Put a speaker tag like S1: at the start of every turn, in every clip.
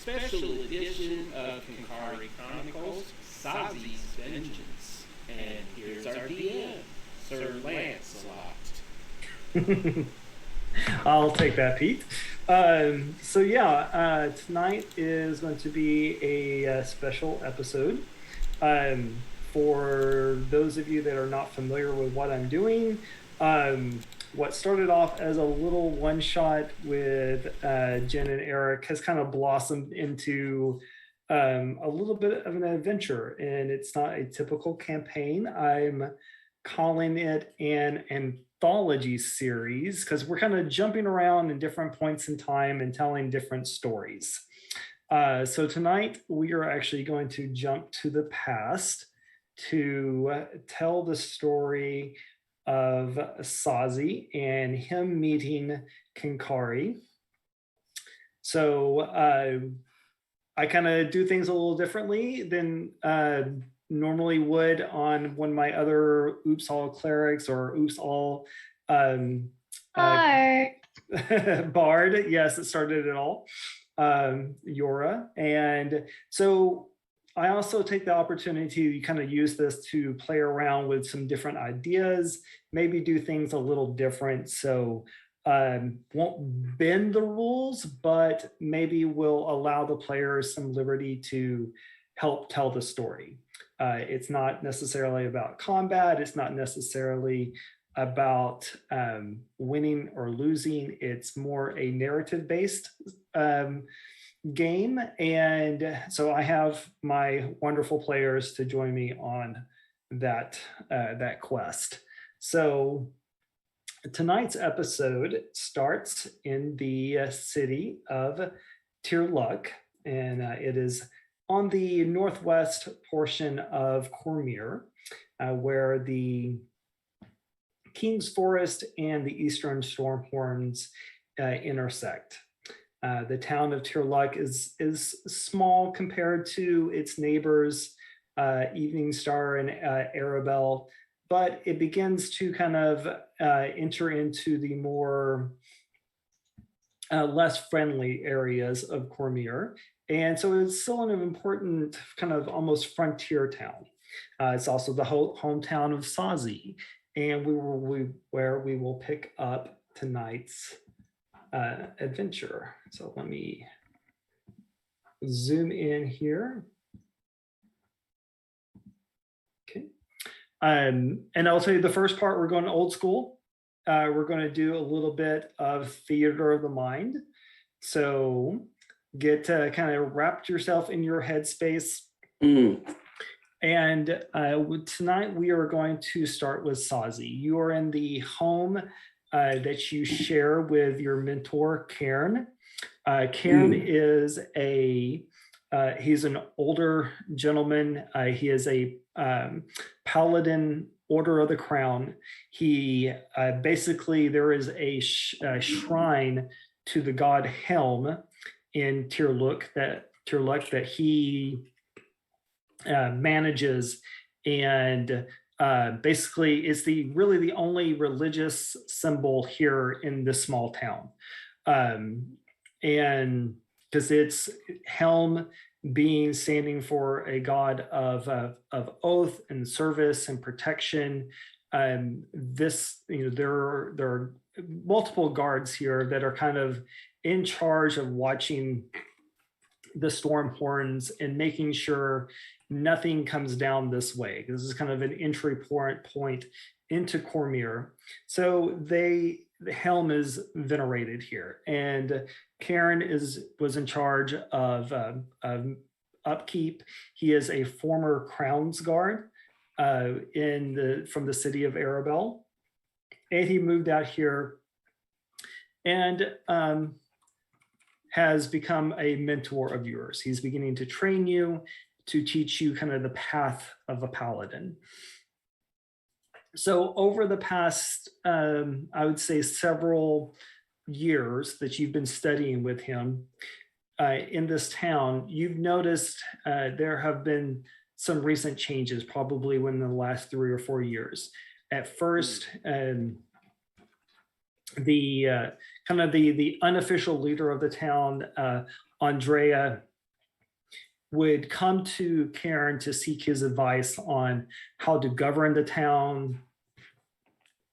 S1: special edition of Kenkari Kronikles, Sozzy's Vengeance. And here's our DM, Sir Lancelot.
S2: I'll take that, Pete. Tonight is going to be a special episode. For those of you that are not familiar with what I'm doing, what started off as a little one-shot with Jen and Eric has kind of blossomed into a little bit of an adventure, and it's not a typical campaign. I'm calling it an anthology series because we're kind of jumping around in different points in time and telling different stories. So tonight we are actually going to jump to the past to tell the story of Sozzy and him meeting Kenkari. So I kind of do things a little differently than normally would on one of my other Oops All Clerics or Oops All Bard. Yes, it started it all. Yora. And so I also take the opportunity to kind of use this to play around with some different ideas, maybe do things a little different. So won't bend the rules, but maybe will allow the players some liberty to help tell the story. It's not necessarily about combat. It's not necessarily about winning or losing. It's more a narrative-based game. And so I have my wonderful players to join me on that quest. So tonight's episode starts in the city of Tirluck, and it is on the northwest portion of Cormyr, where the King's Forest and the Eastern Stormhorns intersect. The town of Tirluck is small compared to its neighbors, Evening Star and Arabelle, but it begins to kind of enter into the more less friendly areas of Cormyr. And so it's still an important kind of almost frontier town. It's also the hometown of Sozzy, and where we will pick up tonight's adventure. So let me zoom in here. Okay. And I'll tell you the first part, we're going old school. We're going to do a little bit of theater of the mind. So get kind of wrapped yourself in your headspace. And tonight we are going to start with Sozzy. You are in the home that you share with your mentor, Cairn. Cairn is he's an older gentleman. He is a paladin, Order of the Crown. He basically, there is a shrine to the god Helm in Tirluck that he manages, and basically is really the only religious symbol here in this small town. And because it's Helm standing for a god of oath and service and protection. There are multiple guards here that are kind of in charge of watching the Stormhorns and making sure nothing comes down this way. This is kind of an entry point into Cormyr. So the Helm is venerated here, and Karen was in charge of upkeep. He is a former Crown's Guard from the city of Arabelle, and he moved out here and has become a mentor of yours. He's beginning to train you, to teach you kind of the path of a paladin. So over the past, I would say several years that you've been studying with him in this town, you've noticed there have been some recent changes, probably within the last 3 or 4 years. At first, the unofficial leader of the town, Andrea, would come to Karen to seek his advice on how to govern the town,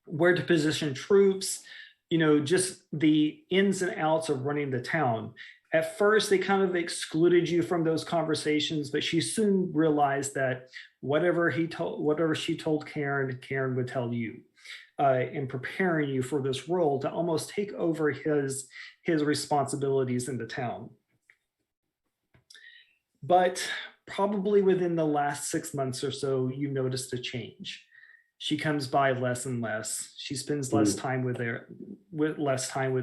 S2: where to position troops, just the ins and outs of running the town. At first, they kind of excluded you from those conversations, but she soon realized that whatever she told Karen, Karen would tell you, in preparing you for this role to almost take over his responsibilities in the town. But probably within the last 6 months or so, you noticed a change. She comes by less and less. She spends less time with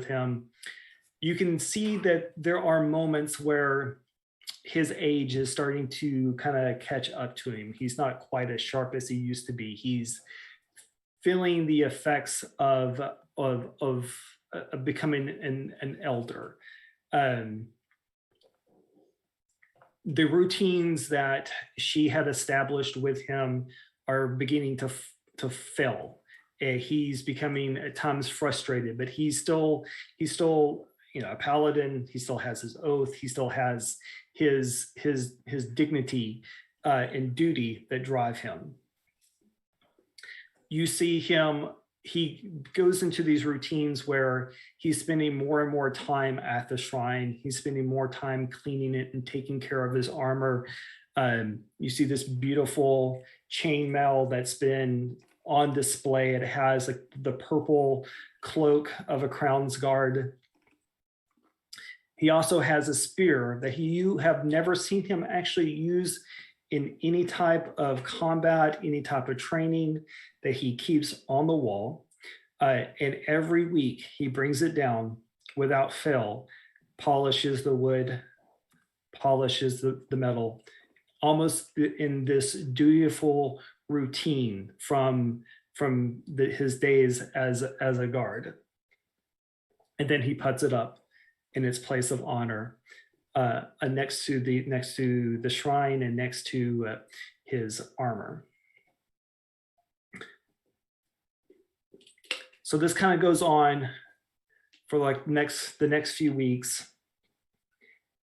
S2: him. You can see that there are moments where his age is starting to kind of catch up to him. He's not quite as sharp as he used to be. He's feeling the effects of becoming an elder. The routines that she had established with him are beginning to fail. He's becoming at times frustrated, but he's still a paladin. He still has his oath. He still has his dignity and duty that drive him. You see him, he goes into these routines where he's spending more and more time at the shrine. He's spending more time cleaning it and taking care of his armor. You see this beautiful chainmail that's been on display. It has like the purple cloak of a crown's guard. He also has a spear that you have never seen him actually use in any type of combat, any type of training, that he keeps on the wall. And every week he brings it down without fail, polishes the wood, polishes the metal, almost in this dutiful routine from his days as a guard. And then he puts it up in its place of honor, next to the shrine and next to his armor. So this kind of goes on for like the next few weeks.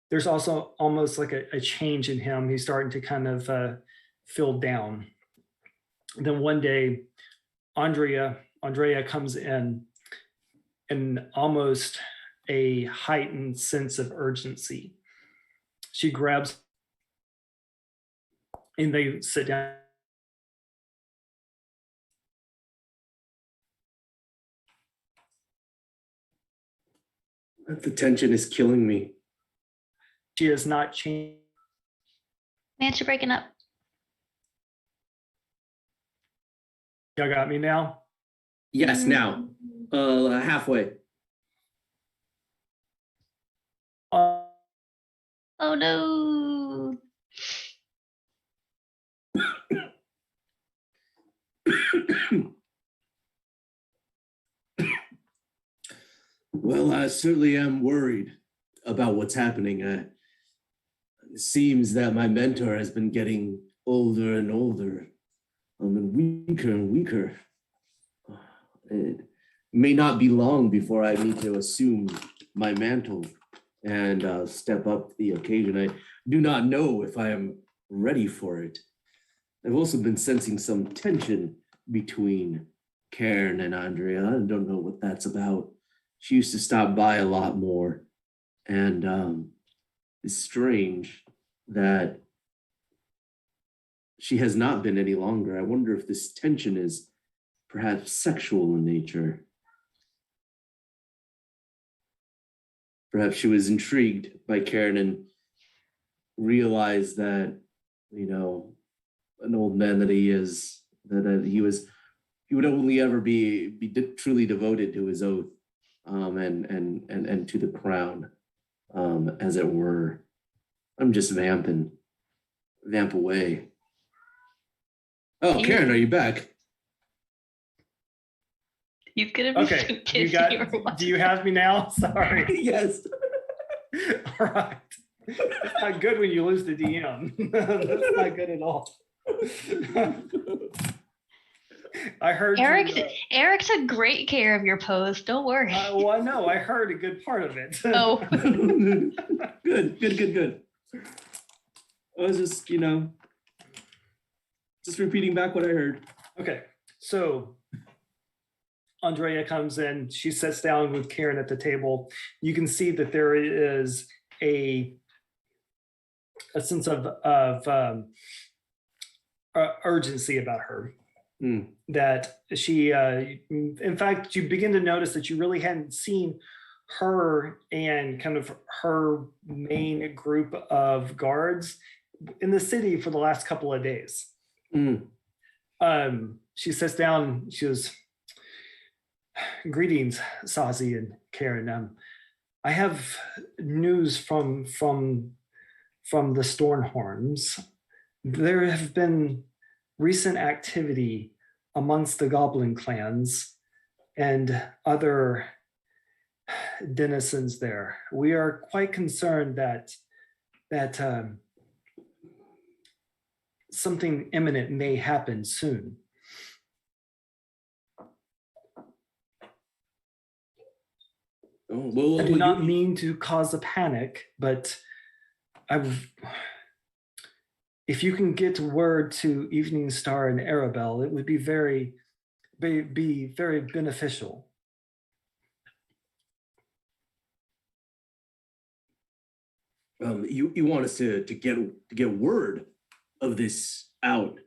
S2: There's also almost like a change in him. He's starting to kind of feel down. Then one day, Andrea comes in almost a heightened sense of urgency. She grabs and they sit down.
S3: The tension is killing me.
S2: She has not changed.
S4: Vance, you're breaking up.
S2: Y'all got me now?
S3: Yes, now. Halfway.
S4: Oh no.
S3: Well, I certainly am worried about what's happening. It seems that my mentor has been getting older and older, and weaker and weaker. It may not be long before I need to assume my mantle and step up to the occasion. I do not know if I am ready for it. I've also been sensing some tension between Karen and Andrea. I don't know what that's about. She used to stop by a lot more, and it's strange that she has not been any longer. I wonder if this tension is perhaps sexual in nature. Perhaps she was intrigued by Karen and realized that, an old man that he is, that he would only ever be truly devoted to his oath, and to the crown, as it were. I'm just vamp away. Oh, Karen, are you back?
S4: He's gonna be
S2: Okay, do you have me now? Sorry.
S3: Yes.
S2: All right. It's not good when you lose the DM. That's not good at all. I heard
S4: Eric took great care of your pose. Don't worry.
S2: Well, no, I heard a good part of it.
S4: Oh.
S3: Good. I was just, just repeating back what I heard.
S2: Okay, so Andrea comes in. She sits down with Karen at the table. You can see that there is a sense of urgency about her. That she, in fact, you begin to notice that you really hadn't seen her and kind of her main group of guards in the city for the last couple of days. She sits down. She goes, "Greetings, Sozzy and Karen. I have news from the Stornhorns. There have been recent activity amongst the goblin clans and other denizens there. We are quite concerned that something imminent may happen soon." I do not mean to cause a panic, but if you can get word to Evening Star and Arabelle, it would be very beneficial.
S3: You want us to get word of this out?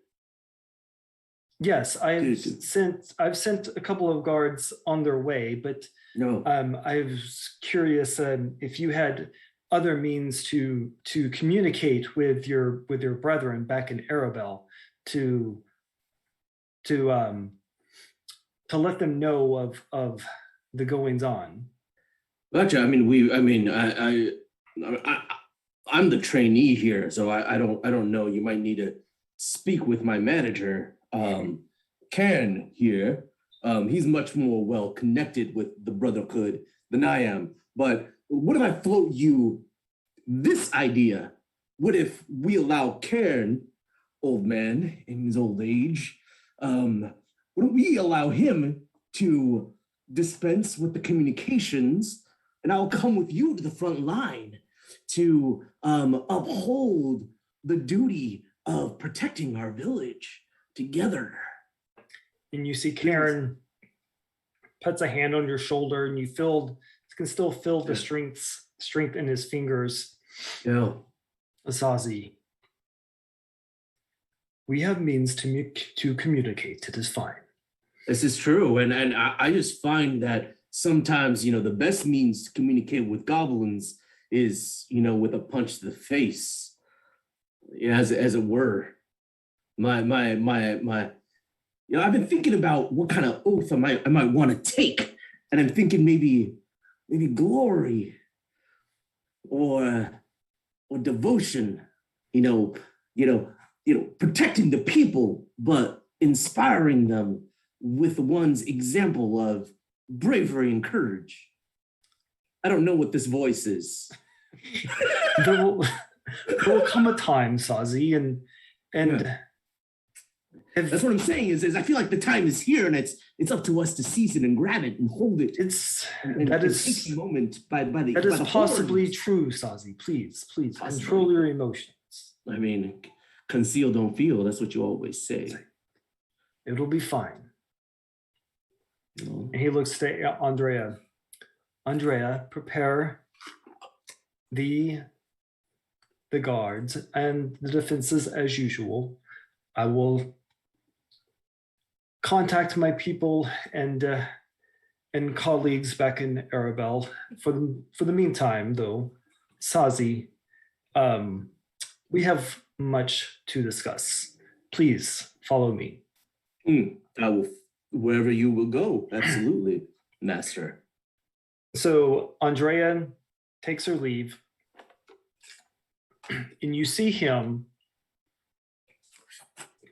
S2: Yes, I've sent a couple of guards on their way, but
S3: no.
S2: I was curious if you had other means to communicate with your brethren back in Arabelle to let them know of the goings on.
S3: Gotcha. I'm the trainee here, so I don't know. You might need to speak with my manager, Ken here. He's much more well connected with the Brotherhood than I am. But what if I float you this idea? What if we allow Cairn, old man in his old age, what if we allow him to dispense with the communications, and I'll come with you to the front line to uphold the duty of protecting our village together.
S2: And you see Karen puts a hand on your shoulder, and you can still feel the strength in his fingers.
S3: Yeah.
S2: Sozzy, we have means to communicate. It is fine.
S3: This is true, and I just find that sometimes, the best means to communicate with goblins is, with a punch to the face, as it were. I've been thinking about what kind of oath I might want to take, and I'm thinking maybe glory or devotion. Protecting the people, but inspiring them with one's example of bravery and courage. I don't know what this voice is.
S2: There will come a time, Sozzy, and
S3: yeah. That's what I'm saying is I feel like the time is here, and it's up to us to seize it and grab it and hold it.
S2: That is
S3: take the moment by the
S2: that is possibly true, Sozzy. Please control your emotions.
S3: Conceal, don't feel. That's what you always say.
S2: It'll be fine. And he looks to Andrea. Andrea, prepare the guards and the defenses as usual. I will contact my people and colleagues back in Arabelle. For the meantime, though, Sozzy, we have much to discuss. Please follow me.
S3: I will, wherever you will go. Absolutely, master.
S2: So Andrea takes her leave, and you see him.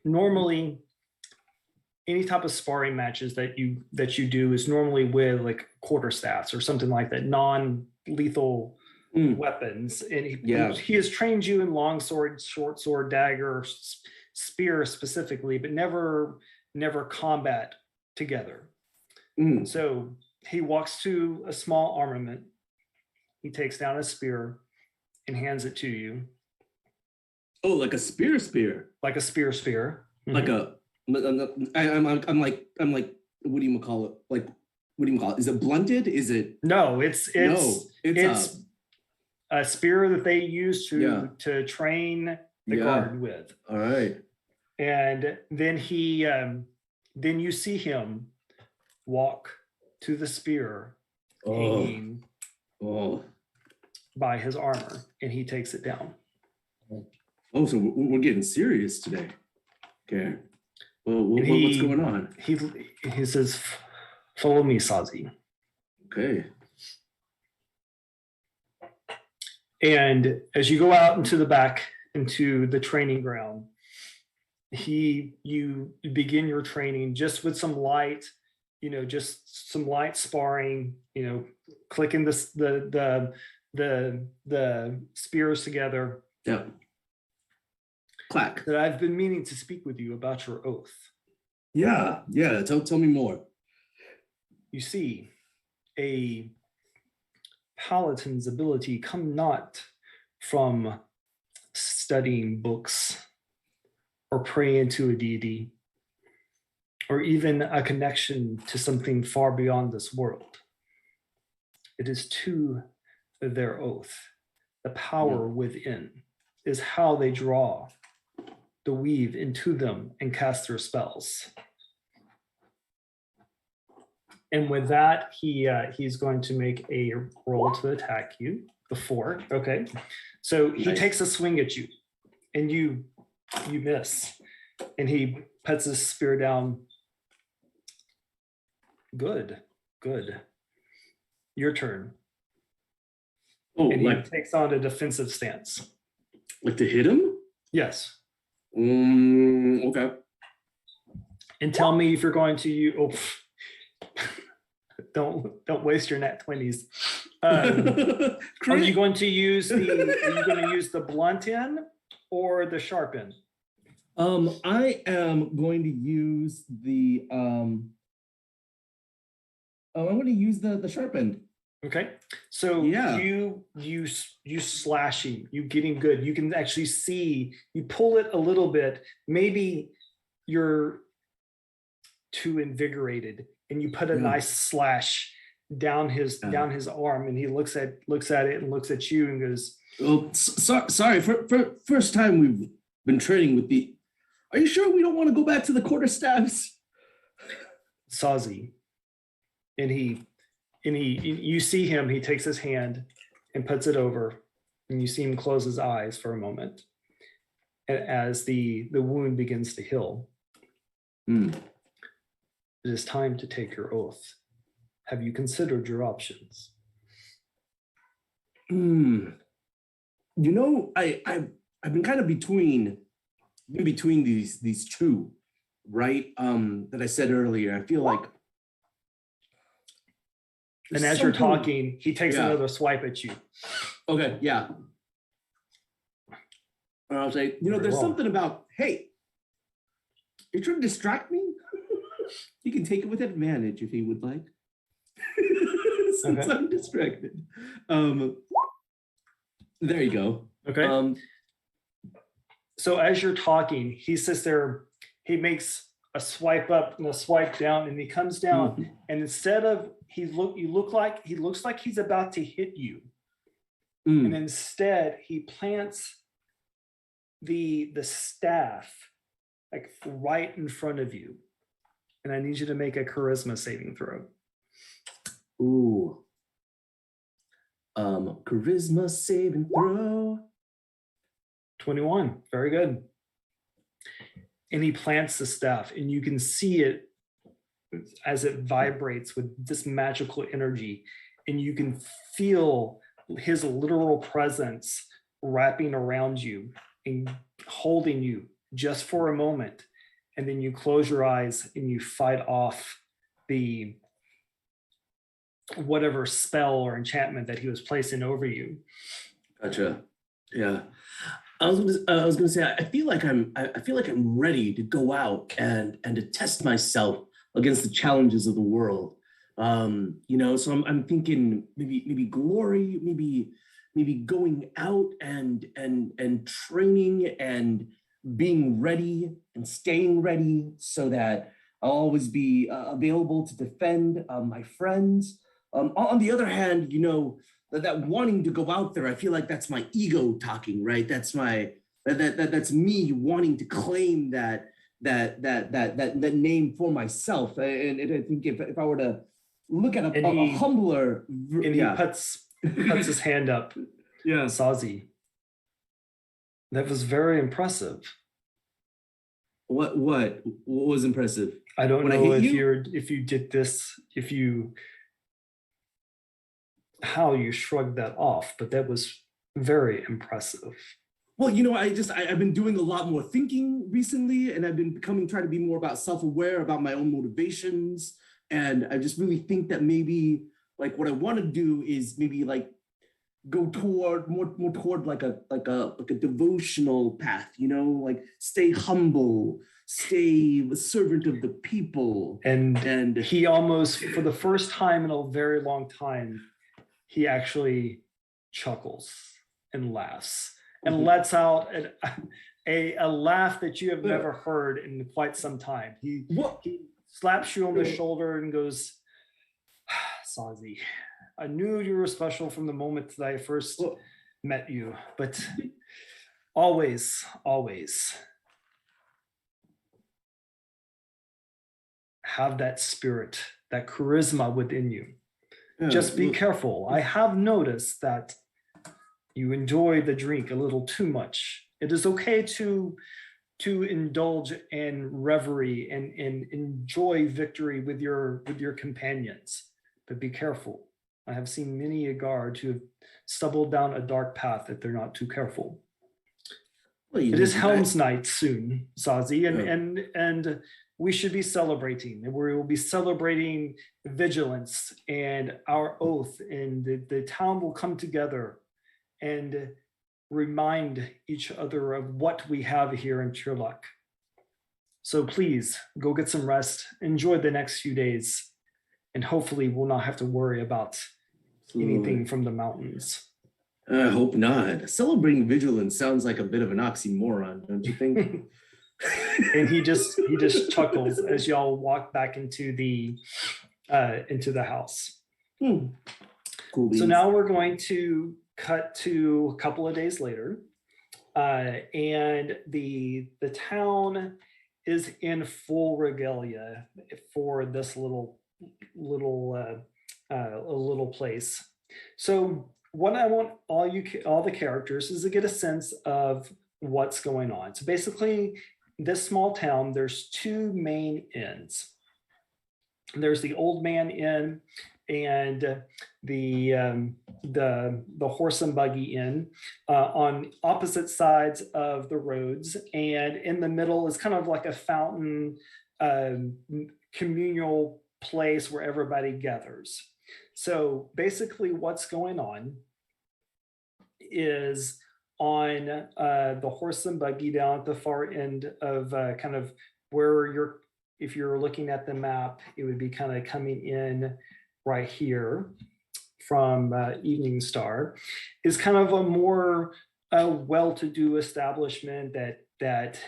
S2: Normally, any type of sparring matches that you do is normally with like quarterstaffs or something like that, non-lethal weapons. And he has trained you in long sword, short sword, dagger, spear specifically, but never combat together. So he walks to a small armament. He takes down a spear and hands it to you.
S3: Oh, like a spear.
S2: like a spear.
S3: Like a. I'm like. What do you call it? Like, what do you call it? Is it blunted? Is it?
S2: No, it's a spear that they use to train the guard with.
S3: All right.
S2: And then then you see him walk to the spear hanging by his armor, and he takes it down.
S3: Oh, so we're getting serious today. Okay. Well, what's going on?
S2: He says, "Follow me, Sozzy."
S3: Okay.
S2: And as you go out into the back, into the training ground, you begin your training just with some light, just some light sparring, clicking the spears together.
S3: Yeah. Clack.
S2: That I've been meaning to speak with you about your oath.
S3: Yeah. Tell me more.
S2: You see, a paladin's ability come not from studying books or praying to a deity or even a connection to something far beyond this world. It is to their oath. The power within is how they draw the weave into them and cast their spells. And with that, he's going to make a roll to attack you. The 4. Okay. So he takes a swing at you, and you miss. And he puts his spear down. Good. Your turn.
S3: Oh,
S2: and he takes on a defensive stance.
S3: Like to hit him?
S2: Yes.
S3: Okay.
S2: And tell me if you're going to use. Don't waste your nat 20s. Are you going to use the blunt end or the sharp end?
S3: I am going to use the I'm going to use the sharp end.
S2: Okay. So you slashing, you getting good. You can actually see, you pull it a little bit. Maybe you're too invigorated, and you put a nice slash down his arm, and he looks at it and looks at you and goes,
S3: "Oh, sorry. For first time we've been training with the. Are you sure we don't want to go back to the quarterstaffs?"
S2: Sozzy, and you see him. He takes his hand and puts it over, and you see him close his eyes for a moment, as the wound begins to heal. It is time to take your oath. Have you considered your options?
S3: I've been kind of between these two, right? That I said earlier. I feel like.
S2: And as you're talking, he takes another swipe at you.
S3: Okay, yeah. And I'll say, there's something about, hey, you're trying to distract me? You can take it with advantage if you would like. Since I'm distracted. There you go.
S2: Okay. So as you're talking, he sits there, he makes a swipe up and a swipe down, and he comes down, and instead of he looks like he's about to hit you. And instead he plants the staff like right in front of you. And I need you to make a charisma saving throw.
S3: Ooh. Charisma saving throw.
S2: 21. Very good. And he plants the staff, and you can see it as it vibrates with this magical energy, and you can feel his literal presence wrapping around you and holding you just for a moment. And then you close your eyes and you fight off the whatever spell or enchantment that he was placing over you.
S3: Gotcha. Yeah. I was gonna say I feel like I'm ready to go out and to test myself against the challenges of the world. So I'm thinking maybe glory, maybe maybe going out and training and being ready and staying ready so that I'll always be available to defend my friends. On the other hand, that wanting to go out there, I feel like that's my ego talking, right? That's that's me wanting to claim that name for myself. And I think if I were to look at a humbler,
S2: and he puts his hand up.
S3: Yeah,
S2: Sozzy, that was very impressive.
S3: What was impressive?
S2: I don't know if you did this, how you shrugged that off, but that was very impressive.
S3: Well, I've been doing a lot more thinking recently, and I've been trying to be more about self-aware about my own motivations. And I just really think that maybe like what I want to do is maybe like go toward more toward like a devotional path, like stay humble, stay a servant of the people.
S2: And he almost, for the first time in a very long time, he actually chuckles and laughs and lets out a laugh that you have never heard in quite some time. He slaps you on the shoulder and goes, Sozzy, I knew you were special from the moment that I first met you, but always have that spirit, that charisma within you. Just be careful. I have noticed that you enjoy the drink a little too much. It is okay to indulge in reverie and enjoy victory with your companions, but be careful. I have seen many a guard who have stumbled down a dark path if they're not too careful. Well, it is Helm's Night soon, Sozzy, and we should be celebrating. We will be celebrating vigilance and our oath, and the town will come together and remind each other of what we have here in Tirluk. So please go get some rest, enjoy the next few days, and hopefully we'll not have to worry about anything from the mountains.
S3: I hope not. Celebrating vigilance sounds like a bit of an oxymoron, don't you think?
S2: And he just chuckles as y'all walk back into the house.
S3: Cool.
S2: So now we're going to cut to a couple of days later, and the town is in full regalia for this little place. So what I want all the characters is to get a sense of what's going on. So basically, this small town, there's two main inns. There's the Old Man Inn and the Horse and Buggy Inn on opposite sides of the roads, and in the middle is kind of like a fountain communal place where everybody gathers. So basically what's going on is on the Horse and Buggy down at the far end of kind of where if you're looking at the map, it would be kind of coming in right here from Evening Star, is kind of a more well-to-do establishment that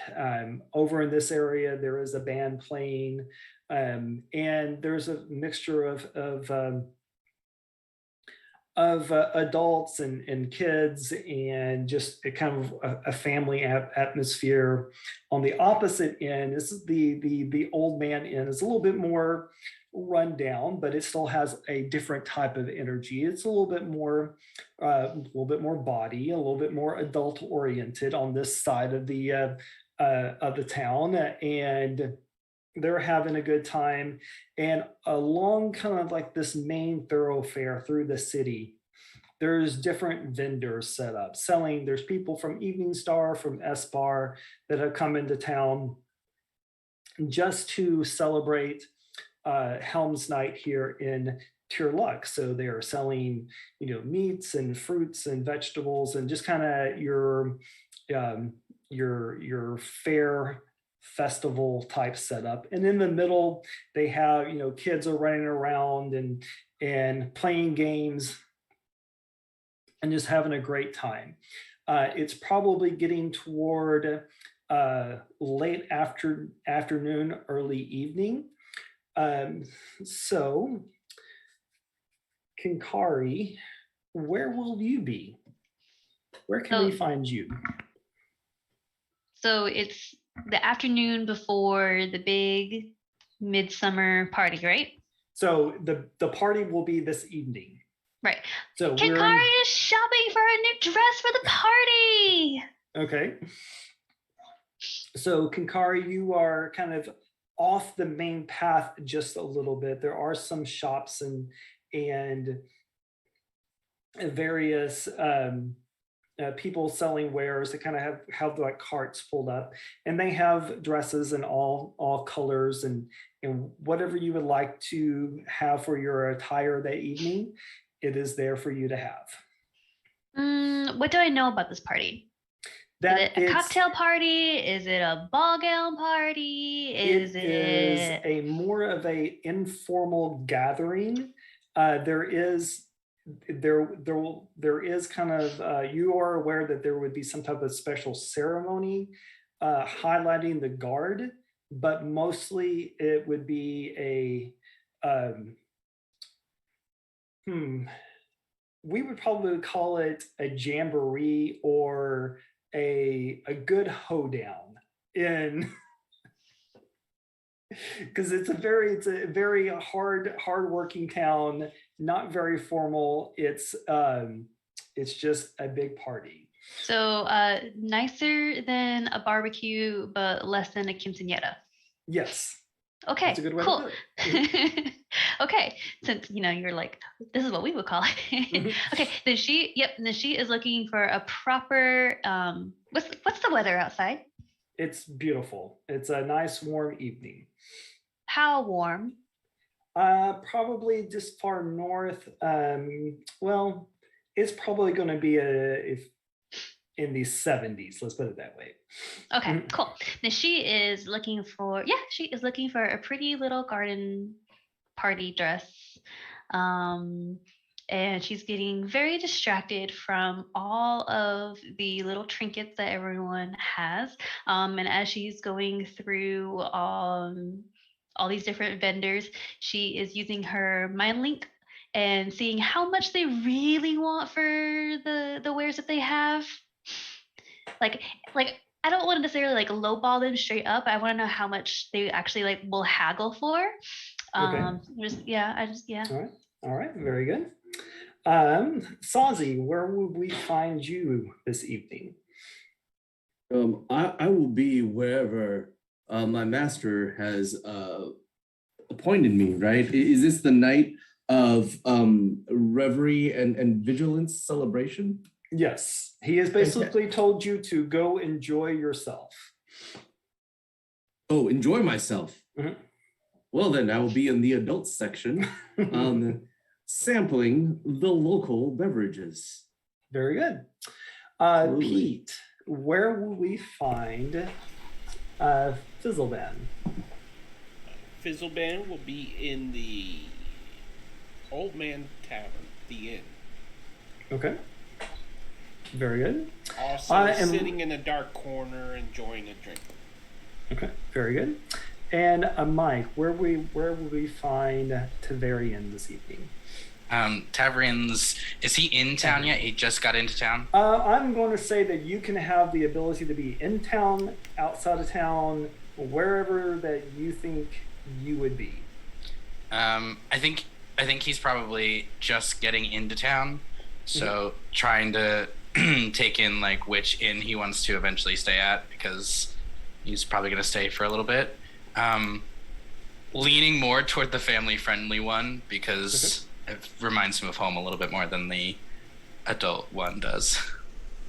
S2: over in this area, there is a band playing, and there's a mixture of adults and kids, and just a kind of a family atmosphere. On the opposite end, this is the Old Man Inn. It's a little bit more run down, but it still has a different type of energy. It's a little bit more body, a little bit more adult oriented on this side of the town, and they're having a good time. And along kind of like this main thoroughfare through the city, there's different vendors set up selling. There's people from Evening Star, from S-Bar that have come into town just to celebrate Helm's Night here in Tirluk. So they are selling, meats and fruits and vegetables and just kind of your fair festival type setup. And in the middle, they have, kids are running around and playing games. and just having a great time. It's probably getting toward late afternoon, early evening. So, Kenkari, where will you be? Where can we find you?
S4: So it's the afternoon before the big midsummer party, right?
S2: So the party will be this evening.
S4: Right.
S2: So
S4: Kenkari is shopping for a new dress for the party.
S2: Okay. So Kenkari, you are kind of off the main path just a little bit. There are some shops and various people selling wares that kind of have like carts pulled up, and they have dresses in all colors and whatever you would like to have for your attire that evening, it is there for you to have.
S4: What do I know about this party? Is it a cocktail party? Is it a ball gown party?
S2: It is a more of a informal gathering. There is kind of you are aware that there would be some type of special ceremony highlighting the guard, but mostly it would be we would probably call it a jamboree or a good hoedown in because it's a very hard working town, not very formal. It's just a big party.
S4: So nicer than a barbecue, but less than a quinceañera.
S2: Yes.
S4: Okay.
S2: That's a good way
S4: cool.
S2: to put it.
S4: Okay, since you're like, this is what we would call it. Okay, then she is looking for a proper what's the weather outside?
S2: It's beautiful. It's a nice warm evening.
S4: How warm?
S2: Probably just far north. Well, it's probably going to be in the 70s. Let's put it that way.
S4: Okay, cool. Now she is looking for a pretty little garden party dress. And she's getting very distracted from all of the little trinkets that everyone has. And as she's going through all these different vendors, she is using her mind link and seeing how much they really want for the wares that they have. Like I don't want to necessarily like lowball them straight up. I want to know how much they actually like will haggle for.
S2: Okay.
S4: All
S2: right, very good. Sozzy, where would we find you this evening?
S3: I will be wherever my master has appointed me, right? Is this the night of reverie and vigilance celebration?
S2: Yes, he has basically told you to go enjoy yourself.
S3: Oh, enjoy myself.
S2: Mm-hmm.
S3: Well, then I will be in the adults section, sampling the local beverages.
S2: Very good. Pete, where will we find Fizzleban?
S1: Fizzleban will be in the Old Man Tavern, the inn.
S2: Okay. Very good.
S1: Also sitting in a dark corner enjoying a drink.
S2: Okay, very good. And Mike, where will we find Tavarian this evening?
S5: Tavarian's, is he in town yet? He just got into town?
S2: I'm going to say that you can have the ability to be in town, outside of town, wherever that you think you would be.
S5: I think he's probably just getting into town, so trying to take in like which inn he wants to eventually stay at, because he's probably going to stay for a little bit. Leaning more toward the family-friendly one because it reminds him of home a little bit more than the adult one does.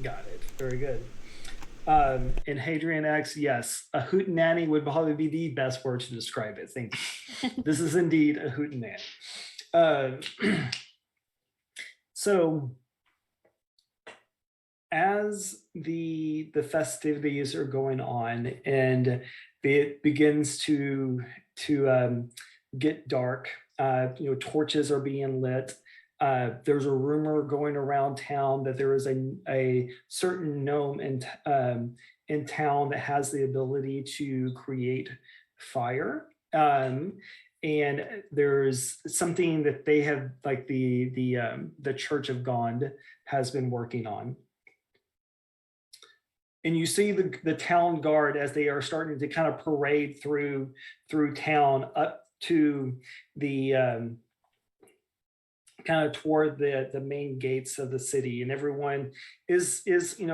S2: Got it. Very good. In Hadrian X, yes, a hootenanny would probably be the best word to describe it. Thank you. This is indeed a hootenanny. So, as the festivities are going on and it begins to get dark, torches are being lit. There's a rumor going around town that there is a certain gnome in town that has the ability to create fire. And there's something that they have, like the Church of Gond has been working on. And you see the town guard as they are starting to kind of parade through town up to the kind of toward the main gates of the city, and everyone is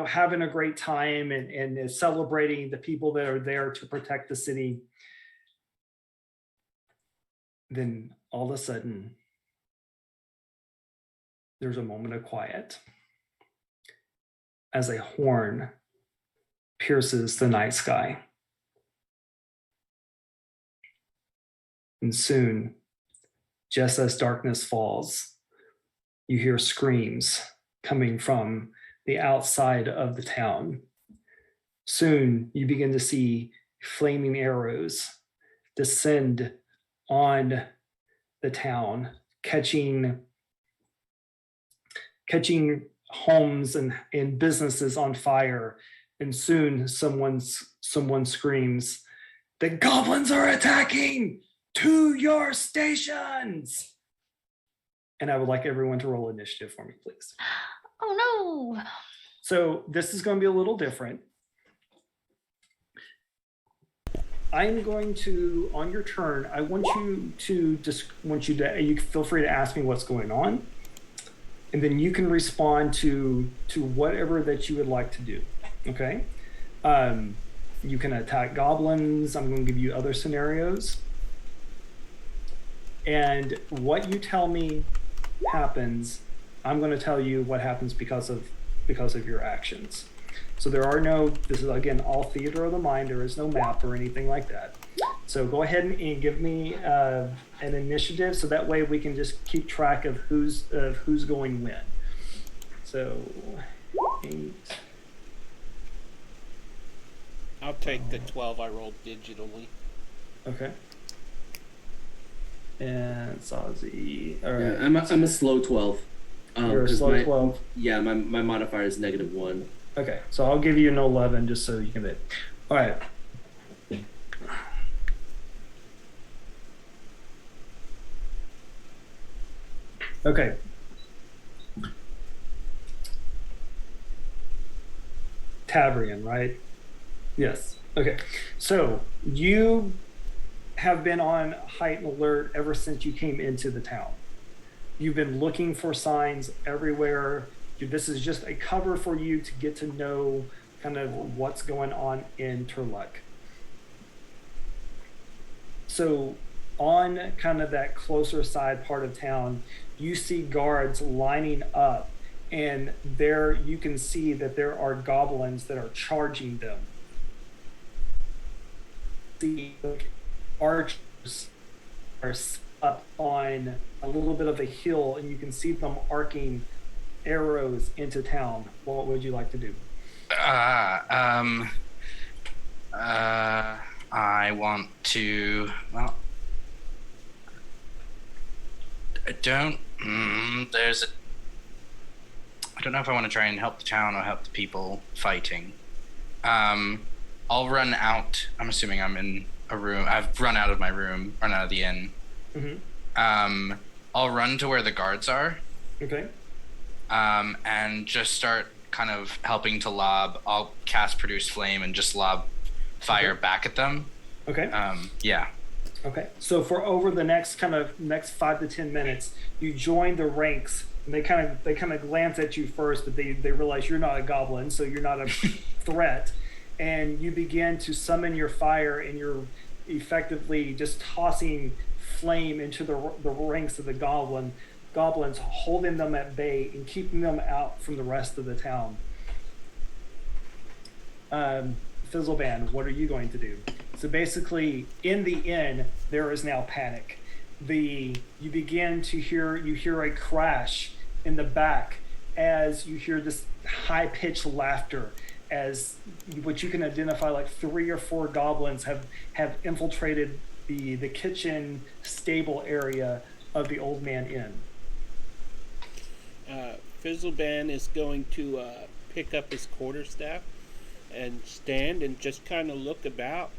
S2: having a great time and is celebrating the people that are there to protect the city. Then all of a sudden, there's a moment of quiet as a horn pierces the night sky. And soon, just as darkness falls, you hear screams coming from the outside of the town. Soon, you begin to see flaming arrows descend on the town, catching homes and businesses on fire. And soon someone screams, "The goblins are attacking! To your stations!" And I would like everyone to roll initiative for me, please.
S4: Oh no.
S2: So this is going to be a little different. I'm going to, on your turn, I want you to you feel free to ask me what's going on, and then you can respond to whatever that you would like to do. Okay. You can attack goblins. I'm going to give you other scenarios. And what you tell me happens, I'm going to tell you what happens because of your actions. So this is again all theater of the mind. There is no map or anything like that. So go ahead and give me an initiative, so that way we can just keep track of who's going when. So 8.
S1: I'll take the 12 I rolled digitally.
S2: Okay. And Sozzy. All right.
S3: Yeah, I'm a slow 12.
S2: You're a slow 12.
S3: Yeah, my modifier is -1.
S2: Okay, so I'll give you an 11 just so you can bid. All right. Okay. Tavrian, right? Yes. Okay. So you have been on heightened alert ever since you came into the town. You've been looking for signs everywhere. This is just a cover for you to get to know kind of what's going on in Turluck. So on kind of that closer side part of town, you see guards lining up, and there you can see that there are goblins that are charging them. The archers are up on a little bit of a hill, and you can see them arcing arrows into town. What would you like to do?
S5: I want to. Well, I don't. I don't know if I want to try and help the town or help the people fighting. I'll run out. I'm assuming I'm in a room. I've run out of my room, run out of the inn. Mm-hmm. I'll run to where the guards are.
S2: Okay.
S5: And just start kind of helping to lob. I'll cast Produce Flame and just lob fire back at them.
S2: Okay.
S5: Yeah.
S2: Okay. So for over the next 5 to 10 minutes, you join the ranks, and they kind of glance at you first, but they realize you're not a goblin, so you're not a threat, and you begin to summon your fire, and you're effectively just tossing flame into the ranks of the goblins, holding them at bay and keeping them out from the rest of the town. Fizzleban, what are you going to do? So basically, in the inn, there is now panic. You hear a crash in the back as you hear this high-pitched laughter, as what you can identify like 3 or 4 goblins have infiltrated the kitchen stable area of the Old Man Inn.
S1: Fizzleban is going to pick up his quarterstaff and stand and just kind of look about,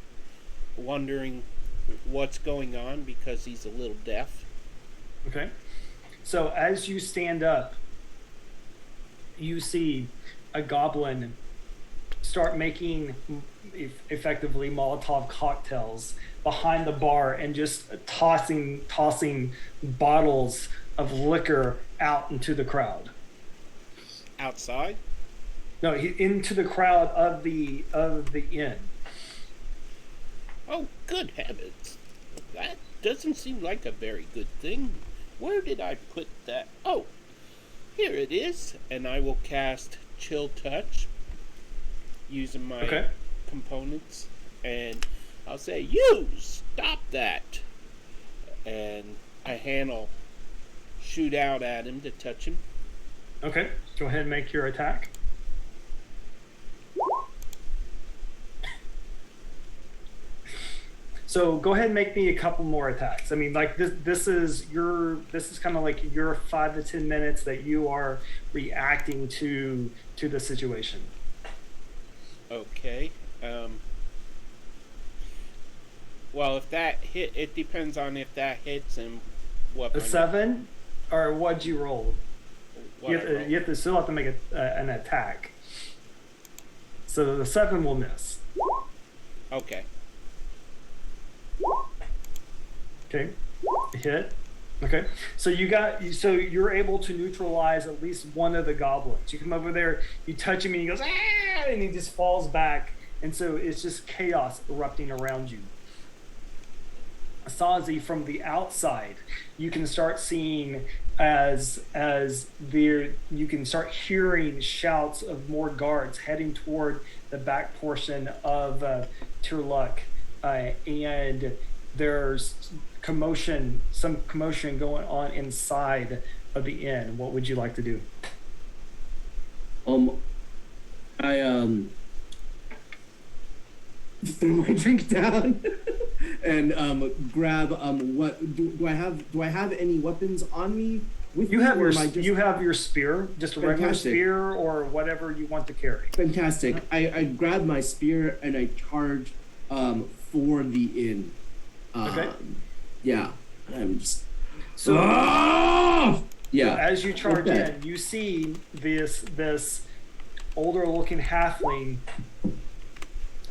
S1: wondering what's going on because he's a little deaf.
S2: Okay. So as you stand up, you see a goblin start making effectively Molotov cocktails behind the bar and just tossing bottles of liquor out into the crowd.
S1: Outside?
S2: No, into the crowd of the inn.
S1: Oh, good heavens. That doesn't seem like a very good thing. Where did I put that? Oh, here it is. And I will cast Chill Touch using my components. And I'll say, you stop that. And a hand will shoot out at him to touch him.
S2: Okay, go ahead and make your attack. So go ahead and make me a couple more attacks. I mean, like this is kind of like your 5 to 10 minutes that you are reacting to the situation.
S1: Okay. Well, if that hit, it depends on if that hits and what.
S2: A 7, or what'd you roll? You have to still have to make an attack. So the 7 will miss.
S1: Okay.
S2: Okay, hit. Okay, so you're able to neutralize at least one of the goblins. You come over there, you touch him, and he goes, ah, and he just falls back, and so it's just chaos erupting around you. Sozzy, from the outside, you can start seeing you can start hearing shouts of more guards heading toward the back portion of Turluck, and there's some commotion going on inside of the inn. What would you like to do?
S3: I throw my drink down and grab what do I have any weapons on me with
S2: you
S3: me,
S2: have
S3: or
S2: you have your spear, just a regular spear or whatever you want to carry.
S3: Fantastic. I grab my spear and I charge for the inn.
S2: Okay.
S3: Yeah. I'm just
S2: so
S3: yeah.
S2: As you charge in, you see this older looking halfling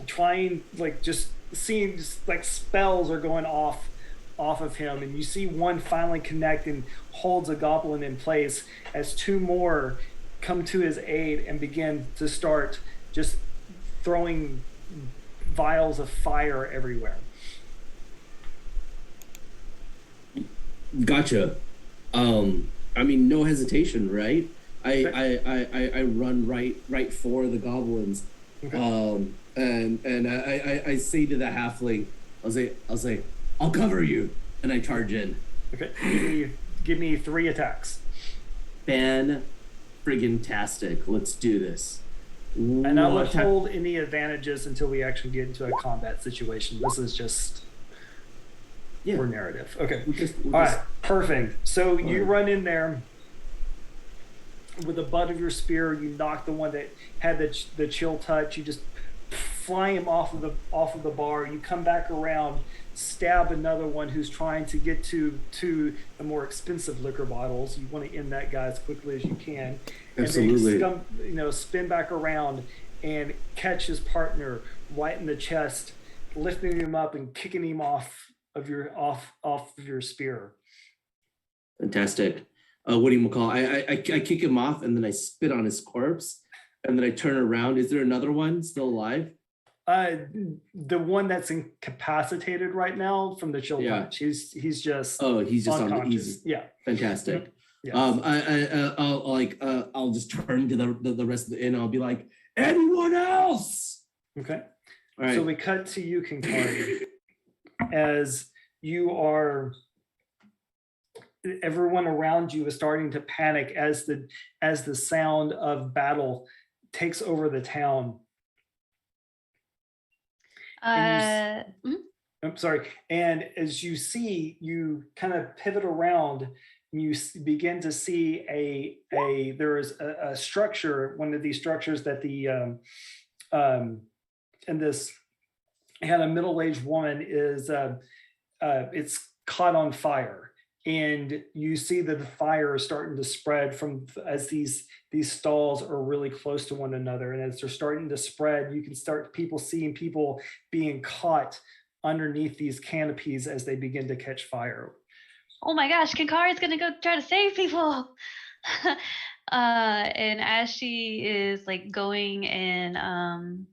S2: trying, like, just seeing like spells are going off of him, and you see one finally connect and holds a goblin in place as 2 more come to his aid and begin to start just throwing vials of fire everywhere.
S3: Gotcha. I mean, no hesitation, right? I run right for the goblins.
S2: Okay.
S3: And I say to the halfling, I'll say, I'll cover you, and I charge in.
S2: Okay. Give me 3 attacks.
S3: Friggin-tastic. Let's do this.
S2: And I will hold any advantages until we actually get into a combat situation. This is just for narrative. Okay. All right. Perfect. So you run in there with the butt of your spear. You knock the one that had the chill touch. You just fly him off of the bar. You come back around, stab another one who's trying to get to the more expensive liquor bottles. You want to end that guy as quickly as you can.
S3: Absolutely.
S2: And then spin back around and catch his partner right in the chest, lifting him up and kicking him off of your spear.
S3: Fantastic. What do you call? I kick him off, and then I spit on his corpse, and then I turn around. Is there another one still alive?
S2: The one that's incapacitated right now from the chill touch. He's just unconscious. Yeah.
S3: Fantastic.
S2: Yes.
S3: I'll just turn to the rest of the inn. I'll be like, anyone else?
S2: Okay.
S3: All right.
S2: So we cut to you, Kenkari, as you are. Everyone around you is starting to panic as the sound of battle takes over the town. I'm sorry. And as you see, you kind of pivot around you begin to see there is a structure, one of these structures that and this had a middle-aged woman is it's caught on fire, and you see that the fire is starting to spread from as these stalls are really close to one another, and as they're starting to spread, you can start seeing people being caught underneath these canopies as they begin to catch fire.
S4: Oh my gosh, Kenkari's gonna go try to save people. And as she is like going and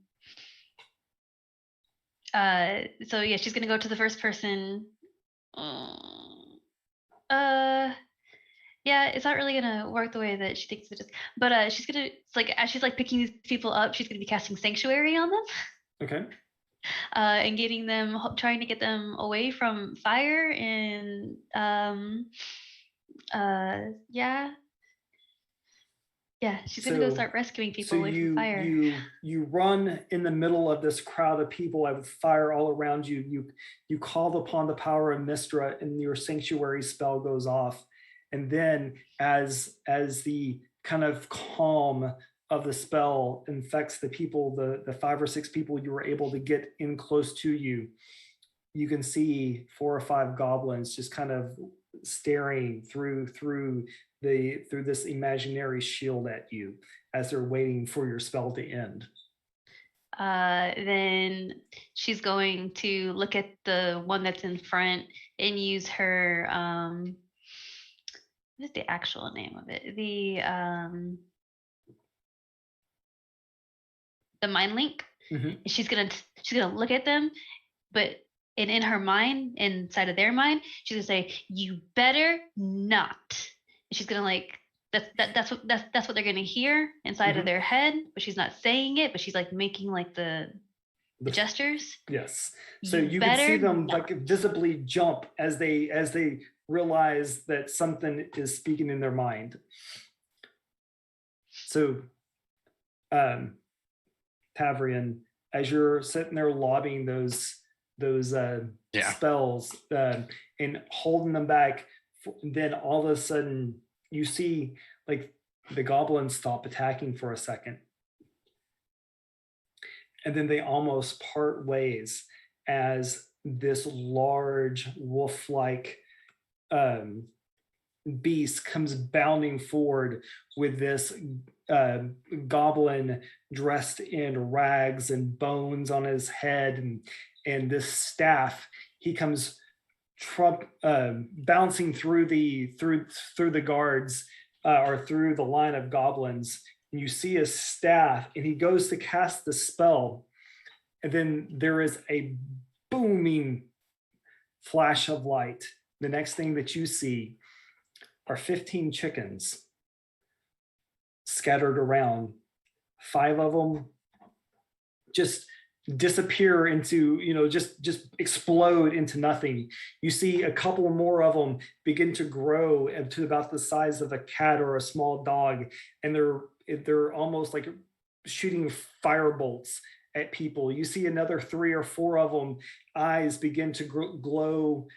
S4: so yeah, she's gonna go to the first person. Yeah, it's not really gonna work the way that she thinks it is. But she's gonna, it's like as she's like picking these people up, she's gonna be casting sanctuary on them.
S2: Okay.
S4: And getting them, trying to get them away from fire, and yeah, she's gonna go start rescuing people away from fire.
S2: You run in the middle of this crowd of people with fire all around you. You call upon the power of Mistra, and your sanctuary spell goes off. And then as the kind of calm of the spell infects the people, the 5 or 6 people you were able to get in close to you, you can see 4 or 5 goblins just kind of staring through this imaginary shield at you as they're waiting for your spell to end.
S4: Then she's going to look at the one that's in front and use her what is the actual name of it? The mind link.
S2: Mm-hmm.
S4: She's gonna look at them, but in her mind, inside of their mind, she's gonna say, "You better not." And she's gonna like that's what they're gonna hear inside of their head, but she's not saying it, but she's like making like the gestures.
S2: Yes. So you can see them like visibly jump as they realize that something is speaking in their mind. So Tavrian, as you're sitting there lobbying those spells and holding them back, then all of a sudden you see like the goblins stop attacking for a second, and then they almost part ways as this large wolf-like beast comes bounding forward with this goblin dressed in rags and bones on his head and this staff. He comes bouncing through the guards or through the line of goblins, and you see his staff, and he goes to cast the spell, and then there is a booming flash of light. The next thing that you see are 15 chickens scattered around. 5 of them just disappear into, just explode into nothing. You see a couple more of them begin to grow to about the size of a cat or a small dog, and they're almost like shooting firebolts at people. You see another 3 or 4 of them eyes begin to glow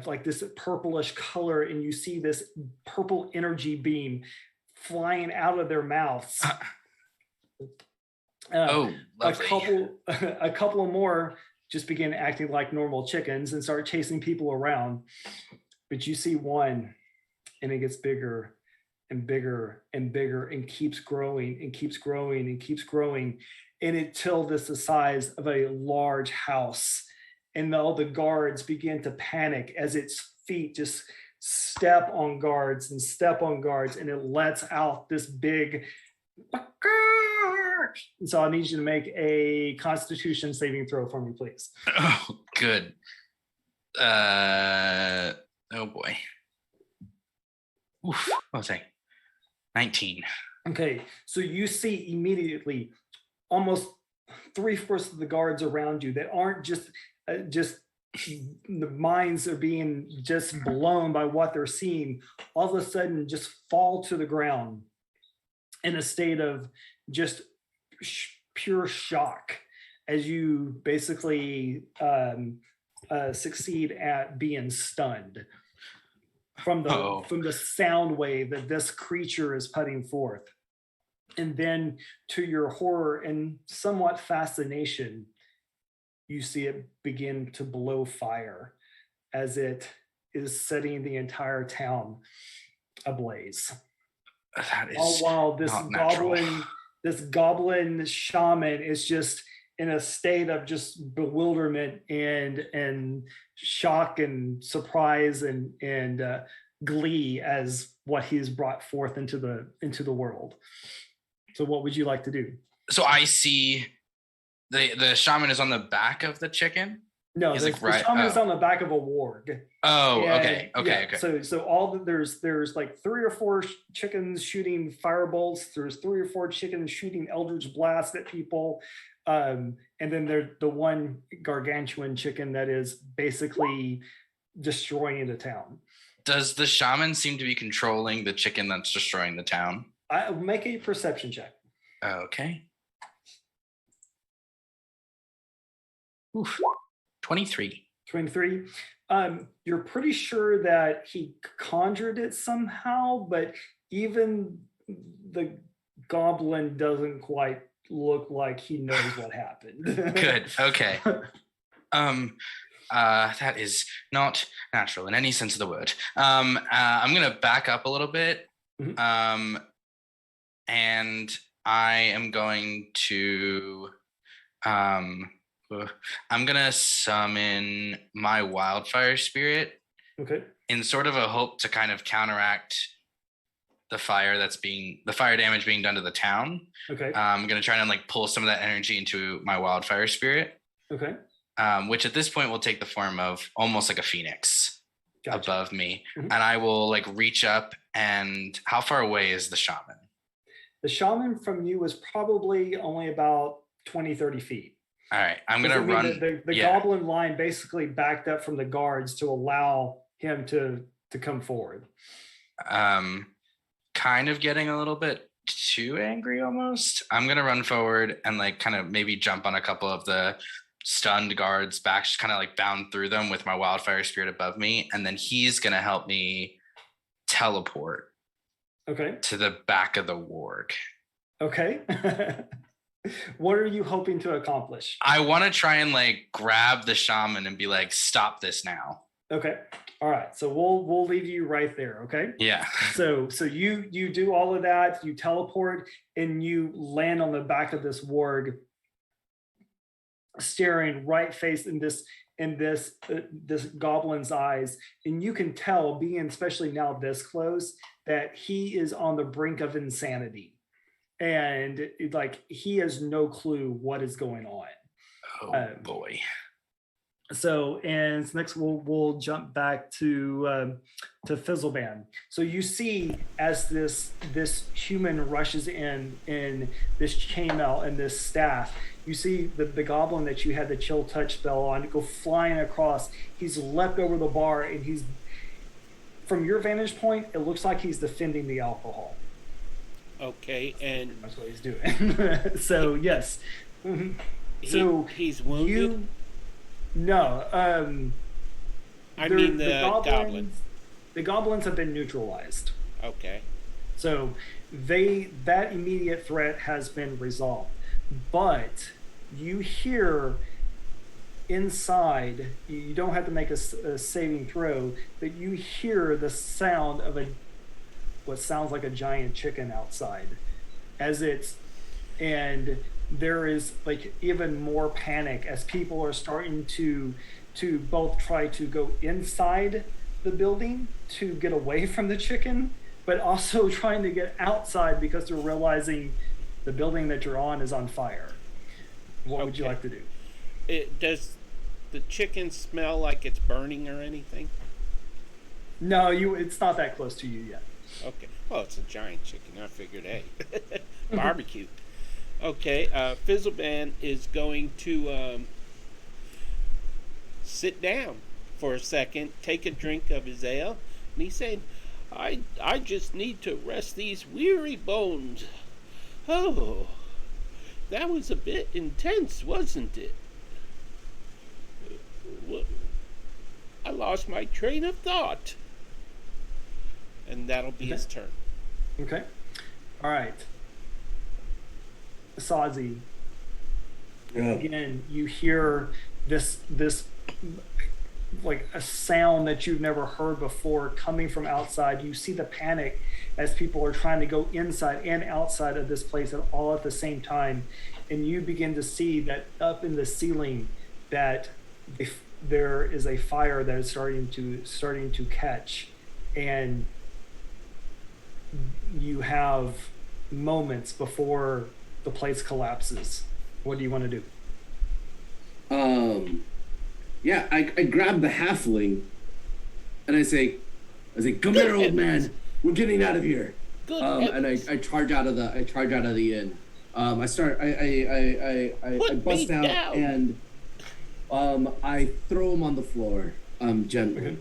S2: like this purplish color, and you see this purple energy beam flying out of their mouths.
S5: Lovely.
S2: A couple more just begin acting like normal chickens and start chasing people around. But you see one, and it gets bigger and bigger and bigger and keeps growing and keeps growing and keeps growing. And until it's the size of a large house. And all the guards begin to panic as its feet just step on guards, and it lets out this big. So I need you to make a Constitution saving throw for me, please.
S5: Oh, good. Oh boy. Oof. What was I? 19.
S2: Okay, so you see immediately almost 3/4 of the guards around you that aren't just the minds are being just blown by what they're seeing, all of a sudden just fall to the ground in a state of just pure shock as you basically succeed at being stunned. from the
S5: Oh.
S2: from the sound wave that this creature is putting forth. And then, to your horror and somewhat fascination, you see it begin to blow fire as it is setting the entire town ablaze.
S5: That
S2: All
S5: is
S2: while
S5: not natural.
S2: this goblin shaman is just in a state of just bewilderment and shock and surprise and glee as what he's brought forth into the world. So what would you like to do?
S5: So I see the shaman is on the back of the chicken.
S2: No,
S5: He's
S2: the
S5: like, right,
S2: shaman is
S5: oh.
S2: on the back of a warg.
S5: Oh,
S2: And,
S5: okay.
S2: So all there's like 3 or 4 chickens shooting firebolts. There's 3 or 4 chickens shooting eldritch blast at people, and then there's the one gargantuan chicken that is basically destroying the town.
S5: Does the shaman seem to be controlling the chicken that's destroying the town?
S2: I make a perception check.
S5: Okay. Oof. 23.
S2: 23. You're pretty sure that he conjured it somehow, but even the goblin doesn't quite look like he knows what happened.
S5: Good. Okay. That is not natural in any sense of the word. I'm gonna back up a little bit.
S2: Mhm.
S5: And I am going to I'm gonna summon my wildfire spirit
S2: Okay.
S5: in sort of a hope to kind of counteract the fire damage being done to the town.
S2: Okay.
S5: I'm gonna try and like pull some of that energy into my wildfire spirit.
S2: Okay.
S5: Which at this point will take the form of almost like a phoenix above me.
S2: Mhm.
S5: And I will like reach up and how far away is the shaman?
S2: The shaman from you was probably only about 20, 30 feet.
S5: All right, I'm going to run.
S2: The goblin line basically backed up from the guards to allow him to come forward.
S5: Kind of getting a little bit too angry almost. I'm going to run forward and like kind of maybe jump on a couple of the stunned guards back, just kind of like bound through them with my wildfire spirit above me. And then he's going to help me teleport to the back of the warg.
S2: Okay. What are you hoping to accomplish?
S5: I want to try and like grab the shaman and be like, stop this now.
S2: Okay. All right. So we'll leave you right there. Okay.
S5: Yeah.
S2: So you do all of that, you teleport and you land on the back of this warg, staring right face in this goblin's eyes. And you can tell, being especially now this close, that he is on the brink of insanity. And he has no clue what is going on.
S5: Oh boy.
S2: So next we'll jump back to Fizzleban. So you see as this human rushes in this chainmail and this staff, you see the goblin that you had the chill touch spell on go flying across. He's leapt over the bar and he's, from your vantage point, it looks like he's defending the alcohol.
S1: Okay, and
S2: that's what he's doing. So yes. So
S1: he's wounded.
S2: No.
S1: I mean the goblins.
S2: The goblins have been neutralized.
S1: Okay.
S2: So that immediate threat has been resolved. But you hear inside, you don't have to make a saving throw, but you hear the sound of what sounds like a giant chicken outside and there is like even more panic as people are starting to both try to go inside the building to get away from the chicken, but also trying to get outside because they're realizing the building that you're on fire. What would you like to do?
S1: Does the chicken smell like it's burning or anything?
S2: No, it's not that close to you yet.
S1: Okay. Well, it's a giant chicken. I figured, hey, barbecue. Okay. Fizzleban is going to sit down for a second, take a drink of his ale, and he's saying, I just need to rest these weary bones. Oh, that was a bit intense, wasn't it? I lost my train of thought. and that'll be his turn.
S2: Okay. All right. Sozzy.
S3: Yeah.
S2: Again, you hear this like a sound that you've never heard before coming from outside. You see the panic as people are trying to go inside and outside of this place all at the same time, and you begin to see that up in the ceiling that there is a fire that is starting to catch, and you have moments before the place collapses. What do you want to do?
S3: Yeah, I grab the halfling and I say, come here, old man. We're getting out of here. And I charge out of the inn. I bust out and I throw him on the floor gently.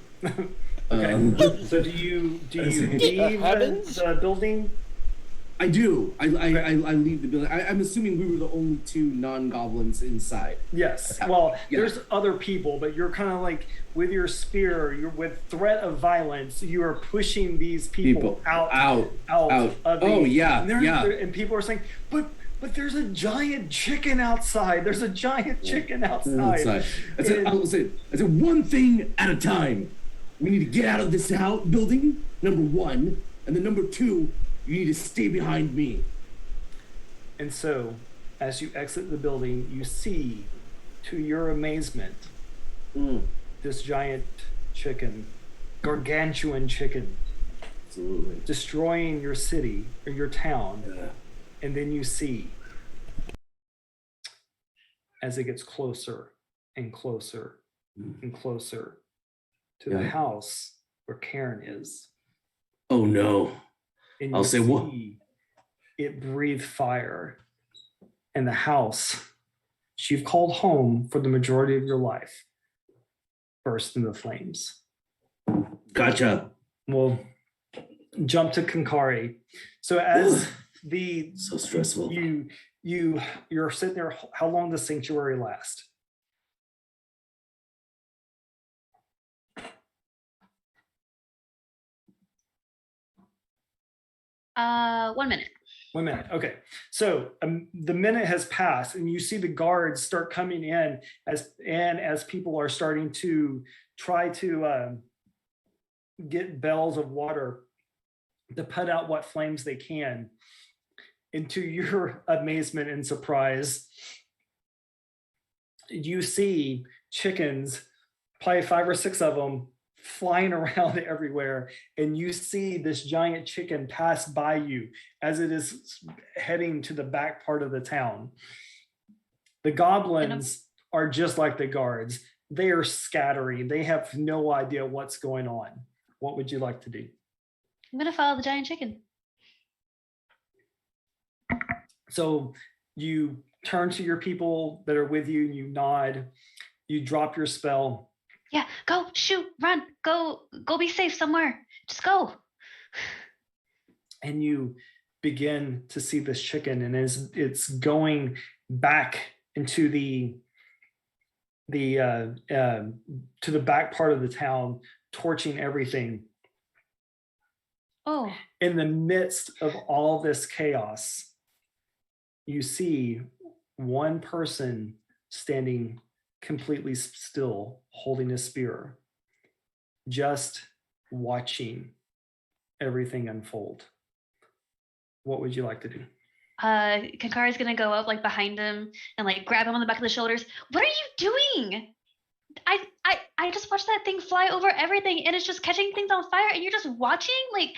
S2: Okay. So do you leave the building?
S3: I do. I leave the building. I'm assuming we were the only two non-goblins inside.
S2: Yes. Well, there's other people, but you're kind of like with your spear, you're with threat of violence, you are pushing these people out. Of the, and people are saying, but there's a giant chicken outside. There's a giant chicken outside.
S3: I said one thing at a time. We need to get out of this building, number one, and then number two, you need to stay behind me.
S2: And so, as you exit the building, you see, to your amazement, this giant chicken, gargantuan chicken,
S3: absolutely
S2: destroying your city or your town.
S3: Yeah.
S2: And then you see, as it gets closer and closer and closer to the house where Karen is.
S3: Oh no.
S2: And
S3: I'll say what?
S2: It breathed fire, and the house you've called home for the majority of your life burst into flames.
S3: Gotcha.
S2: We'll jump to Kenkari. So as
S3: so stressful.
S2: You're sitting there. How long does sanctuary last?
S4: $1 minute.
S2: 1 minute. Okay. So the minute has passed, and you see the guards start coming in as people are starting to try to get bells of water to put out what flames they can. And to your amazement and surprise, you see chickens, probably 5 or 6 of them, flying around everywhere, and you see this giant chicken pass by you as it is heading to the back part of the town. The goblins are just like the guards. They are scattering. They have no idea what's going on. What would you like to do?
S4: I'm gonna follow the giant chicken.
S2: So you turn to your people that are with you, you nod, you drop your spell.
S4: Yeah, go, shoot, run, go be safe somewhere. Just go.
S2: And you begin to see this chicken, and as it's going back into the to the back part of the town, torching everything.
S4: Oh.
S2: In the midst of all this chaos, you see one person standing completely still, holding a spear, just watching everything unfold. What would you like to do?
S4: Kenkari's gonna go up like behind him and like grab him on the back of the shoulders. What are you doing? I just watched that thing fly over everything, and it's just catching things on fire, and you're just watching. Like,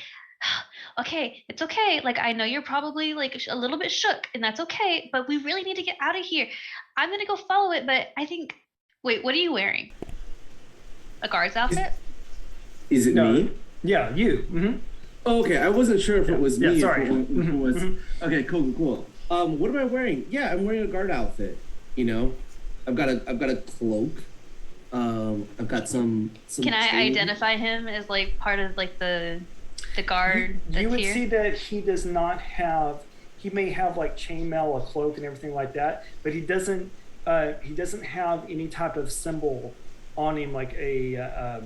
S4: okay, it's okay. Like, I know you're probably like a little bit shook, and that's okay, but we really need to get out of here. I'm gonna go follow it, but I think. Wait, what are you wearing? A guard's outfit?
S3: Is it me?
S2: Yeah, you. Mm-hmm.
S3: Oh, okay, I wasn't sure if it was me.
S2: Yeah, sorry.
S3: Okay, cool. What am I wearing? Yeah, I'm wearing a guard outfit. You know, I've got a cloak. I've got some.
S4: Can I identify him as like part of like the guard?
S2: You would
S4: here?
S2: see that he does not have. He may have like chainmail, a cloak, and everything like that, but he doesn't have any type of symbol on him, like a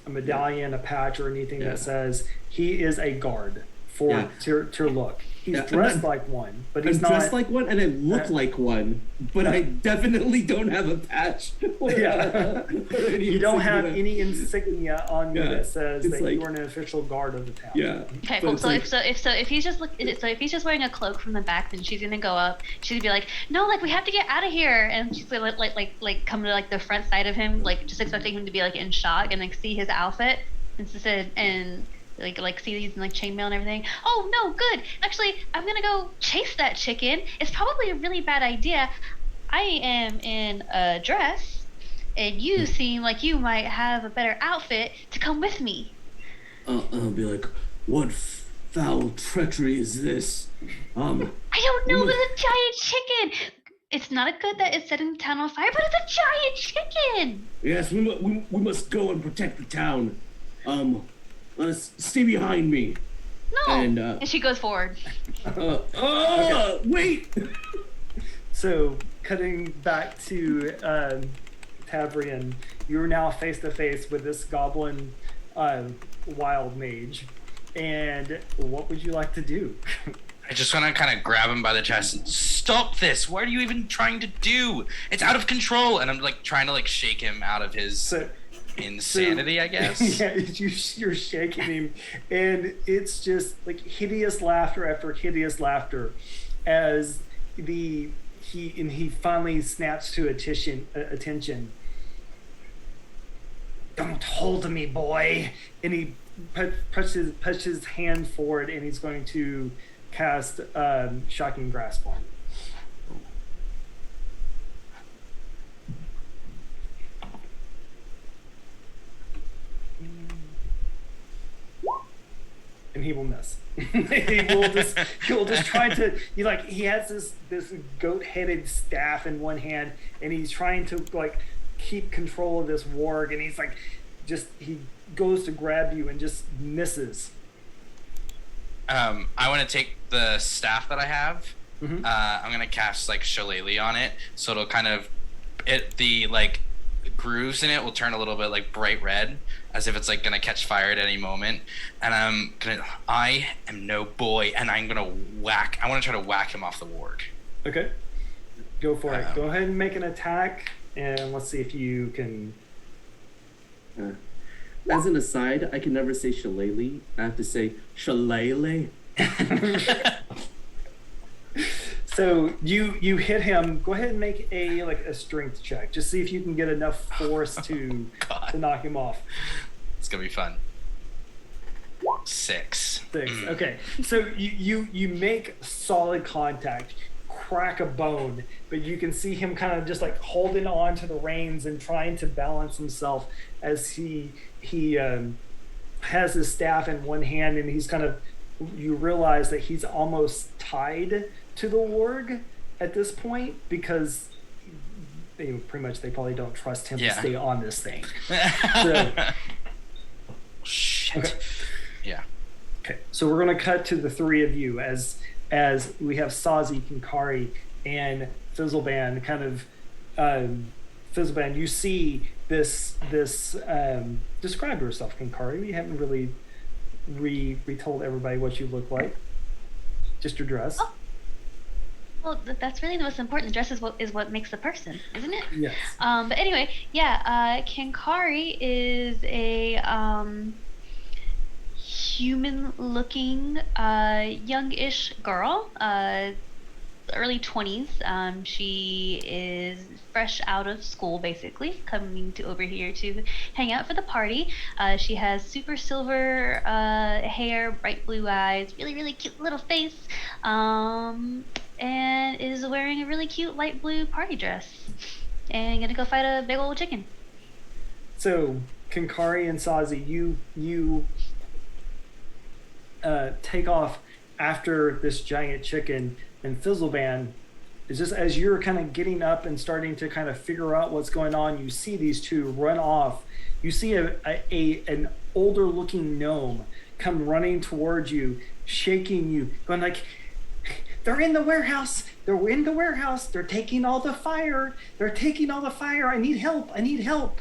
S2: a medallion, a patch, or anything
S3: Yeah.
S2: that says he is a guard for to look. He's dressed like one, but he's not
S3: dressed like one, and I look like one, but I definitely don't have a patch.
S2: You don't have any insignia on you that says
S3: it's
S2: that
S3: like,
S2: you are an official guard of the town.
S3: Yeah.
S4: Okay,
S3: But
S4: cool.
S3: it's
S4: So
S3: like-
S4: if he's just if he's just wearing a cloak from the back, then she's gonna go up. She's gonna be like, no, like we have to get out of here, and she's gonna like come to like the front side of him, like just expecting him to be like in shock and like see his outfit and like see these like chainmail and everything. Oh no, good. Actually, I'm gonna go chase that chicken. It's probably a really bad idea. I am in a dress, and you seem like you might have a better outfit to come with me.
S3: I'll be like, what foul treachery is this?
S4: I don't know, but it's a giant chicken. It's not good that it's setting the town on fire, but it's a giant chicken.
S3: Yes, we must go and protect the town. Let us stay behind me.
S4: No.
S3: And
S4: she goes forward.
S3: Wait.
S2: So, cutting back to Tavrian, you're now face to face with this goblin wild mage. And what would you like to do?
S5: I just want to kind of grab him by the chest and stop this. What are you even trying to do? It's out of control. And I'm like trying to like shake him out of his insanity, I guess.
S2: Yeah, you're shaking him, and it's just like hideous laughter after hideous laughter, as he finally snaps to attention. Don't hold me, boy! And he pushes his hand forward, and he's going to cast Shocking Grasp on you. And he will miss. He'll just try to. He has this goat-headed staff in one hand, and he's trying to like keep control of this warg, and he's like, he goes to grab you and just misses.
S5: I want to take the staff that I have.
S2: Mm-hmm.
S5: I'm gonna cast like Shillelagh on it, so it'll kind of the like grooves in it will turn a little bit like bright red, as if it's like gonna catch fire at any moment. And I am no boy, and I'm gonna whack. I want to try to whack him off the warg.
S2: Okay, go for it. Go ahead and make an attack, and let's see if you can.
S3: As an aside, I can never say shillelagh. I have to say shillelagh.
S2: So you hit him. Go ahead and make a strength check. Just see if you can get enough force to knock him off.
S5: It's gonna be fun. 6.
S2: Okay. So you make solid contact, crack a bone, but you can see him kind of just like holding on to the reins and trying to balance himself as he has his staff in one hand, and he's kind of, you realize that he's almost tied to the warg at this point, because pretty much they probably don't trust him to stay on this thing. So,
S5: shit.
S2: Okay.
S5: Yeah.
S2: Okay, so we're going to cut to the three of you as we have Sozzy, Kenkari, and Fizzleban. Kind of Fizzleban, you see this describe yourself, Kenkari. We haven't really retold everybody what you look like. Just your dress.
S4: Oh. Well, that's really the most important. The dress is what makes the person, isn't it?
S2: Yes.
S4: But anyway, Kenkari is a human-looking, youngish girl, early 20s. She is fresh out of school, basically, coming over here to hang out for the party. She has super silver hair, bright blue eyes, really, really cute little face, and is wearing a really cute light blue party dress. And gonna go fight a big old chicken.
S2: So, Kenkari and Sozzy, you take off after this giant chicken, and Fizzleban is just, as you're kind of getting up and starting to kind of figure out what's going on, you see these two run off. You see an older looking gnome come running towards you, shaking you, going like, they're in the warehouse. They're in the warehouse. They're taking all the fire. I need help.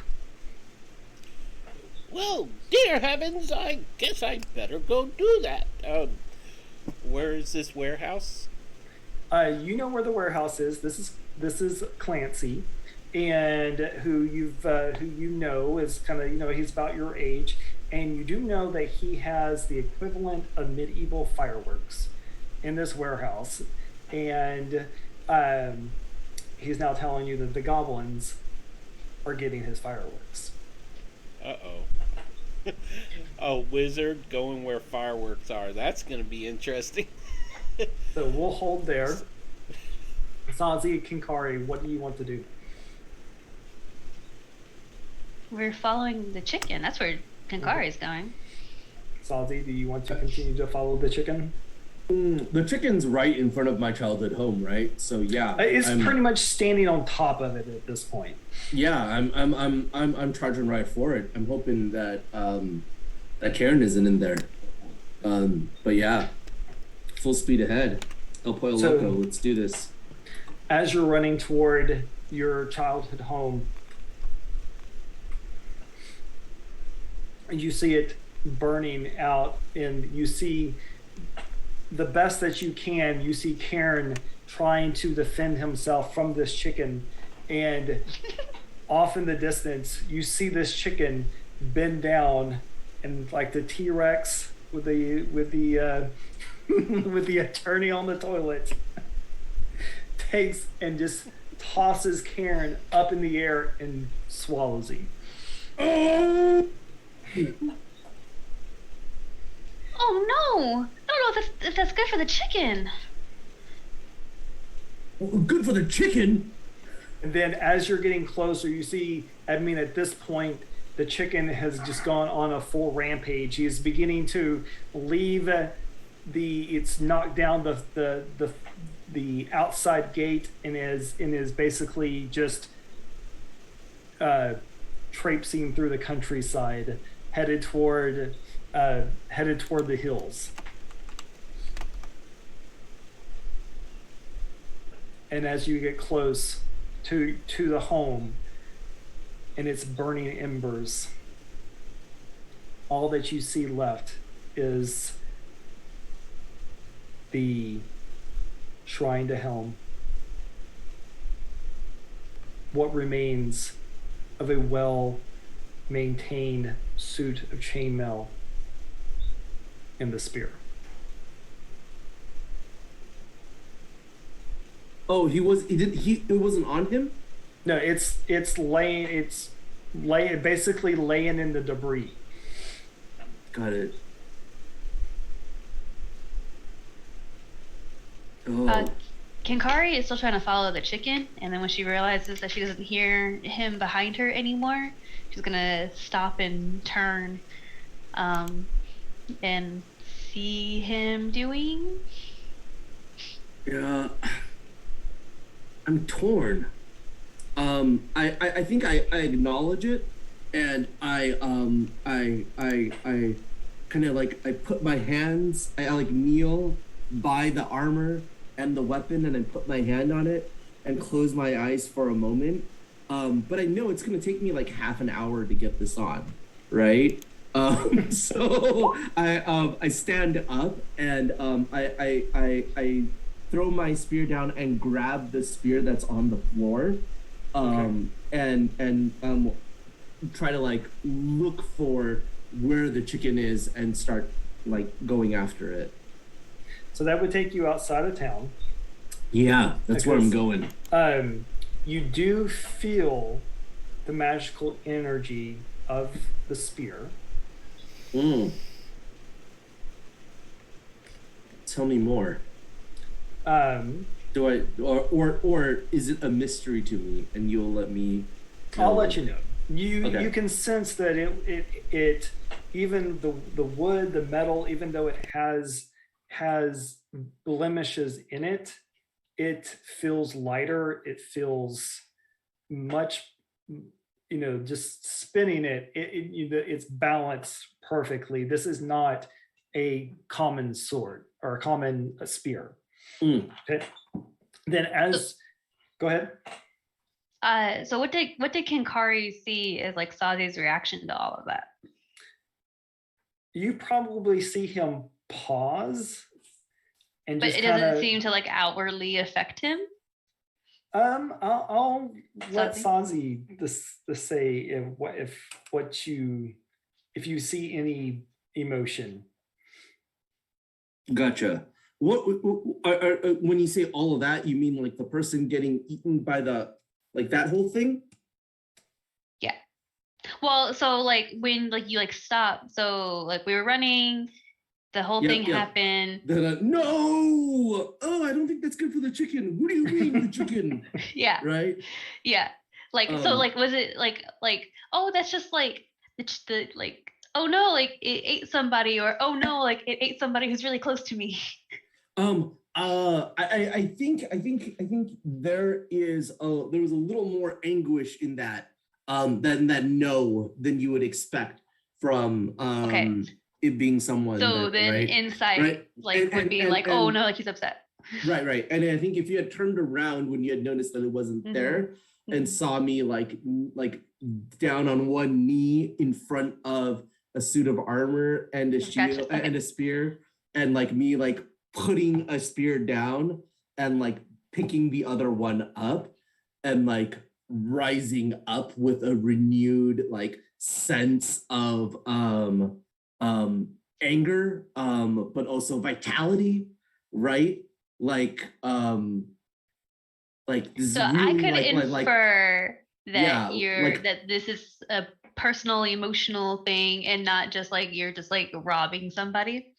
S1: Well, dear heavens, I guess I better go do that. Where is this warehouse?
S2: You know where the warehouse is. This is Clancy, and who you know is kind of, he's about your age, and you do know that he has the equivalent of medieval fireworks in this warehouse, and he's now telling you that the goblins are getting his fireworks.
S1: Uh-oh. A wizard going where fireworks are. That's going to be interesting.
S2: So we'll hold there. Sozzy, Kenkari, what do you want to do?
S4: We're following the chicken. That's where Kenkari is going.
S2: Sozzy, do you want to continue to follow the chicken?
S3: The chicken's right in front of my childhood home, right? So yeah,
S2: It's pretty much standing on top of it at this point.
S3: Yeah, I'm charging right for it. I'm hoping that that Karen isn't in there. But yeah, full speed ahead. El Pollo Loco, let's do this.
S2: As you're running toward your childhood home, you see it burning out, and you see the best that you can. You see Karen trying to defend himself from this chicken, and off in the distance, you see this chicken bend down, and like the T-Rex with the with the attorney on the toilet, takes and just tosses Karen up in the air and swallows him.
S4: Oh no! I don't know if that's good for the chicken.
S3: Good for the chicken.
S2: And then as you're getting closer, you see, I mean, at this point, the chicken has just gone on a full rampage. He is beginning to leave it's knocked down the outside gate and is basically just traipsing through the countryside, headed toward the hills. And as you get close to the home and its burning embers, all that you see left is the shrine to Helm. What remains of a well-maintained suit of chainmail and the spear.
S3: Oh, it wasn't on him?
S2: No, it's basically laying in the debris.
S3: Got it. Oh.
S4: Kenkari is still trying to follow the chicken, and then when she realizes that she doesn't hear him behind her anymore, she's gonna stop and turn, and see him doing.
S3: Yeah, I'm torn. I think I acknowledge it, and I kind of like I put my hands. I like kneel by the armor and the weapon, and I put my hand on it and close my eyes for a moment. But I know it's gonna take me like half an hour to get this on, right? So I stand up and I throw my spear down and grab the spear that's on the floor, and try to like look for where the chicken is and start like going after it.
S2: So that would take you outside of town.
S3: Yeah, that's where I'm going.
S2: You do feel the magical energy of the spear.
S3: Tell me more. Do I or is it a mystery to me and you'll let me know?
S2: I'll let you know. You can sense that it even the wood, the metal, even though it has blemishes in it, it feels lighter. It feels much, just spinning it's balanced perfectly. This is not a common sword or a common spear. Okay. Then go ahead.
S4: So what did Kenkari see as like Sozzy's reaction to all of that?
S2: you probably see him pause and
S4: But
S2: just
S4: it
S2: kind
S4: doesn't
S2: of.
S4: seem to like outwardly affect him.
S2: I'll let
S4: Sozzy?
S2: Sozzy this say if you see any emotion.
S3: Gotcha. What when you say all of that, you mean like the person getting eaten by like that whole thing?
S4: Yeah. Well, so like when like you like stop, so like we were running, the whole thing happened.
S3: No! Oh, I don't think that's good for the chicken. What do you mean the chicken?
S4: Yeah.
S3: Right?
S4: Yeah. Like so like was it like oh that's just like the like oh no like it ate somebody, or oh no like it ate somebody who's really close to me.
S3: I think there was a little more anguish in that than that no than you would expect from it being someone.
S4: So then
S3: right?
S4: insight
S3: right?
S4: like would be like, oh no, like he's upset.
S3: Right. And I think if you had turned around when you had noticed that it wasn't there and saw me like down on one knee in front of a suit of armor and a shield and a spear, and like me like putting a spear down and like picking the other one up and like rising up with a renewed like sense of anger, but also vitality, right? Like this
S4: so
S3: really,
S4: I could
S3: like
S4: infer that
S3: you're
S4: that this is a personal emotional thing and not just like you're just like robbing somebody.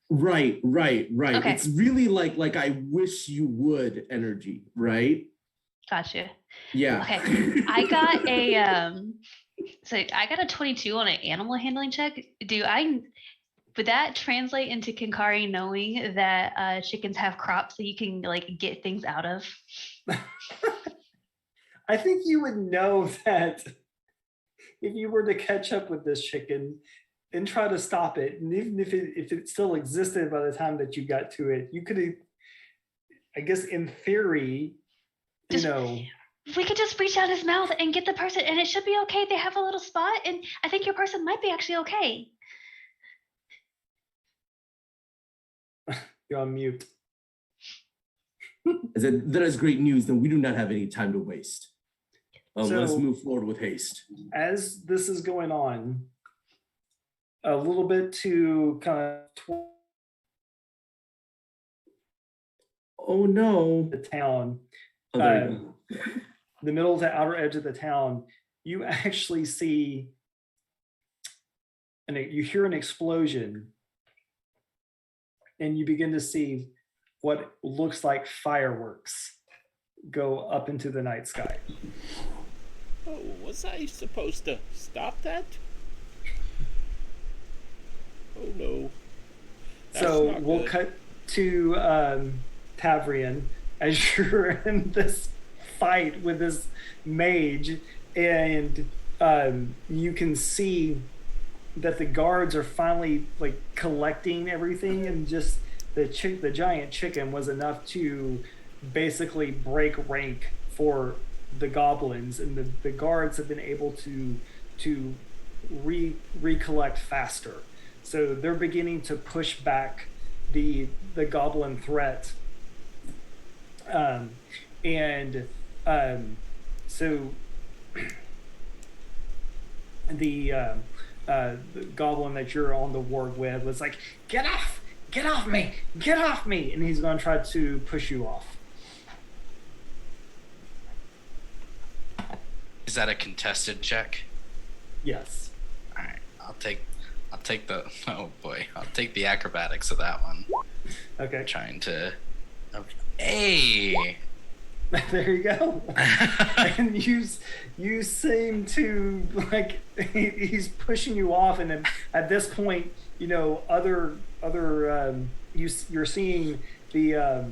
S3: Right.
S4: Okay.
S3: It's really like I wish you would energy, right?
S4: Gotcha.
S3: Yeah.
S4: Okay. I got a 22 on an animal handling check. Would that translate into Kenkari knowing that chickens have crops that you can like get things out of?
S2: I think you would know that if you were to catch up with this chicken and try to stop it, and even if it still existed by the time that you got to it, you could, I guess, in theory, we
S4: could just reach out his mouth and get the person, and it should be okay. They have a little spot, and I think your person might be actually okay.
S2: You're on mute.
S3: I said, that is great news. Then we do not have any time to waste. Let's move forward with haste.
S2: As this is going on, a little bit to kind of
S3: oh no,
S2: the town,
S3: the
S2: middle to outer edge of the town, you actually see and you hear an explosion, and you begin to see what looks like fireworks go up into the night sky.
S1: Oh, was I supposed to stop that? Oh no.
S2: So we'll cut to Tavrian as you're in this fight with this mage, and you can see that the guards are finally like collecting everything, and just the giant chicken was enough to basically break rank for the goblins, and the guards have been able to recollect faster. So they're beginning to push back the goblin threat. So the goblin that you're on the ward with was like, get off me, and he's going to try to push you off.
S5: Is that a contested check?
S2: Yes.
S5: All right, I'll take the acrobatics of that one.
S2: Okay.
S5: Trying to, hey.
S2: There you go. And you seem to like he's pushing you off, and then at this point, other you're seeing the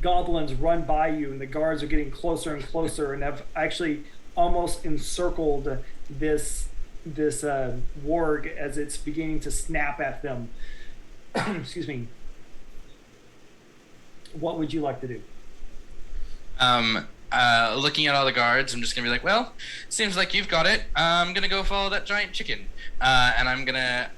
S2: goblins run by you, and the guards are getting closer and closer, and have actually almost encircled this warg as it's beginning to snap at them. Excuse me. What would you like to do?
S5: looking at all the guards, I'm just gonna be like, well, seems like you've got it. I'm gonna go follow that giant chicken, and I'm gonna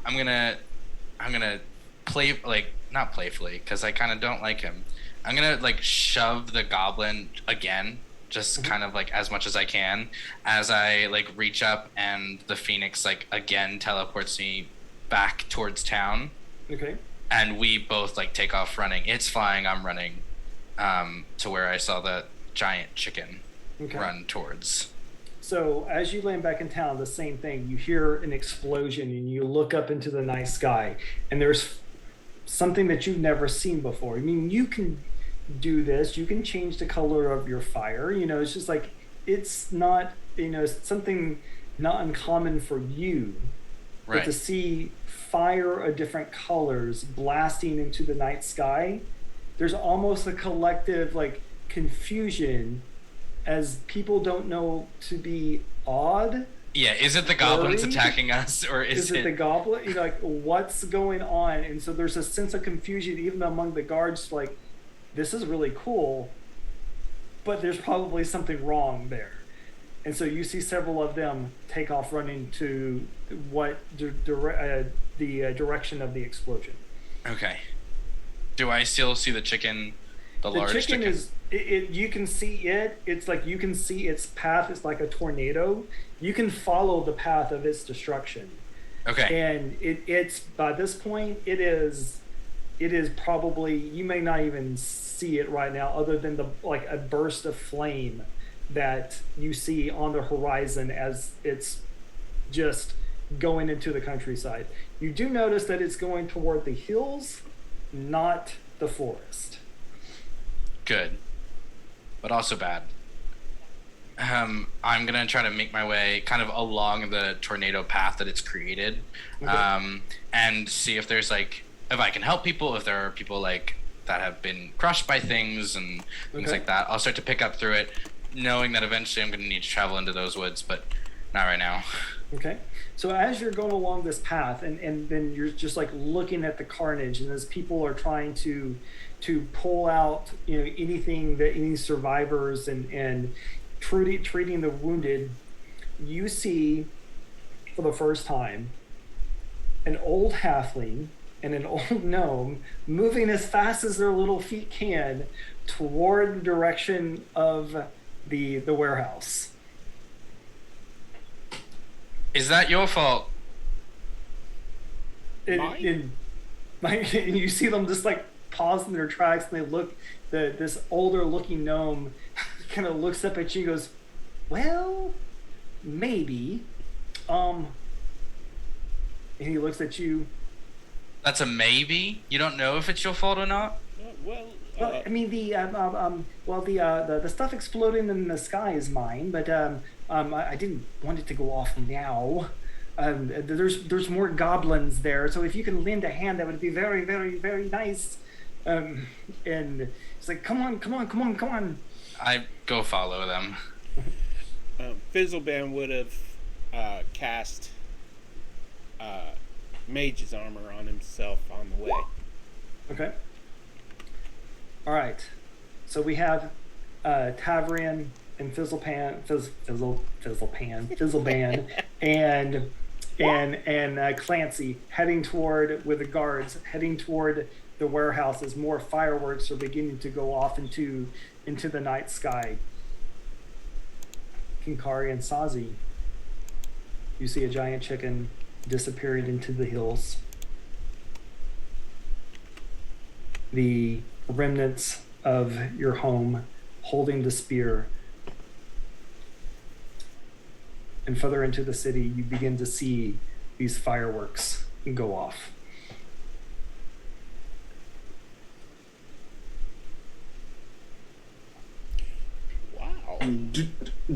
S5: play like not playfully because I kind of don't like him. I'm gonna like shove the goblin again, just kind of like as much as I can, as I like reach up and the phoenix like again teleports me back towards town.
S2: Okay.
S5: And we both like take off running. It's flying, I'm running, to where I saw the giant chicken run towards.
S2: So as you land back in town, the same thing. You hear an explosion and you look up into the night sky, and there's something that you've never seen before. I mean, you can do this. You can change the color of your fire. You know, it's just like, it's not, you know, something not uncommon for you.
S5: Right.
S2: But to see fire of different colors blasting into the night sky, there's almost a collective like confusion as people don't know to be odd.
S5: Yeah, is it the goblins
S2: worried?
S5: attacking us, or is
S2: it the goblin? You know, like, what's going on? And so there's a sense of confusion even among the guards, like, this is really cool, but there's probably something wrong there. And so you see several of them take off running to what the direction of the explosion.
S5: Okay. Do I still see the chicken? The large chicken
S2: is you can see it. It's like you can see its path. It's like a tornado. You can follow the path of its destruction.
S5: Okay.
S2: And it's by this point it is probably, you may not even see it right now, other than the like a burst of flame that you see on the horizon as it's just going into the countryside. You do notice that it's going toward the hills, not the forest.
S5: Good, but also bad. I'm gonna try to make my way kind of along the tornado path that it's created, and see if there's like, if I can help people, if there are people like that have been crushed by things and things like that. I'll start to pick up through it, knowing that eventually I'm going to need to travel into those woods, but not right now. Okay.
S2: So as you're going along this path, and then you're just like looking at the carnage, and as people are trying to pull out, you know, anything that any survivors and treating the wounded, you see for the first time an old halfling and an old gnome moving as fast as their little feet can toward the direction of the warehouse.
S5: Is that your fault?
S2: And you see them just like pause in their tracks, and they look, this older looking gnome kind of looks up at you and goes, well, maybe. And he looks at you.
S5: That's a maybe? You don't know if it's your fault or not?
S2: Well, I mean, the stuff exploding in the sky is mine, but I didn't want it to go off now. There's more goblins there, so if you can lend a hand, that would be very, very, very nice. And it's like, come on.
S5: I go follow them.
S1: Fizzleban would have cast mage's armor on himself on the way.
S2: Okay. All right. So we have Tavrian and Fizzleban, and Clancy heading toward, with the guards heading toward the warehouse as more fireworks are beginning to go off into the night sky. Kenkari and Sozzy, you see a giant chicken disappearing into the hills. The remnants of your home holding the spear. And further into the city, you begin to see these fireworks go off.
S1: Wow.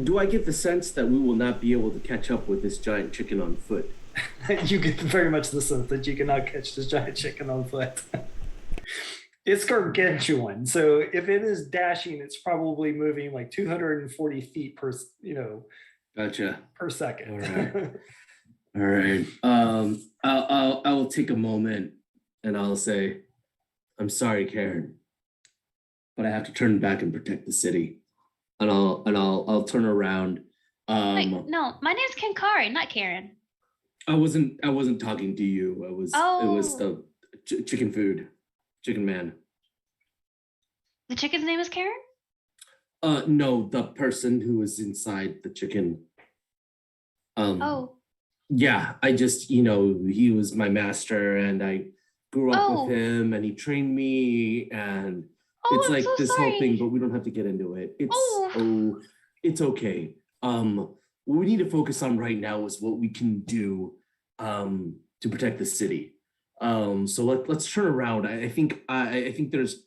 S3: Do I get the sense that we will not be able to catch up with this giant chicken on foot?
S2: You get very much the sense that you cannot catch this giant chicken on foot. It's gargantuan, so if it is dashing, it's probably moving like 240 feet per,
S3: Gotcha.
S2: per second.
S3: All right. I will take a moment and I'll say, I'm sorry, Karen, but I have to turn back and protect the city. I'll turn around.
S4: Wait, no, my name's Kenkari, not Karen.
S3: I wasn't talking to you. It was
S4: Oh.
S3: the chicken food, chicken man.
S4: The chicken's name is Karen?
S3: No, the person who was inside the chicken.
S4: Oh.
S3: Yeah, I just, he was my master and I grew up with him and he trained me and
S4: Oh,
S3: it's
S4: I'm
S3: like
S4: so
S3: this
S4: sorry.
S3: whole thing, but we don't have to get into it. It's okay. What we need to focus on right now is what we can do to protect the city. So let's turn around. I think there's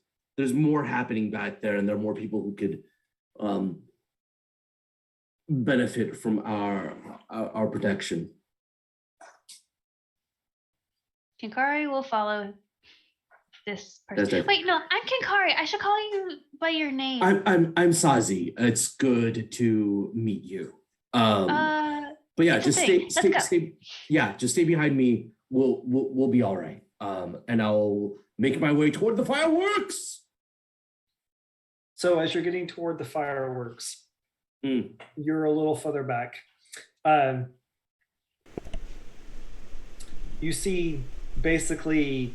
S3: more happening back there and there are more people who could benefit from our protection.
S4: Kenkari will follow this person.
S3: That's right.
S4: Wait, no, I'm Kenkari. I should call you by your name.
S3: I'm Sozzy. It's good to meet you. But yeah, just stay behind me. We'll be all right. And I'll make my way toward the fireworks.
S2: So as you're getting toward the fireworks, you're a little further back. You see basically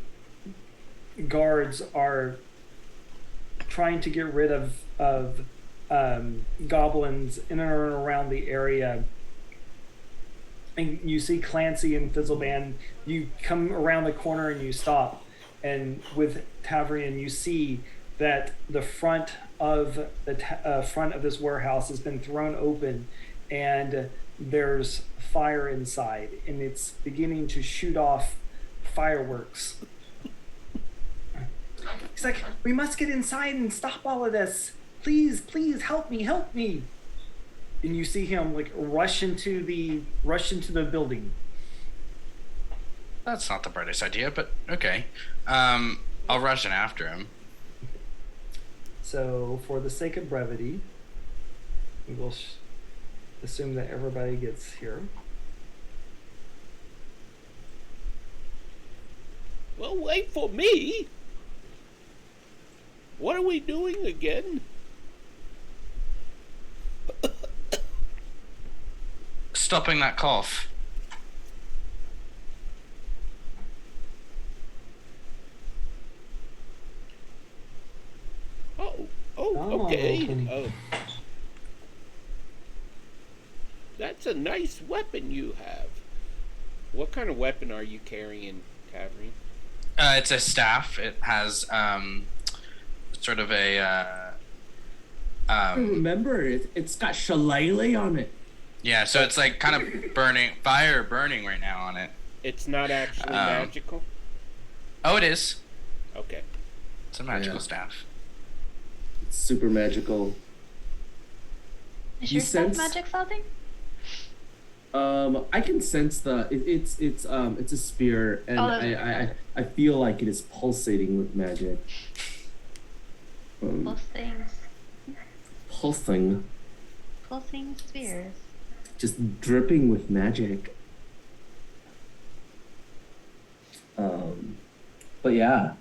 S2: guards are trying to get rid of goblins in and around the area. And you see Clancy and Fizzleband. You come around the corner and you stop. And with Tavrian, you see that the front of this warehouse has been thrown open, and there's fire inside, and it's beginning to shoot off fireworks. He's like, "We must get inside and stop all of this. Please, help me. And you see him like rush into the building.
S5: That's not the brightest idea, but okay. I'll rush in after him.
S2: So for the sake of brevity, we will assume that everybody gets here.
S1: Well, wait for me. What are we doing again?
S5: Stopping that cough.
S1: Okay. Oh. That's a nice weapon you have. What kind of weapon are you carrying, Tavrian?
S5: It's a staff. It has sort of a
S3: remember, it's got shillelagh on it.
S5: Yeah, so it's like kind of burning right now on it.
S1: It's not actually magical?
S5: Oh, it is.
S1: Okay.
S5: It's a magical staff.
S3: It's super magical.
S4: Is your stuff magic something?
S3: I can sense it's a spear, and I feel like it is pulsating with magic. Pulsing
S4: spheres.
S3: Just dripping with magic. But yeah.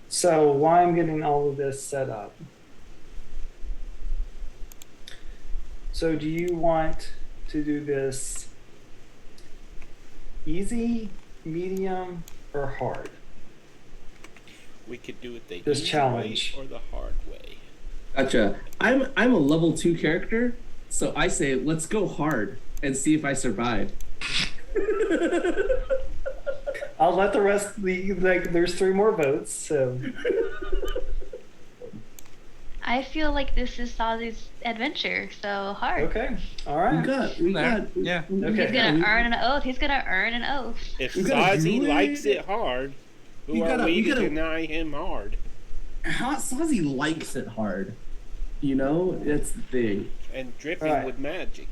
S2: So while I'm getting all of this set up, so do you want to do this easy, medium, or hard?
S1: We could do it the
S2: this
S1: easy
S2: challenge
S1: way or the hard way.
S3: Gotcha. I'm a level 2 character, so I say let's go hard and see if I survive.
S2: I'll let the rest there's 3 more votes, so
S4: I feel like this is Sozzy's adventure, so hard.
S2: Okay. All right.
S5: Yeah.
S2: Okay.
S4: He's gonna earn an oath.
S1: If Sozzy likes it hard, who are we to deny him hard?
S3: Sozzy likes it hard. That's the thing.
S1: And dripping with magic.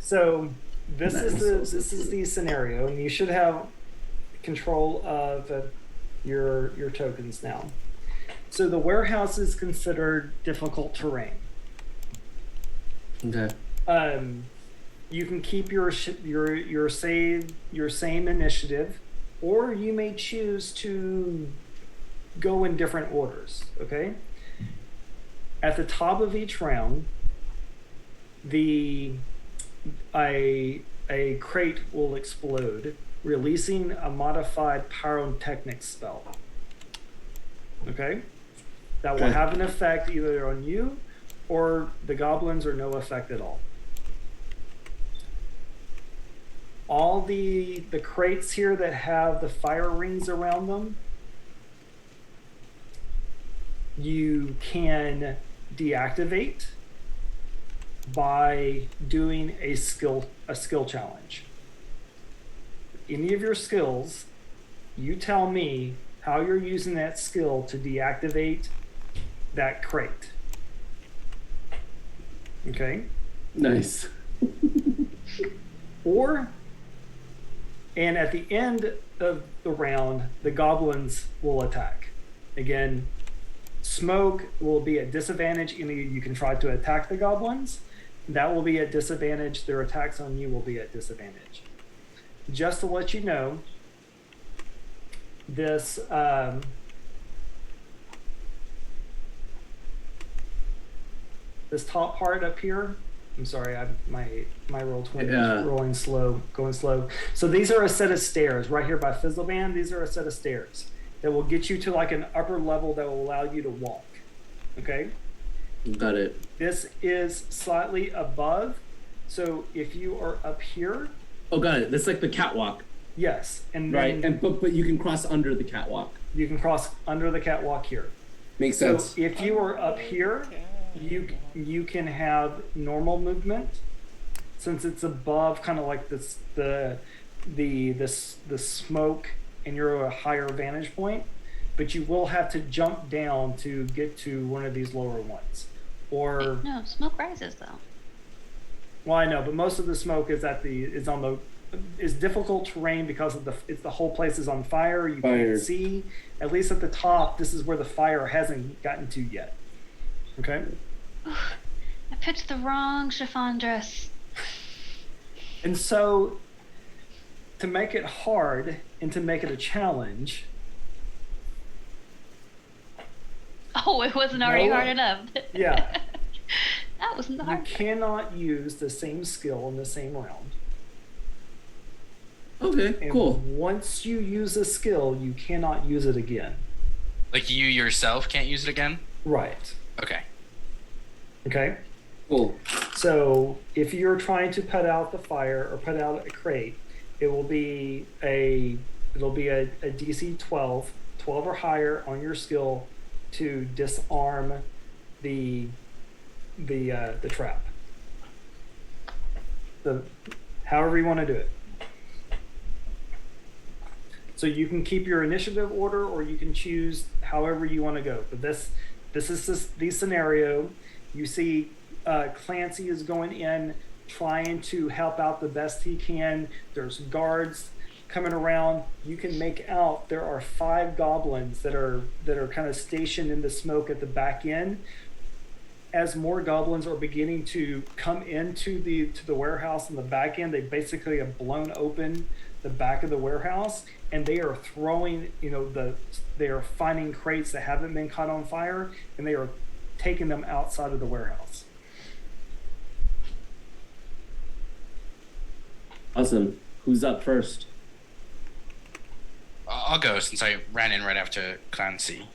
S2: So this is the scenario, and you should have control of your tokens now. So the warehouse is considered difficult terrain.
S3: Okay.
S2: You can keep your same initiative, or you may choose to go in different orders. Okay. At the top of each round, a crate will explode, releasing a modified pyrotechnic spell. Okay? That will
S3: Okay.
S2: have an effect either on you or the goblins, or no effect at all. All the crates here that have the fire rings around them, you can deactivate by doing a skill challenge. Any of your skills, you tell me how you're using that skill to deactivate that crate. Okay?
S3: Nice.
S2: And at the end of the round, the goblins will attack. Again, smoke will be at disadvantage. You can try to attack the goblins. That will be at disadvantage. Their attacks on you will be at disadvantage. Just to let you know, this this top part up here, I'm sorry, my roll 20 is rolling slow, going slow. So these are a set of stairs right here by Fizzleband. These are a set of stairs that will get you to like an upper level that will allow you to walk. Okay?
S3: Got it.
S2: This is slightly above. So if you are up here.
S3: Oh, got it. That's like the catwalk.
S2: Yes. And
S3: right.
S2: then,
S3: But you can cross under the catwalk.
S2: You can cross under the catwalk here.
S3: Makes sense.
S2: So if you are up here, you can have normal movement, since it's above kind of like this the smoke, and you're a higher vantage point, but you will have to jump down to get to one of these lower ones. Or
S4: no, smoke rises though.
S2: Well, I know, but most of the smoke is is difficult terrain because of the whole place is on fire. You can't see. At least at the top, this is where the fire hasn't gotten to yet. Okay.
S4: I picked the wrong chiffon dress.
S2: And so, to make it hard and to make it a challenge.
S4: Oh, it wasn't already hard enough.
S2: Yeah.
S4: That wasn't the hard.
S2: You cannot use the same skill in the same round.
S3: Okay,
S2: and
S3: cool.
S2: Once you use a skill, you cannot use it again.
S5: Like you yourself can't use it again?
S2: Right.
S5: Okay.
S2: Okay.
S3: Cool.
S2: So if you're trying to put out the fire or put out a crate, it'll be a DC 12 or higher on your skill to disarm the trap. However you want to do it. So you can keep your initiative order, or you can choose however you want to go. But this is the scenario. You see Clancy is going in, trying to help out the best he can. There's guards coming around. You can make out there are 5 goblins that are kind of stationed in the smoke at the back end. As more goblins are beginning to come into the warehouse in the back end, they basically have blown open the back of the warehouse, and they are throwing, they are finding crates that haven't been caught on fire, and they are taking them outside of the warehouse.
S3: Awesome. Who's up first?
S5: I'll go since I ran in right after Clancy.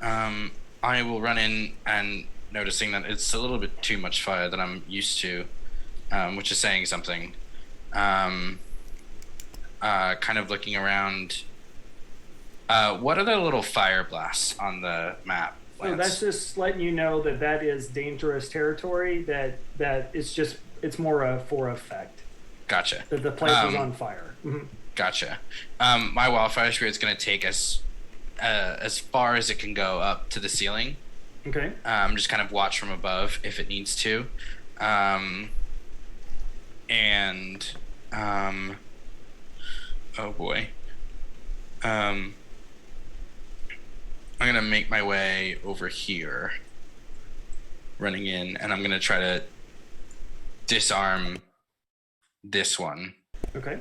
S5: I will run in and noticing that it's a little bit too much fire that I'm used to, which is saying something. Kind of looking around. What are the little fire blasts on the map?
S2: So that's just letting you know that is dangerous territory. That it's more for effect.
S5: Gotcha.
S2: That the place is on fire. Mm-hmm.
S5: Gotcha. My wildfire spirit's going to take as far as it can go up to the ceiling.
S2: Okay.
S5: Just kind of watch from above if it needs to. Oh boy. I'm going to make my way over here, running in, and I'm going to try to disarm this one.
S2: Okay.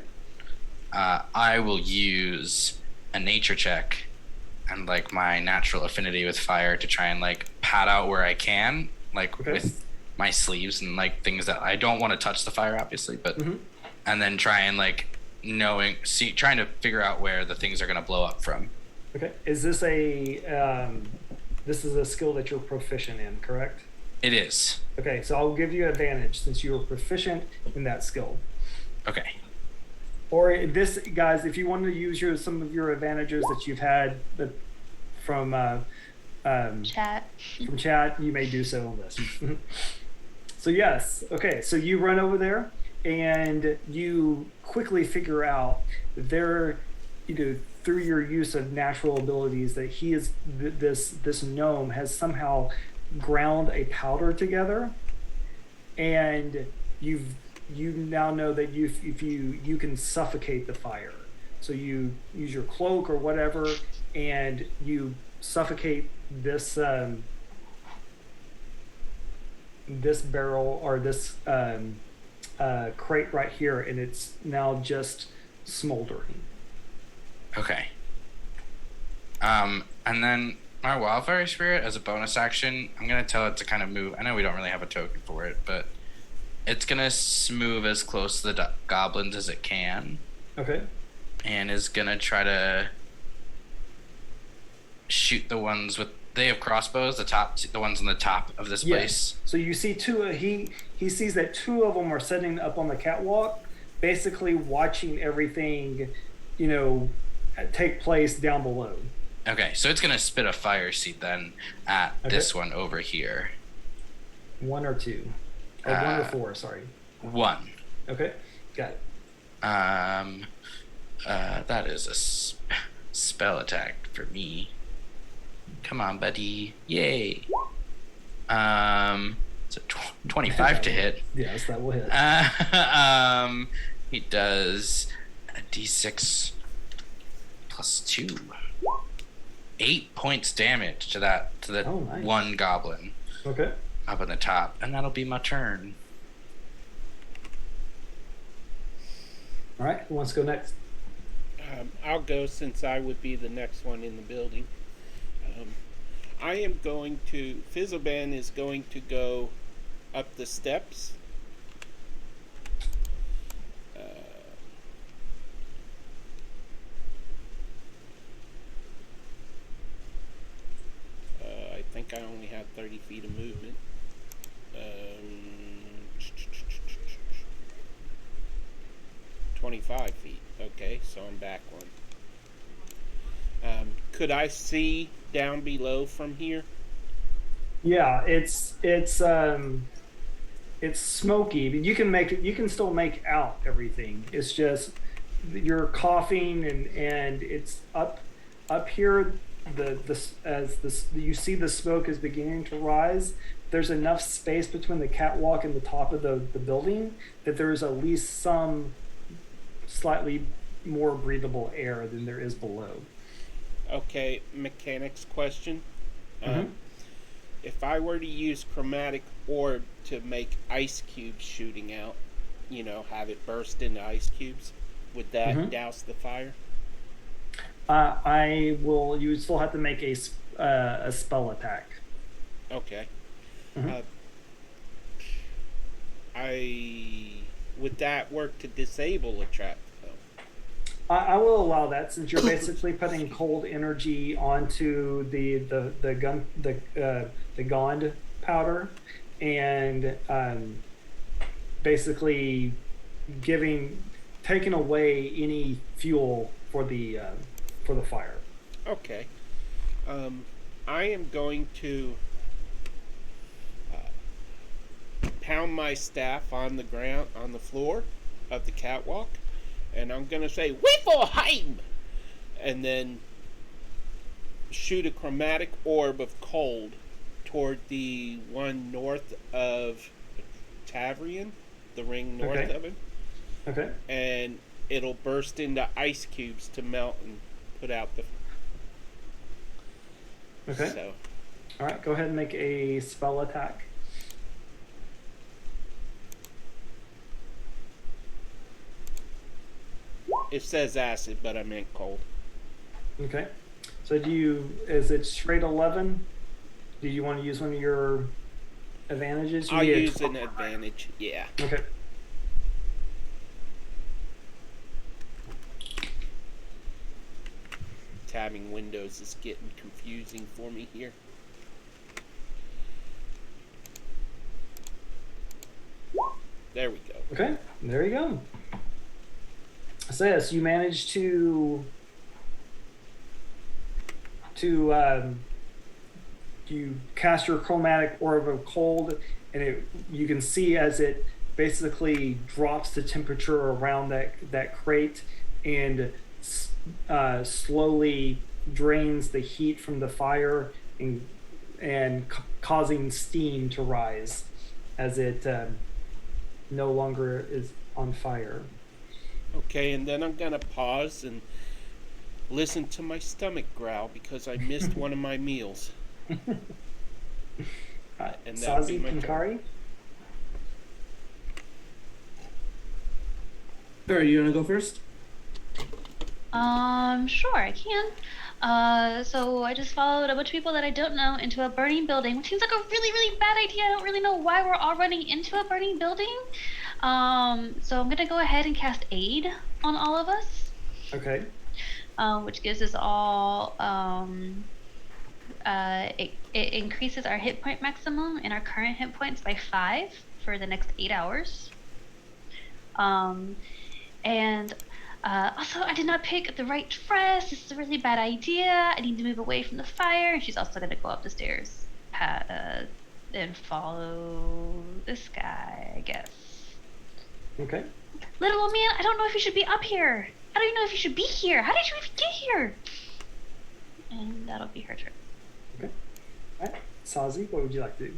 S5: I will use a nature check and like my natural affinity with fire to try and like pat out where I can, like
S2: Okay.
S5: with my sleeves and like things that I don't want to touch the fire, obviously, but and then try and like trying to figure out where the things are going to blow up from.
S2: Okay. Is this this is a skill that you're proficient in, correct?
S5: It is.
S2: Okay, so I'll give you advantage since you are proficient in that skill.
S5: Okay.
S2: Or this, guys, if you want to use some of your advantages that you've had from
S4: Chat.
S2: from chat, you may do so on this. So yes, okay, so you run over there and you quickly figure out there, through your use of natural abilities, that he is this gnome has somehow ground a powder together, and you now know that if you can suffocate the fire. So you use your cloak or whatever, and you suffocate this this barrel or this crate right here, and it's now just smoldering.
S5: Okay. And then my wildfire spirit, as a bonus action, I'm gonna tell it to kind of move. I know we don't really have a token for it, but it's gonna move as close to the goblins as it can.
S2: Okay.
S5: And is gonna try to shoot the ones with. They have crossbows. The ones on the top of this place.
S2: So you see two. He sees that two of them are sitting up on the catwalk, basically watching everything, take place down below.
S5: Okay, so it's gonna spit a fire seed then at this one over here.
S2: 1 or 2, or 1 or 4. Sorry.
S5: 1.
S2: Okay, got it.
S5: That is a spell attack for me. Come on, buddy! Yay! So 25 to hit.
S2: Yes, that will hit.
S5: He does a d6 plus 2. 8 points damage to the
S2: nice.
S5: one goblin.
S2: Okay.
S5: Up on the top, and that'll be my turn.
S2: All right, who wants to go next?
S1: I'll go since I would be the next one in the building. I am going to. Fizzleban is going to go up the steps. I think I only have 30 feet of movement. 25 feet. Okay, so I'm back one. Could I see down below from here?
S2: Yeah, it's smoky, but you can still make out everything. It's just you're coughing and it's up here. You see the smoke is beginning to rise. There's enough space between the catwalk and the top of the building that there's at least some slightly more breathable air than there is below.
S1: Okay, mechanics question. If I were to use chromatic orb to make ice cubes shooting out, have it burst into ice cubes, would that douse the fire?
S2: You would still have to make a spell attack.
S1: Okay. Would that work to disable a trap though?
S2: I will allow that, since you're basically putting cold energy onto the Gond powder, and basically taking away any fuel for the fire.
S1: Okay. I am going to pound my staff on the ground, on the floor of the catwalk, and I'm going to say, Whiffleheim! And then shoot a chromatic orb of cold toward the one north of Tavrian, the ring north of him.
S2: Okay.
S1: And it'll burst into ice cubes to melt and put out the...
S2: Okay.
S1: So.
S2: All right, go ahead and make a spell attack.
S1: It says acid, but I meant cold.
S2: Okay. So is it straight 11? Do you want to use one of your advantages? You
S1: I'll
S2: need a
S1: use an advantage. Yeah.
S2: Okay.
S1: Tabbing windows is getting confusing for me here. There we go.
S2: Okay, there you go. So yes, you managed to you cast your chromatic orb of cold, and you can see as it basically drops the temperature around that crate and slowly drains the heat from the fire and causing steam to rise as it no longer is on fire.
S1: Okay, and then I'm gonna pause and listen to my stomach growl because I missed one of my meals. And that'll be
S2: Sozzy,
S1: my turn.
S2: Kenkari?
S3: Are you gonna go first?
S4: Sure, I can. So I just followed a bunch of people that I don't know into a burning building, which seems like a really, really bad idea. I don't really know why we're all running into a burning building. So I'm gonna go ahead and cast aid on all of us.
S2: Okay.
S4: Which gives us all, it increases our hit point maximum and our current hit points by 5 for the next 8 hours. And also, I did not pick the right dress. This is a really bad idea. I need to move away from the fire. And she's also going to go up the stairs and follow this guy, I guess.
S2: Okay.
S4: Little old man, I don't know if you should be up here. I don't even know if you should be here. How did you even get here? And that'll be her turn.
S2: Okay. All right. Sozzy, what would you like to do?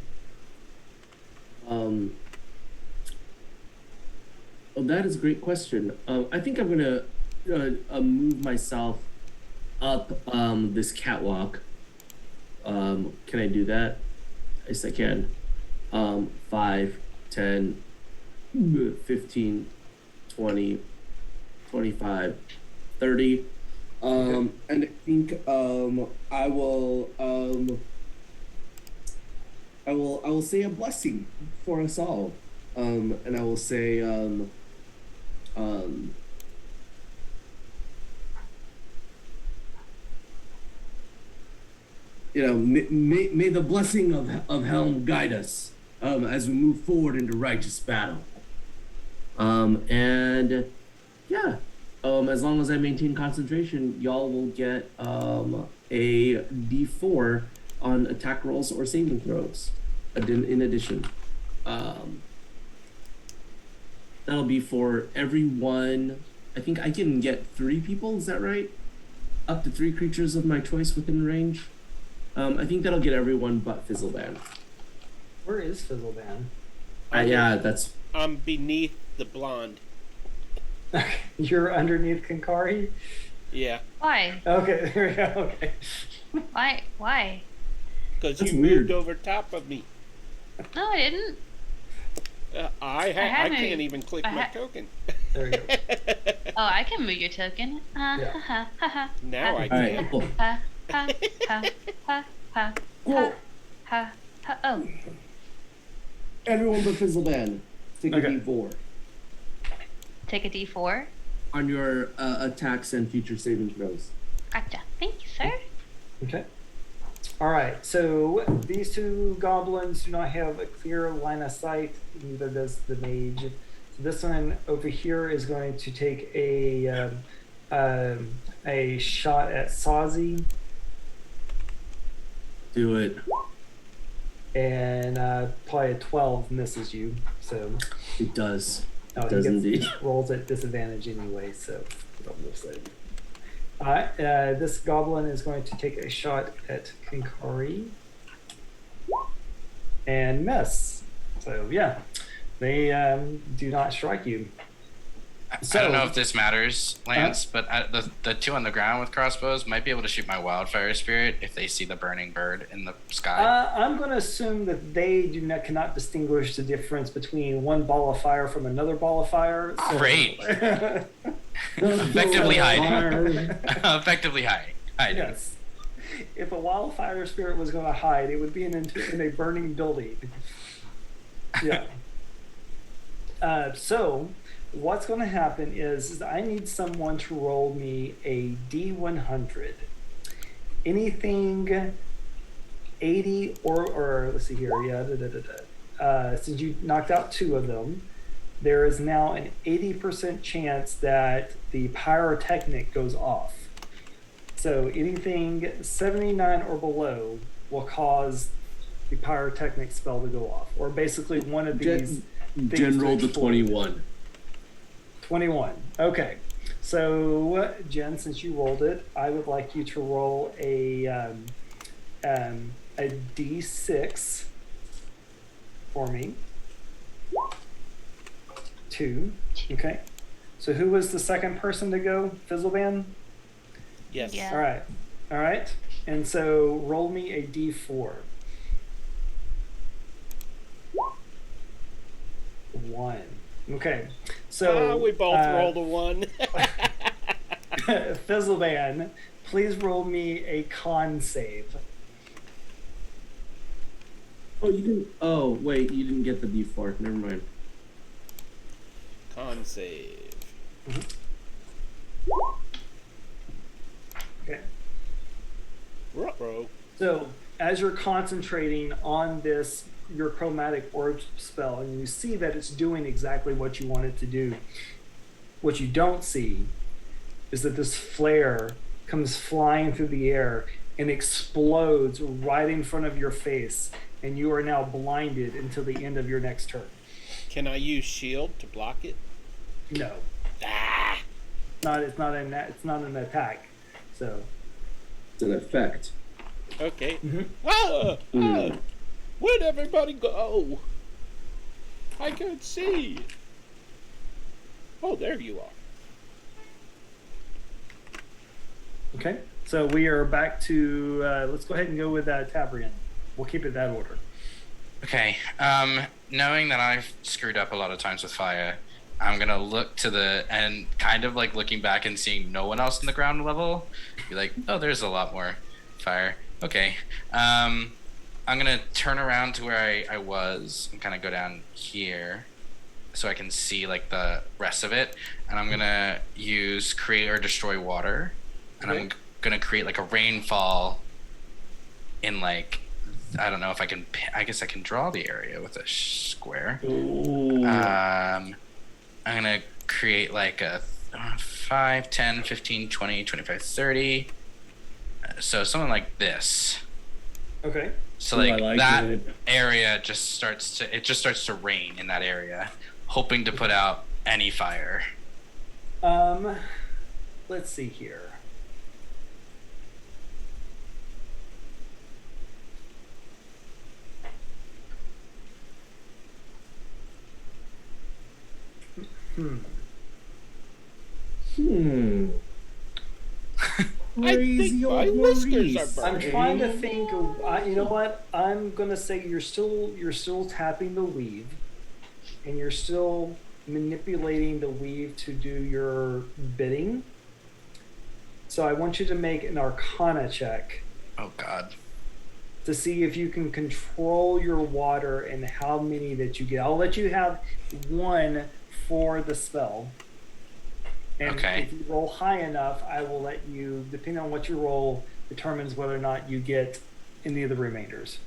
S3: Well, that is a great question. I think I'm gonna move myself up this catwalk. Can I do that? Yes, I can. 5, 10, 15, 20, 25, 30.
S2: Okay.
S3: And I think I will say a blessing for us all. And I will say may the blessing of Helm guide us as we move forward into righteous battle. And yeah, as long as I maintain concentration, y'all will get a D4 on attack rolls or saving throws. In addition, that'll be for everyone. I think I can get 3 people. Is that right? Up to 3 creatures of my choice within range. I think that'll get everyone but Fizzleban.
S2: Where is Fizzleban?
S3: Yeah, that's.
S1: I'm beneath the blonde.
S2: You're underneath Kenkari?
S1: Yeah,
S4: Why?
S2: Okay, there we go. Okay.
S4: Why?
S1: because
S3: That's
S1: you
S3: weird.
S1: moved over top of me.
S4: No, I didn't.
S1: I
S4: haven't-
S1: can't even click
S4: I
S1: my
S4: ha-
S1: token.
S2: There we go.
S4: Oh, I can move your token.
S2: Yeah.
S4: Ha ha ha
S1: Now I
S3: All
S1: can.
S3: right, cool.
S4: ha ha ha ha ha
S3: Cool.
S4: ha ha. Oh,
S3: Everyone but Fizzleban, take
S2: Okay.
S3: a D4
S4: take a D4.
S3: on your attacks and future saving throws.
S4: Gotcha. Thank you, sir.
S2: Okay. All right. So these 2 goblins do not have a clear line of sight. Neither does the mage. So this one over here is going to take a shot at Sozzy,
S3: Do it.
S2: and probably a 12 misses you. So
S3: It does.
S2: no,
S3: Does
S2: he
S3: indeed.
S2: rolls at disadvantage anyway. So we'll say. All right. This goblin is going to take a shot at Kenkari and miss. So yeah, they do not strike you.
S5: I
S2: So-
S5: don't know if this matters, Lance, but the 2 on the ground with crossbows might be able to shoot my wildfire spirit if they see the burning bird in the sky.
S2: I'm going to assume that they cannot distinguish the difference between one ball of fire from another ball of fire. So-
S5: Great. Effectively hiding. Effectively hiding.
S2: Yes. if a wildfire spirit was going to hide, it would be in a burning building. Yeah. So what's going to happen is I need someone to roll me a D100. Anything 80 or let's see here. Yeah. Since you knocked out 2 of them, there is now an 80% chance that the pyrotechnic goes off. So anything 79 or below will cause the pyrotechnic spell to go off, or basically one of these.
S3: Jen rolled the 21.
S2: 21. Okay. So Jen, since you rolled it, I would like you to roll a D6 for me. 2. Okay. So who was the second person to go? Fizzleban?
S1: Yes.
S4: Yeah.
S2: All right. All right. And so roll me a D4. 1. Okay. So
S1: we both rolled a 1.
S2: Fizzleban, please roll me a con save.
S3: Oh, you didn't. Oh, wait, you didn't get the D4. Never mind.
S1: Con save.
S2: Okay.
S1: Ruh-roh.
S2: So as you're concentrating on this, your chromatic orb spell, and you see that it's doing exactly what you want it to do, what you don't see is that this flare comes flying through the air and explodes right in front of your face, and you are now blinded until the end of your next turn.
S1: Can I use shield to block it?
S2: No.
S1: Ah!
S2: It's not an attack. So
S3: It's an effect.
S1: Okay.
S2: Mhm.
S1: Where'd everybody go? I can't see. Oh, there you are.
S2: Okay, so we are back to let's go ahead and go with Tabrian. We'll keep it that order.
S5: Okay. Knowing that I've screwed up a lot of times with fire, I'm gonna look to and kind of like looking back and seeing no one else in the ground level, be like, oh, there's a lot more fire. Okay. I'm gonna turn around to where I was and kind of go down here so I can see like the rest of it. And I'm gonna use create or destroy water. And
S2: Okay.
S5: I'm gonna create like a rainfall in like, I don't know if I can, I guess I can draw the area with a square.
S3: Ooh.
S5: I'm gonna create like a 5, 10, 15, 20, 25, 30. So something like this.
S2: Okay.
S5: So
S3: Ooh,
S5: like,
S3: I like
S5: that
S3: it.
S5: area just starts to rain in that area, hoping to put out any fire.
S2: Let's see here.
S1: I think my whiskers are
S2: I'm
S1: burning.
S2: trying to think. You know what? I'm gonna say you're still tapping the weave, and you're still manipulating the weave to do your bidding. So I want you to make an Arcana check
S5: Oh God.
S2: to see if you can control your water and how many that you get. I'll let you have 1 for the spell. And
S5: Okay.
S2: if you roll high enough, I will let you, depending on what you roll, determines whether or not you get any of the remainders.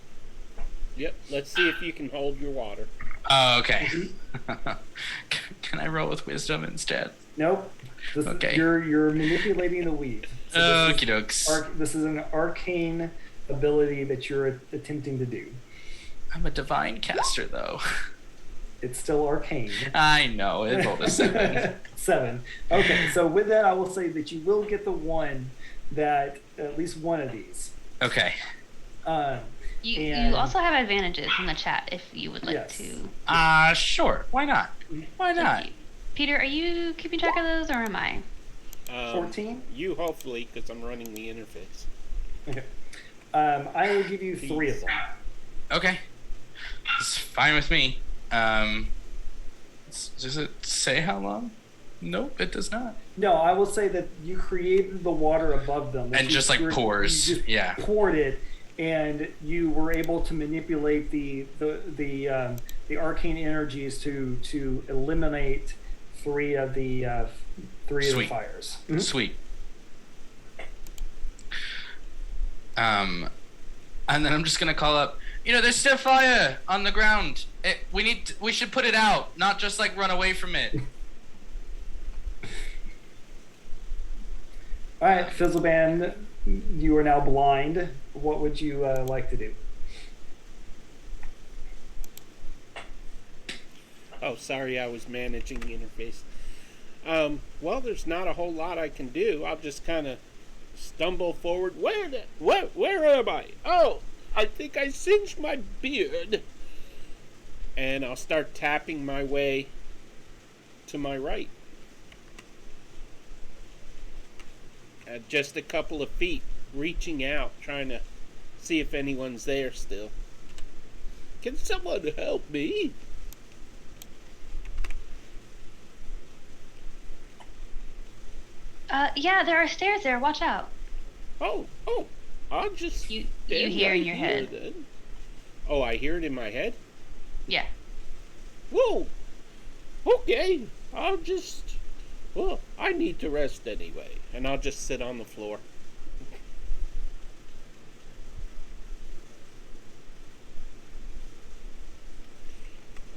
S1: Yep. Let's see if you can hold your water.
S5: Oh, okay. Can I roll with wisdom instead?
S2: Nope.
S5: Okay.
S2: You're manipulating the weave. So
S5: Okie dokes.
S2: this is an arcane ability that you're attempting to do.
S5: I'm a divine caster though.
S2: It's still arcane.
S5: I know. It rolled a 7.
S2: 7. Okay, so with that, I will say that you will get the one that at least one of these.
S5: Okay.
S4: You
S2: And-
S4: also have advantages in the chat if you would like
S2: Yes.
S4: to.
S5: Sure. Why not? Why not?
S4: Peter, are you keeping track of those or am I?
S2: 14?
S1: You hopefully, because I'm running the interface.
S2: Okay. I will give you 3 of them.
S5: Okay. It's fine with me. Does it say how long? Nope, it does not.
S2: No, I will say that you created the water above them.
S5: And just like pours.
S2: You just
S5: Yeah.
S2: poured it, and you were able to manipulate the arcane energies to eliminate three of the fires. Mhm.
S5: Sweet. And then I'm just gonna call up. There's still fire on the ground. We should put it out, not just like run away from it.
S2: All right, Fizzleban, you are now blind. What would you like to do?
S1: Oh, sorry, I was managing the interface. Well, there's not a whole lot I can do. I'll just kind of stumble forward. Where am I? Oh, I think I singed my beard. And I'll start tapping my way to my right. At just a couple of feet, reaching out, trying to see if anyone's there still. Can someone help me?
S4: Yeah, there are stairs there. Watch out.
S1: Oh, I'll just...
S4: You
S1: stand
S4: hear
S1: right
S4: in your
S1: here,
S4: head.
S1: then. Oh, I hear it in my head?
S4: Yeah.
S1: Whoa! Okay, I'll just... Well, I need to rest anyway, and I'll just sit on the floor.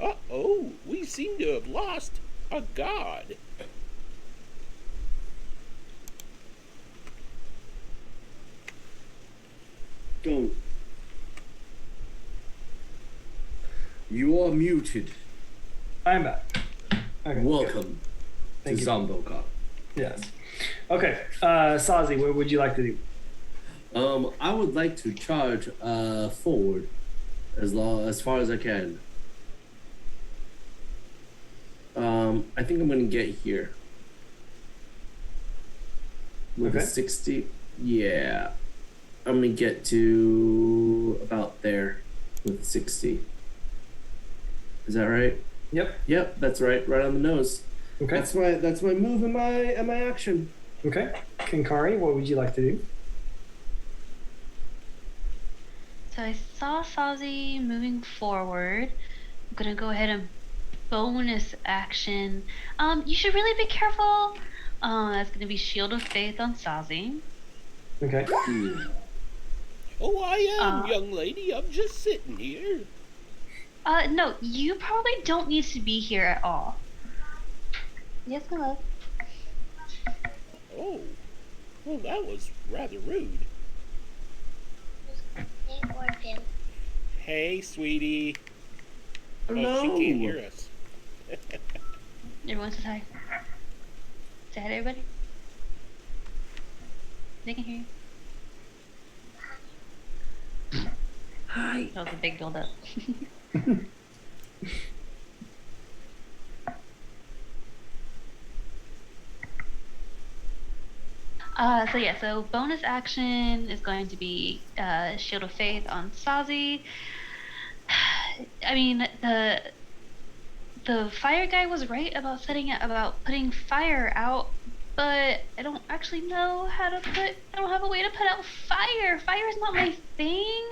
S1: Uh-oh, we seem to have lost a god.
S3: Don't. You are muted.
S2: I'm back. Okay,
S3: Welcome to
S2: Thank you.
S3: Zombocop.
S2: Yes. Okay, Sozzy, what would you like to do?
S3: I would like to charge forward as far as I can. I think I'm gonna get here with a
S2: Okay.
S3: 60. Yeah, I'm gonna get to about there with 60. Is that right?
S2: Yep.
S3: Yep, that's right. Right on the nose.
S2: Okay.
S3: That's my move and my action.
S2: Okay. Kenkari, what would you like to do?
S4: So I saw Sozzy moving forward. I'm gonna go ahead and bonus action. You should really be careful. That's gonna be Shield of Faith on Sozzy.
S2: Okay.
S1: Oh, I am, young lady. I'm just sitting here.
S4: No, you probably don't need to be here at all. Yes, my love.
S1: Oh, well, that was rather rude. Hey, sweetie.
S3: Hello.
S1: Oh, she can't hear us.
S4: Everyone says hi. Say hi to everybody. They can hear you.
S3: Hi.
S4: That was a big build up. So bonus action is going to be Shield of Faith on Sozzy. I mean, the fire guy was right about putting fire out, but I don't actually know how to I don't have a way to put out fire. Fire is not my thing.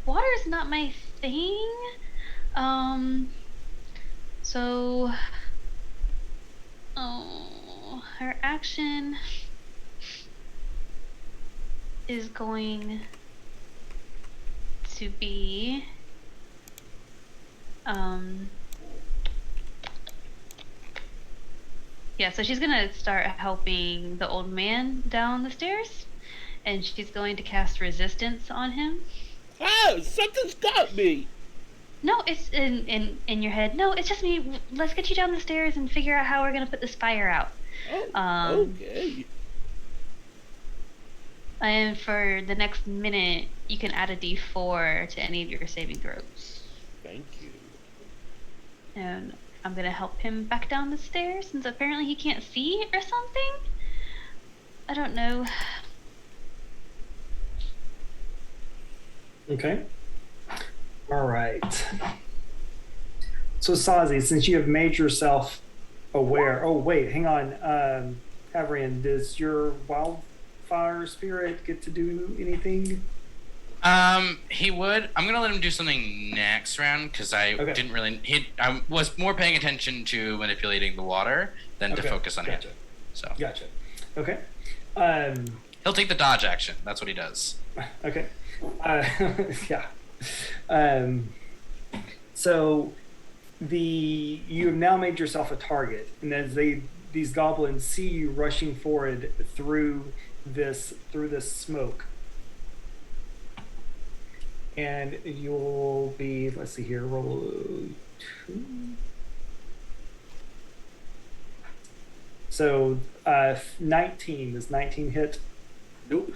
S4: Water is not my thing. So, her action is going to be, yeah, so she's gonna start helping the old man down the stairs, and she's going to cast resistance on him.
S1: Oh, something's got me.
S4: No, it's in your head. No, it's just me. Let's get you down the stairs and figure out how we're gonna put this fire out.
S1: Oh, okay.
S4: And for the next minute, you can add a D4 to any of your saving throws.
S1: Thank you.
S4: And I'm gonna help him back down the stairs since apparently he can't see or something. I don't know.
S2: Okay. All right. So Sozzy, since you have made yourself aware. Oh wait, hang on. Avrian, does your wildfire spirit get to do anything?
S5: He would. I'm gonna let him do something next round because I didn't really. I was more paying attention to manipulating the water than to focus on
S2: gotcha.
S5: him. So
S2: Gotcha. Okay.
S5: he'll take the dodge action. That's what he does.
S2: Okay. Yeah. So you have now made yourself a target, and as these goblins see you rushing forward through this smoke, and you'll be, let's see here, roll 2. So 19, does 19 hit?
S3: Nope.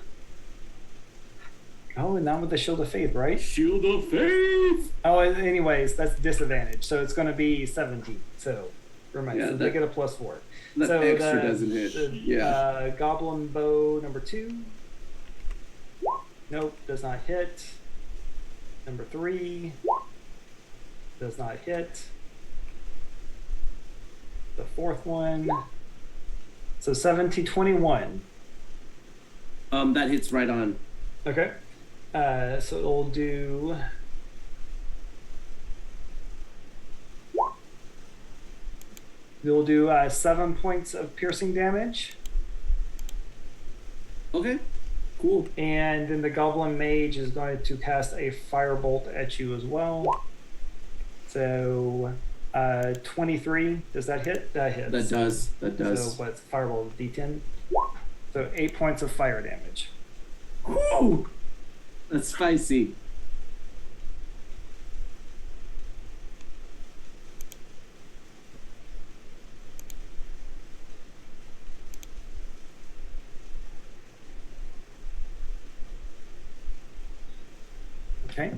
S2: Oh, and not with the Shield of Faith, right?
S3: Shield of Faith.
S2: Oh, anyways, that's disadvantage. So it's going to be 17. So remind so they get a +4.
S3: That
S2: so
S3: extra doesn't hit.
S2: Goblin Bow number 2. Nope, does not hit. Number 3 does not hit. The 4th one. So 17, 21.
S3: That hits right on.
S2: Okay. So it'll do. We'll do 7 points of piercing damage.
S3: Okay. Cool.
S2: And then the Goblin Mage is going to cast a Firebolt at you as well. So 23. Does that hit? That hits.
S3: That does. That does.
S2: So what's Firebolt? D10. So 8 points of fire damage.
S3: Woo! That's spicy.
S2: Okay.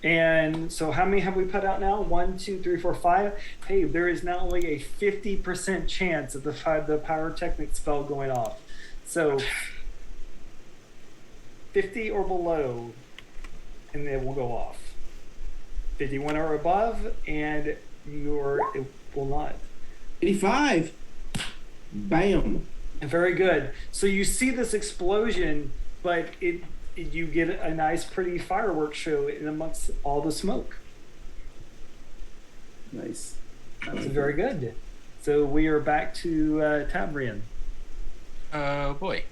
S2: And so how many have we put out now? 1, 2, 3, 4, 5. Hey, there is now only a 50% chance of the pyrotechnic spell going off. So 50 or below, and it will go off. 51 or above, and it will not.
S3: 85. Bam.
S2: Very good. So you see this explosion, but you get a nice, pretty fireworks show in amongst all the smoke.
S3: Nice.
S2: That's very good. So we are back to Tabrian.
S5: Oh boy.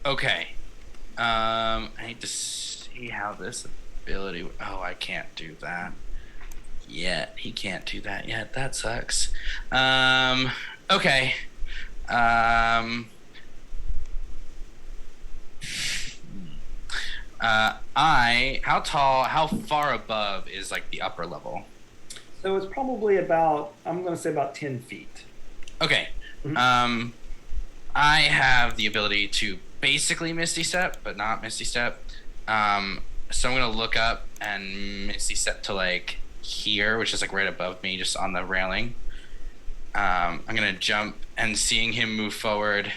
S5: Okay. I need to see how this ability. Oh, I can't do that yet. He can't do that yet. That sucks. Okay. How far above is like the upper level?
S2: So it's probably about, I'm going to say about 10 feet.
S5: Okay.
S2: Mm-hmm.
S5: I have the ability to basically Misty Step, but not Misty Step. So I'm going to look up and Misty Step to like here, which is like right above me, just on the railing. I'm going to jump, and seeing him move forward,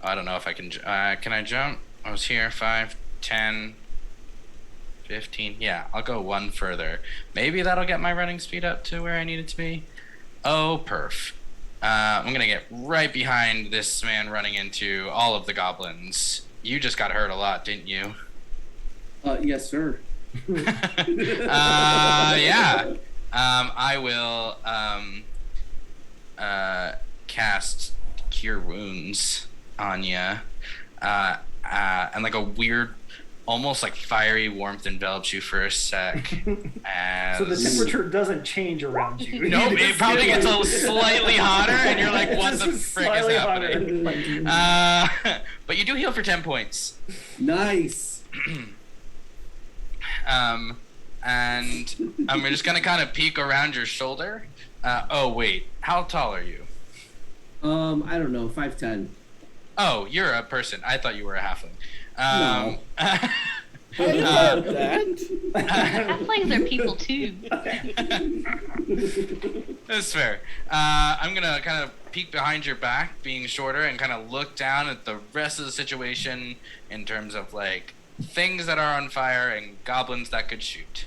S5: I don't know if I can I jump? I was here, 5, 10, 15. Yeah, I'll go 1 further. Maybe that'll get my running speed up to where I need it to be. Oh, perf. I'm going to get right behind this man running into all of the goblins. You just got hurt a lot, didn't you?
S3: Yes, sir.
S5: Yeah. I will cast Cure Wounds on you. And like a weird, almost like fiery warmth envelops you for a sec. And
S2: So the temperature doesn't change around you.
S5: nope, it probably gets a slightly hotter, and you're like, what the frick is happening? But you do heal for 10 points.
S3: Nice.
S5: And I'm just gonna kind of peek around your shoulder. Oh wait, how tall are you?
S3: I don't know, 5'10".
S5: Oh, you're a person. I thought you were a halfling.
S3: No.
S1: I love that.
S4: Halflings are people too.
S5: That's fair. I'm gonna kind of peek behind your back, being shorter, and kind of look down at the rest of the situation in terms of like things that are on fire and goblins that could shoot.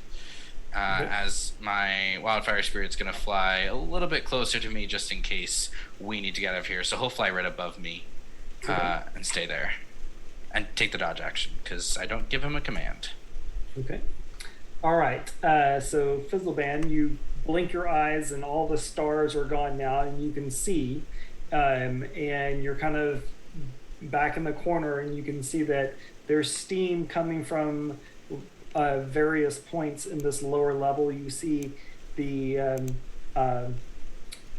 S5: as my wildfire spirit's going to fly a little bit closer to me just in case we need to get out of here. So he'll fly right above me and stay there and take the dodge action because I don't give him a command.
S2: Okay. All right. So Fizzleban, you blink your eyes and all the stars are gone now and you can see. And you're kind of back in the corner and you can see that there's steam coming from various points in this lower level. You see the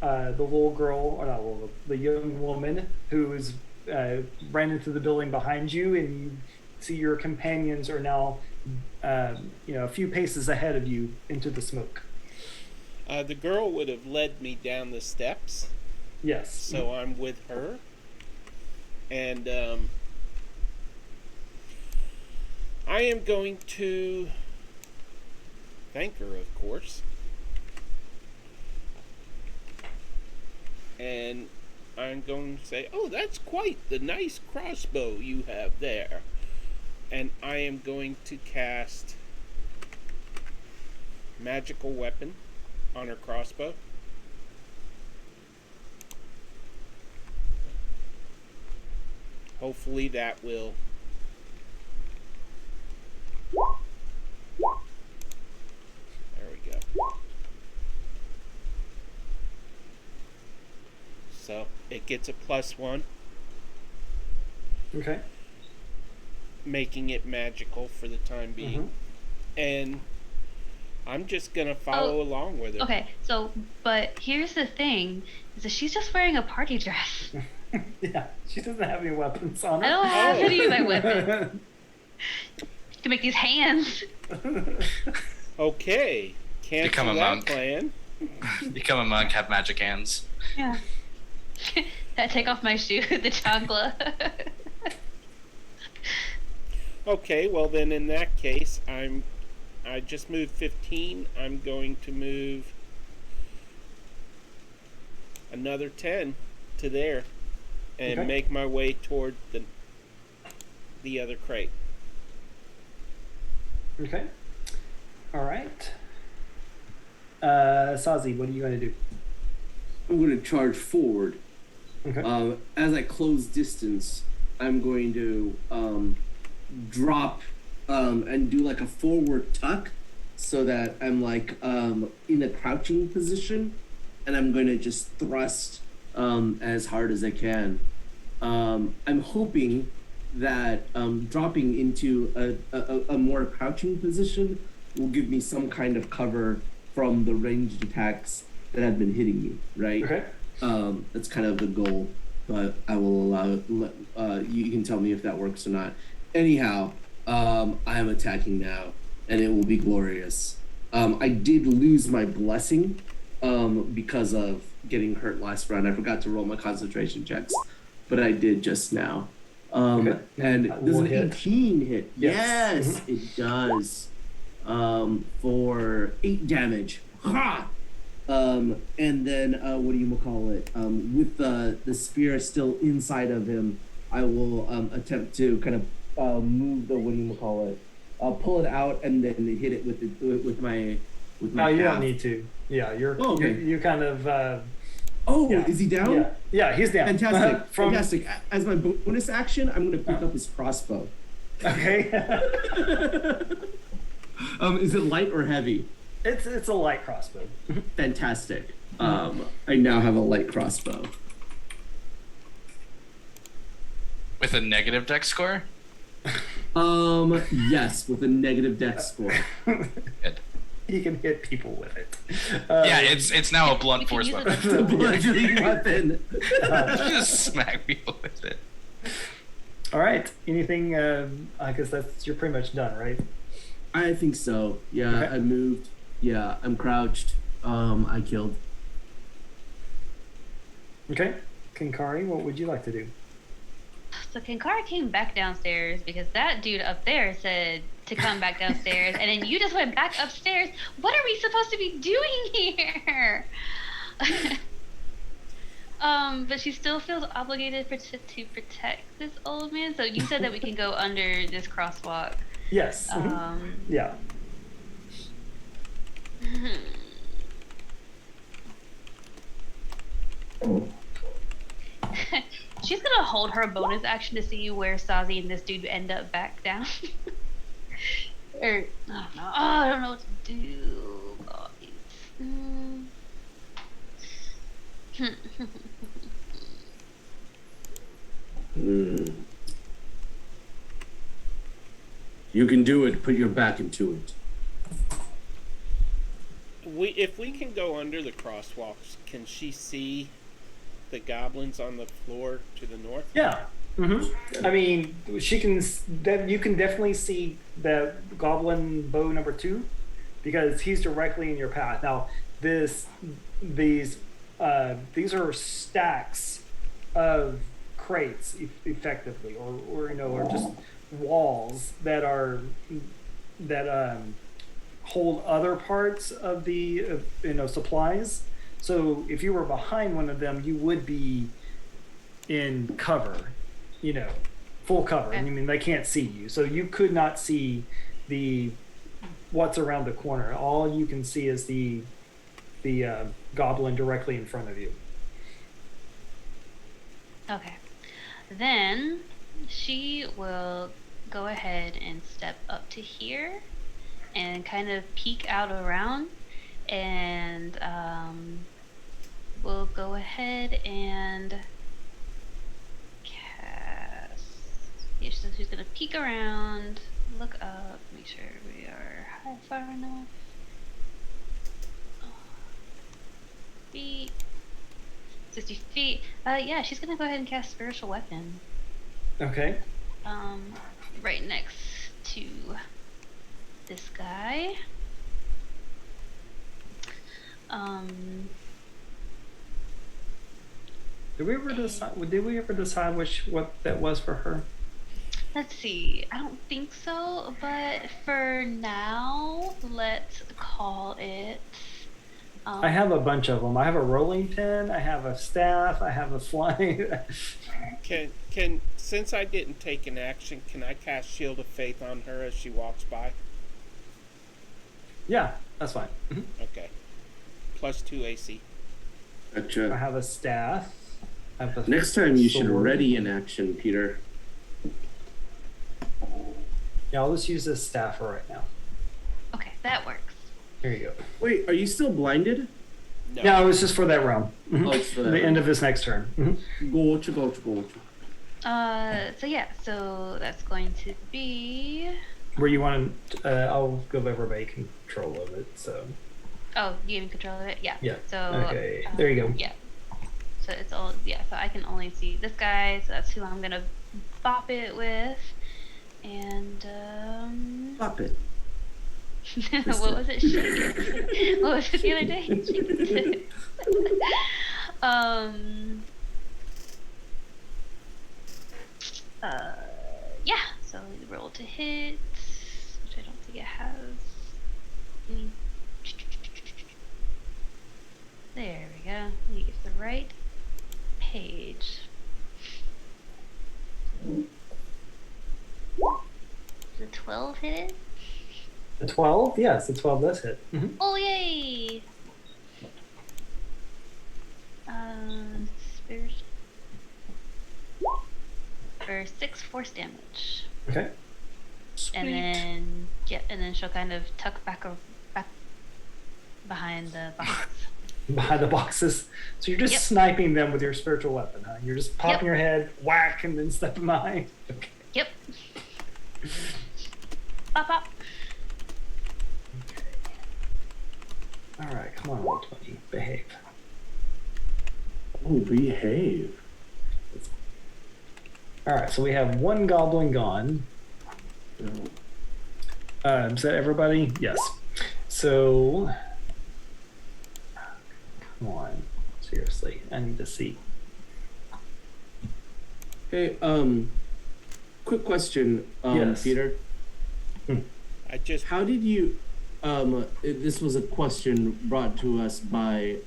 S2: little girl, or not little, the young woman who is ran into the building behind you, and you see your companions are now a few paces ahead of you into the smoke.
S1: The girl would have led me down the steps.
S2: Yes.
S1: So I'm with her. And I am going to thank her, of course. And I'm going to say, oh, that's quite the nice crossbow you have there. And I am going to cast Magical Weapon on her crossbow. Hopefully that will... There we go. So it gets a +1.
S2: Okay.
S1: Making it magical for the time being. And I'm just going to follow along with her.
S4: Okay, so, but here's the thing, is that she's just wearing a party dress.
S2: Yeah, she doesn't have any weapons on her.
S4: I don't have any of my weapons. To make these hands.
S1: Okay. Cancel
S5: Become a
S1: that
S5: monk.
S1: plan.
S5: Become a monk, have magic hands.
S4: Yeah. Take off my shoe, the chancla.
S1: Okay, well then in that case, I just moved 15. I'm going to move another 10 to there and make my way toward the other crate.
S2: Okay. All right. Sozzy, what are you going to do?
S3: I'm going to charge forward.
S2: Okay.
S3: As I close distance, I'm going to drop and do like a forward tuck so that I'm like in a crouching position, and I'm going to just thrust as hard as I can. I'm hoping that dropping into a more crouching position will give me some kind of cover from the ranged attacks that have been hitting me, right?
S2: Okay.
S3: That's kind of the goal, but I will allow you can tell me if that works or not. Anyhow, I am attacking now, and it will be glorious. I did lose my blessing because of getting hurt last round. I forgot to roll my concentration checks, but I did just now. And does an 18 hit? Yes, it does. For 8 damage. Ha! And then what do you call it? With the spear still inside of him, I will attempt to kind of move the what do you call it? Pull it out and then hit it with my.
S2: No, you don't need to. Yeah, you're kind of.
S3: Is he down?
S2: Yeah, he's down.
S3: Fantastic. Fantastic. As my bonus action, I'm going to pick up his crossbow.
S2: Okay.
S3: Is it light or heavy?
S2: It's a light crossbow.
S3: Fantastic. I now have a light crossbow.
S5: With a negative dex score?
S3: Yes, with a negative dex score.
S5: Good.
S2: He can hit people with it.
S5: Yeah, it's now a blunt force weapon.
S3: It's a bludgeoning weapon.
S5: Just smack people with it.
S2: All right. Anything? I guess you're pretty much done, right?
S3: I think so. Yeah,
S2: Okay.
S3: I moved. Yeah, I'm crouched. I killed.
S2: Okay. Kenkari, what would you like to do?
S4: So Kenkari came back downstairs because that dude up there said to come back downstairs, and then you just went back upstairs. What are we supposed to be doing here? But she still feels obligated to protect this old man. So you said that we can go under this crosswalk.
S2: Yes. Yeah.
S4: She's gonna hold her bonus action to see where Sozzy and this dude end up back down. Or I don't know. Oh, I don't know what to do. God.
S3: You can do it. Put your back into it.
S1: If we can go under the crosswalks, can she see the goblins on the floor to the north?
S2: Yeah. I mean, she can. You can definitely see the goblin bow number 2 because he's directly in your path. Now, these are stacks of crates, effectively, or just walls that hold other parts of the supplies. So if you were behind one of them, you would be in cover, full cover.
S4: Okay.
S2: I mean, they can't see you, so you could not see what's around the corner. All you can see is the goblin directly in front of you.
S4: Okay. Then she will go ahead and step up to here and kind of peek out around, and we'll go ahead and cast. Yeah, so she's gonna peek around, look up, make sure we are high far enough. Feet. 60 feet. Yeah, she's gonna go ahead and cast Spiritual Weapon.
S2: Okay.
S4: Right next to this guy.
S2: Did we ever decide what that was for her?
S4: Let's see. I don't think so, but for now, let's call it.
S2: I have a bunch of them. I have a rolling pin. I have a staff. I have a flying.
S1: Can since I didn't take an action, can I cast Shield of Faith on her as she walks by?
S2: Yeah, that's fine.
S1: Okay. +2 AC.
S2: I
S3: Gotcha.
S2: have a staff. I have a
S3: Next time you should
S2: sword.
S3: ready an action, Peter.
S2: Yeah, I'll just use this staff for right now.
S4: Okay, that works.
S2: Here you go.
S3: Wait, are you still blinded?
S1: No.
S2: Yeah, it was just for that round.
S3: Oh, it's for that
S2: The
S3: round.
S2: end of his next turn.
S3: Gotcha.
S4: So yeah, so that's going to be.
S2: Where you want to, I'll give everybody control of it. So
S4: Oh, you gave me control of it? Yeah.
S2: yeah.
S4: So.
S2: Okay, there you go.
S4: Yeah. So it's all, yeah, so I can only see this guy, so that's who I'm gonna bop it with. And,
S3: Pop it.
S4: what was it? Shake. What was it the other day? Shake. Yeah, so we roll to hit, which I don't think it has any. There we go. Let me get the right page. The 12 hit it?
S2: The 12? Yes, the 12 does hit.
S4: Oh, yay! Spirit. For 6 force damage.
S2: Okay.
S4: And then, yeah, and then she'll kind of tuck back behind the box.
S2: Behind the boxes. So you're just
S4: Yep.
S2: sniping them with your spiritual weapon, huh? You're just popping your head, whack, and then stepping behind. Okay.
S4: Yep. Pop, pop.
S2: All right, come on, roll 20. Behave.
S3: Oh, behave.
S2: All right, so we have one goblin gone. Is that everybody? Yes. So, come on. Seriously, I need to see.
S3: Hey, quick question,
S2: Yes.
S3: Peter.
S1: I just
S3: How did you? This was a question brought to us by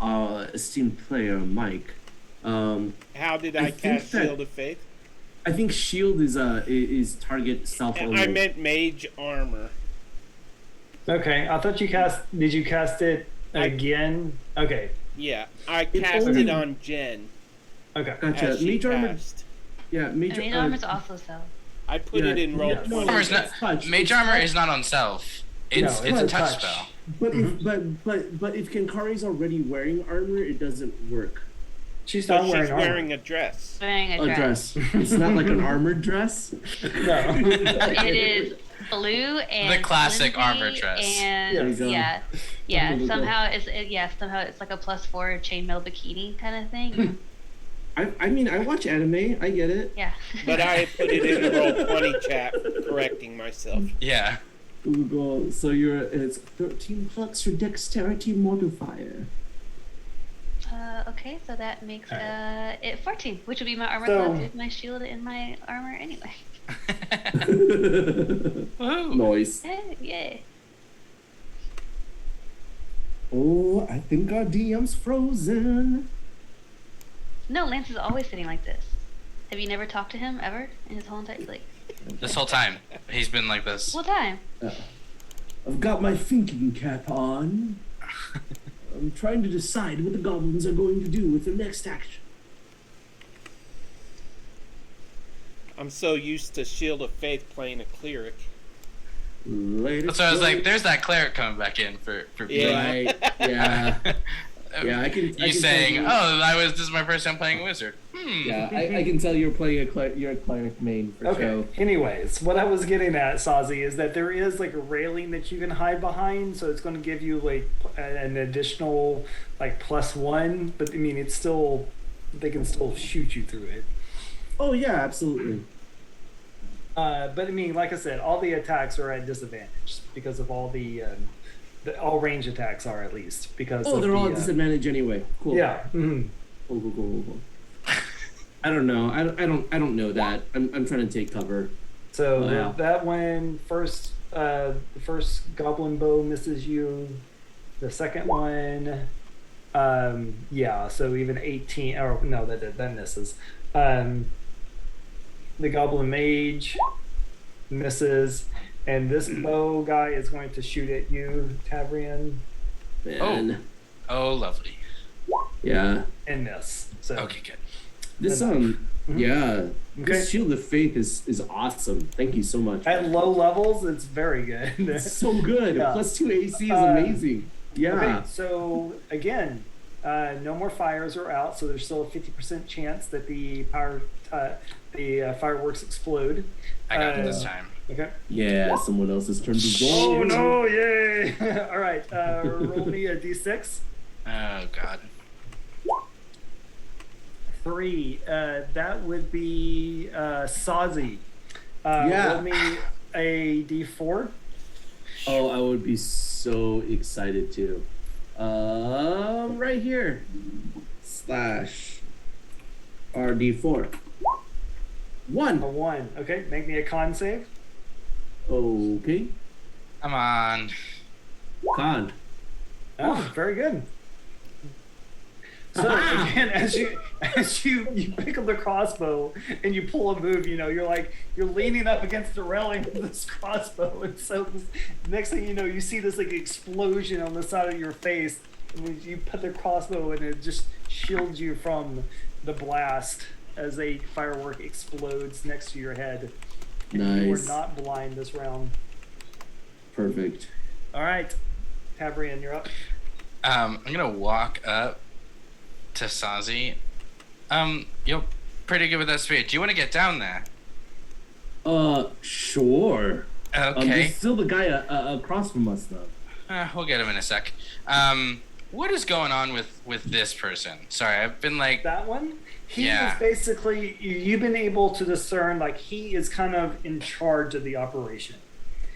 S3: our esteemed player Mike.
S1: how did
S3: I
S1: I
S3: think
S1: cast
S3: that-
S1: Shield of Faith?
S3: I think shield is target self only.
S1: I meant mage armor.
S2: Okay, I thought you cast. Did you cast it again? Okay,
S1: Yeah, I
S3: It
S1: cast
S3: only-
S1: it on Jen
S2: okay.
S3: Gotcha.
S1: as she
S3: Mage armor.
S1: cast.
S3: Yeah, mage,
S4: And mage armor's also self.
S1: I put
S3: yeah,
S1: it in roll
S2: yeah.
S1: 20.
S5: Armor's not,
S3: it's touch.
S5: mage
S3: It's
S5: armor
S3: touch.
S5: is not on self. It's
S2: No,
S5: it's a
S2: it's a
S5: touch
S2: touch.
S5: spell.
S3: But
S2: Mhm.
S3: but if Kenkari's already wearing armor, it doesn't work.
S2: She's
S1: So
S2: not
S1: she's
S2: wearing armor.
S1: wearing a dress.
S4: Wearing a
S3: A
S4: dress.
S3: dress. It's not like an armored dress.
S2: No.
S4: It is blue and
S5: The classic
S4: flimsy
S5: armor dress.
S4: And
S3: There you go.
S4: yeah.
S3: There you go.
S4: Somehow it's like a +4 chainmail bikini kind of thing.
S3: I mean, I watch anime. I get it.
S4: Yeah.
S1: But I put it in the roll 20 chat, correcting myself.
S5: Yeah.
S3: Google. So it's 13 plus your dexterity modifier.
S4: Okay, so that makes it 14, which would be my armor
S2: So-
S4: class with my shield and my armor anyway.
S5: Woohoo.
S3: Nice.
S4: Yeah.
S3: Oh, I think our DM's frozen.
S4: No, Lance is always sitting like this. Have you never talked to him ever in his whole entire
S5: This whole time, he's been like this.
S4: full time?
S3: I've got my thinking cap on. I'm trying to decide what the goblins are going to do with their next action.
S1: I'm so used to Shield of Faith playing a cleric.
S3: Later.
S5: So I was like, "There's that cleric coming back in for
S1: Yeah.
S3: Right. Yeah. Yeah, I can.
S5: You saying, "Oh, this is my first time playing a wizard."
S3: Yeah, I can tell you're playing you're a cleric main for
S2: Okay.
S3: show.
S2: Anyways, what I was getting at, Sozzy, is that there is like a railing that you can hide behind, so it's going to give you like an additional like +1. But I mean, it's still they can still shoot you through it.
S3: Oh yeah, absolutely.
S2: But I mean, like I said, all the attacks are at disadvantage because of all the all range attacks are at least because.
S3: Oh,
S2: of
S3: they're all
S2: the,
S3: at disadvantage anyway. Cool.
S2: Yeah. Mhm.
S3: Cool. I don't know. I don't know that. I'm trying to take cover.
S2: So
S3: Oh, yeah.
S2: that one first, the first goblin bow misses you. The second one, yeah. So even 18. Or no, that misses. The goblin mage misses, and this bow guy is going to shoot at you, Tavrian,
S3: Man.
S5: Oh, lovely.
S3: Yeah.
S2: and miss. So
S5: Okay, good.
S3: This
S2: Mhm.
S3: yeah.
S2: Okay.
S3: This Shield of Faith is awesome. Thank you so much.
S2: at low levels, it's very good.
S3: It's so good.
S2: Yeah.
S3: +2 AC is
S2: Uh,
S3: amazing. Yeah.
S2: Okay, so again, no more fires are out, so there's still a 50% chance that the fireworks explode.
S5: I got it this time.
S2: Okay.
S3: Yeah, someone else's turn to go.
S2: Oh no! Yay! All right, roll me a d6.
S5: Oh God.
S2: 3. That would be Sozzy.
S3: Yeah.
S2: Roll me a d4.
S3: Oh, I would be so excited too. Right here. /RD4.
S2: A
S3: 1.
S2: 1. Okay, make me a con save.
S3: Okay.
S5: Come on.
S3: Con.
S2: Oh, very good. So again, as you pick up the crossbow and you pull a move, you're leaning up against the railing of this crossbow, and so next thing you know, you see this like explosion on the side of your face, and you put the crossbow and it just shields you from the blast as a firework explodes next to your head. And you are
S3: Nice.
S2: not blind this round.
S3: Perfect.
S2: All right, Tabrian, you're up.
S5: I'm gonna walk up to Sozzy. You're pretty good with that speed. Do you want to get down there?
S3: Sure.
S5: Okay.
S3: There's still the guy across from us though.
S5: We'll get him in a sec. What is going on with this person? Sorry, I've been like,
S2: That one, he
S5: Yeah.
S2: is basically, you've been able to discern, like, he is kind of in charge of the operation.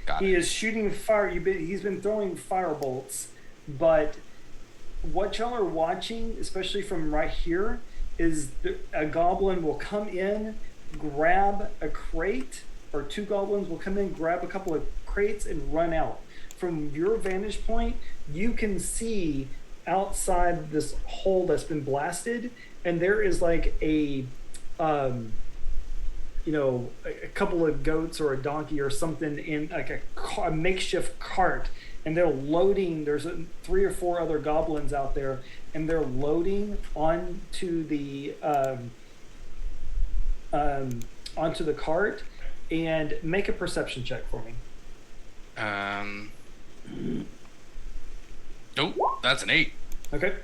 S5: got
S2: He
S5: it.
S2: is shooting fire. He's been throwing fire bolts, but what y'all are watching, especially from right here, is a goblin will come in, grab a crate, or 2 goblins will come in, grab a couple of crates, and run out. From your vantage point, you can see outside this hole that's been blasted, and there is like a a couple of goats or a donkey or something in like a makeshift cart, and they're loading. There's 3 or 4 other goblins out there, and they're loading onto the cart. And make a perception check for me.
S5: Nope, that's an 8.
S2: Okay.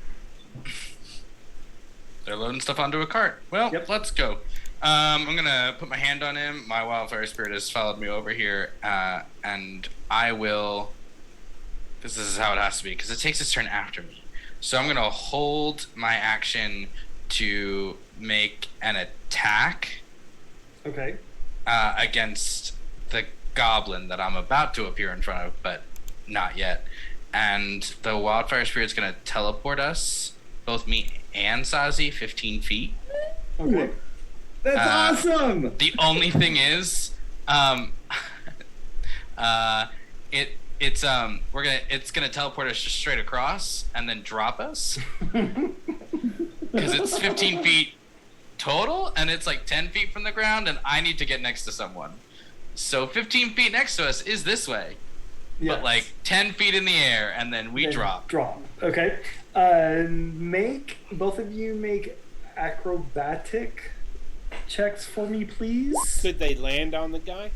S5: They're loading stuff onto a cart. Well,
S2: Yep.
S5: Let's go. I'm gonna put my hand on him. My wildfire spirit has followed me over here, and I will. This is how it has to be because it takes its turn after me. So I'm gonna hold my action to make an attack.
S2: Okay.
S5: Against the goblin that I'm about to appear in front of, but not yet. And the wildfire spirit's gonna teleport us, both me and Sozzy, 15 feet.
S2: Okay.
S3: That's awesome.
S5: The only thing is, it's gonna teleport us just straight across and then drop us because it's 15 feet total and it's like 10 feet from the ground and I need to get next to someone. So 15 feet next to us is this way, but like 10 feet in the air and then we drop.
S2: Okay. Both of you make acrobatic checks for me, please.
S1: Could they land on the guy?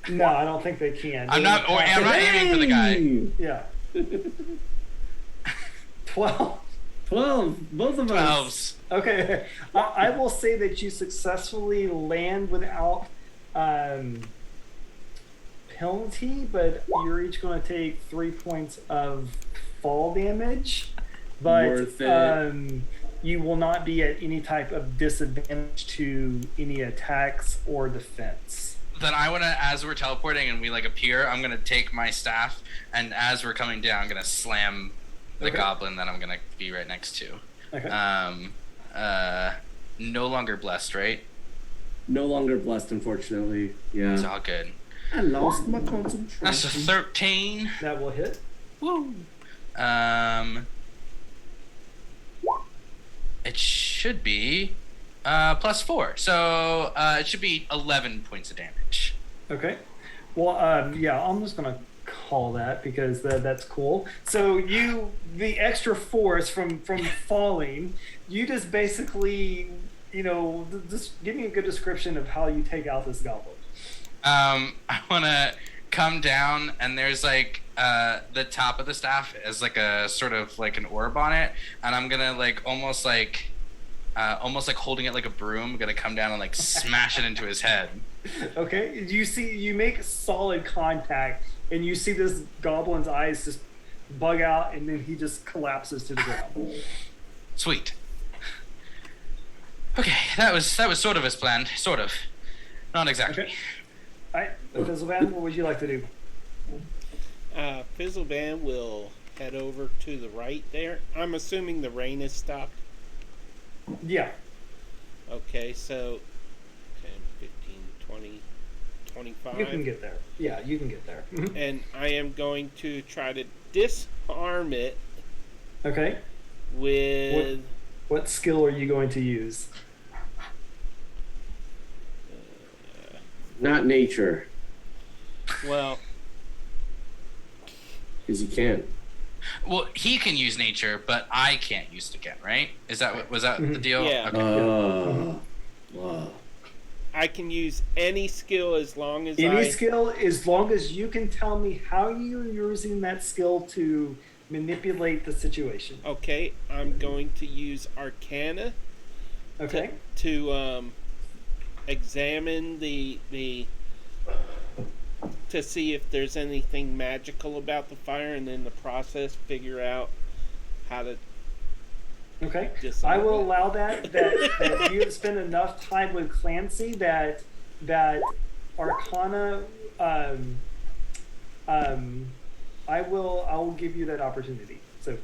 S2: No, I don't think they can.
S5: I'm not aiming for the guy.
S2: Yeah. 12.
S3: 12. Both of us.
S5: 12s.
S2: Okay. I will say that you successfully land without penalty, but you're each going to take 3 points of fall damage. But
S3: Worth it.
S2: You will not be at any type of disadvantage to any attacks or defense.
S5: Then I want to, as we're teleporting and we like appear, I'm gonna take my staff and as we're coming down, I'm gonna slam the goblin that I'm gonna be right next to.
S2: Okay.
S5: No longer blessed, right?
S3: No longer blessed, unfortunately. Yeah.
S5: It's all good.
S3: I lost my concentration.
S5: That's a 13.
S2: That will hit.
S5: Woo. It should be +4, so it should be 11 points of damage.
S2: Okay. Well, yeah, I'm just gonna call that because that's cool. So the extra force from falling, you just basically, just give me a good description of how you take out this goblin.
S5: I want to come down and there's like the top of the staff is like a sort of like an orb on it, and I'm gonna like almost like holding it like a broom. I'm gonna come down and like smash it into his head.
S2: Okay, you make solid contact, and you see this goblin's eyes just bug out, and then he just collapses to the ground.
S5: Sweet. Okay, that was sort of as planned. Sort of, not exactly.
S2: Okay. All right, Fizzlevan, what would you like to do?
S1: Fizzleban will head over to the right there. I'm assuming the rain has stopped.
S2: Yeah.
S1: Okay, so 10, 15, 20, 25.
S2: You can get there. Yeah, you can get there. Mhm.
S1: And I am going to try to disarm it
S2: Okay.
S1: with...
S2: What skill are you going to use?
S3: Not nature,
S1: Well,
S3: because you can't.
S5: Well, he can use nature, but I can't use it again, right? Was that the deal?
S1: Yeah.
S5: Okay.
S3: Wow.
S1: I can use any skill as long as
S2: Any skill, as long as you can tell me how you're using that skill to manipulate the situation.
S1: Okay, I'm going to use Arcana
S2: Okay.
S1: to examine the to see if there's anything magical about the fire, and in the process figure out how to
S2: Okay.
S1: disarm
S2: I will
S1: it.
S2: allow that you have spent enough time with Clancy that Arcana I will give you that opportunity. So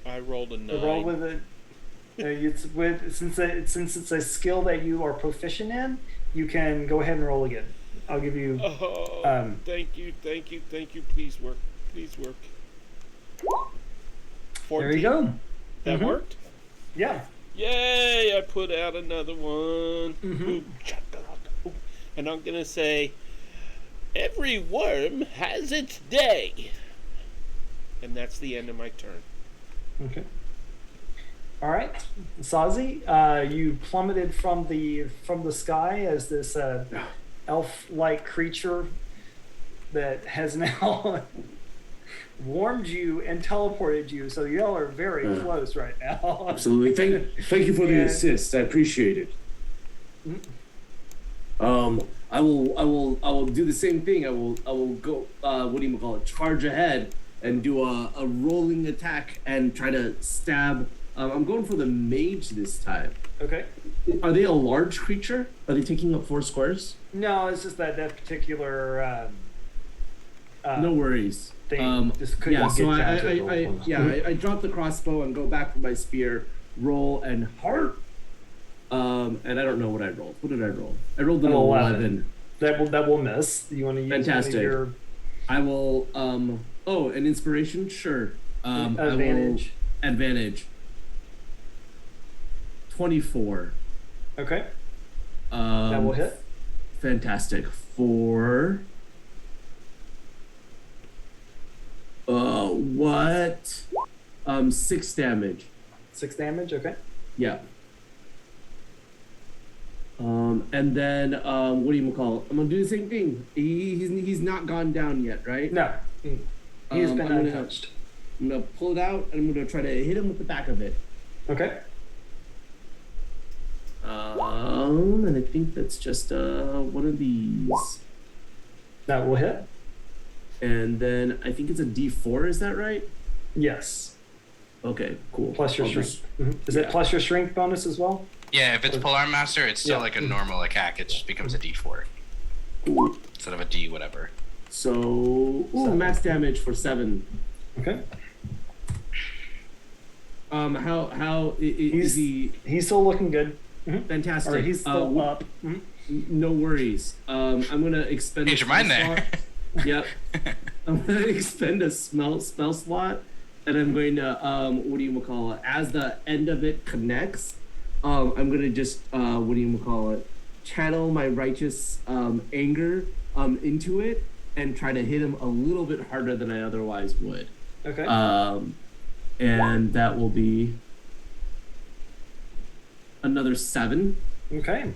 S1: I rolled a 9.
S2: roll with it. Since it's a skill that you are proficient in, you can go ahead and roll again. I'll give you.
S1: Oh, thank you. Please work. 14.
S2: There you go.
S1: That
S2: Mhm.
S1: worked?
S2: Yeah.
S1: Yay! I put out another one.
S2: Mhm.
S1: Ooh, chakalaka. Ooh. And I'm gonna say, every worm has its day. And that's the end of my turn.
S2: Okay. All right, Sozzy, you plummeted from the sky as this elf-like creature that has now warmed you and teleported you. So y'all are very close right now.
S3: Absolutely. Thank you for the
S2: And-
S3: assist. I appreciate it. I will do the same thing. I will go. What do you call it? Charge ahead and do a rolling attack and try to stab. I'm going for the mage this time.
S2: Okay.
S3: Are they a large creature? Are they taking up 4 squares?
S2: No, it's just that particular.
S3: No worries.
S2: Thing just couldn't
S3: Yeah, so
S2: get down to the roll.
S3: I drop the crossbow and go back for my spear, roll and heart. And I don't know what I rolled. What did I roll? I rolled an 11.
S2: That will miss. You want to use
S3: Fantastic.
S2: one of your
S3: I will an inspiration? Sure.
S2: advantage.
S3: Advantage. 24.
S2: Okay. That will hit.
S3: Fantastic. For what? 6 damage.
S2: 6 damage. Okay.
S3: Yeah. And then what do you call it? I'm gonna do the same thing. He's not gone down yet, right?
S2: No, he's been
S3: I'm
S2: untouched.
S3: I'm gonna pull it out and I'm gonna try to hit him with the back of it.
S2: Okay.
S3: And I think that's just one of these.
S2: That will hit.
S3: And then I think it's a D4. Is that right?
S2: Yes.
S3: Okay, cool.
S2: Plus your
S3: I'll
S2: strength.
S3: just-
S2: Is it plus your strength bonus as well?
S5: Yeah, if it's Polar Master, it's still
S2: Yeah.
S5: like a normal attack. It just becomes a D4
S3: Cool.
S5: instead of a D whatever.
S3: So, max damage for 7.
S2: Okay.
S3: How is he?
S2: He's still looking good.
S3: Fantastic.
S2: Or he's still up.
S3: No worries. I'm gonna expend.
S5: Change your mind there.
S3: Yep. I'm gonna expend a spell slot, and I'm going to what do you call it? As the end of it connects, I'm gonna just what do you call it? Channel my righteous anger into it and try to hit him a little bit harder than I otherwise would.
S2: Okay.
S3: And that will be another 7.
S2: Okay.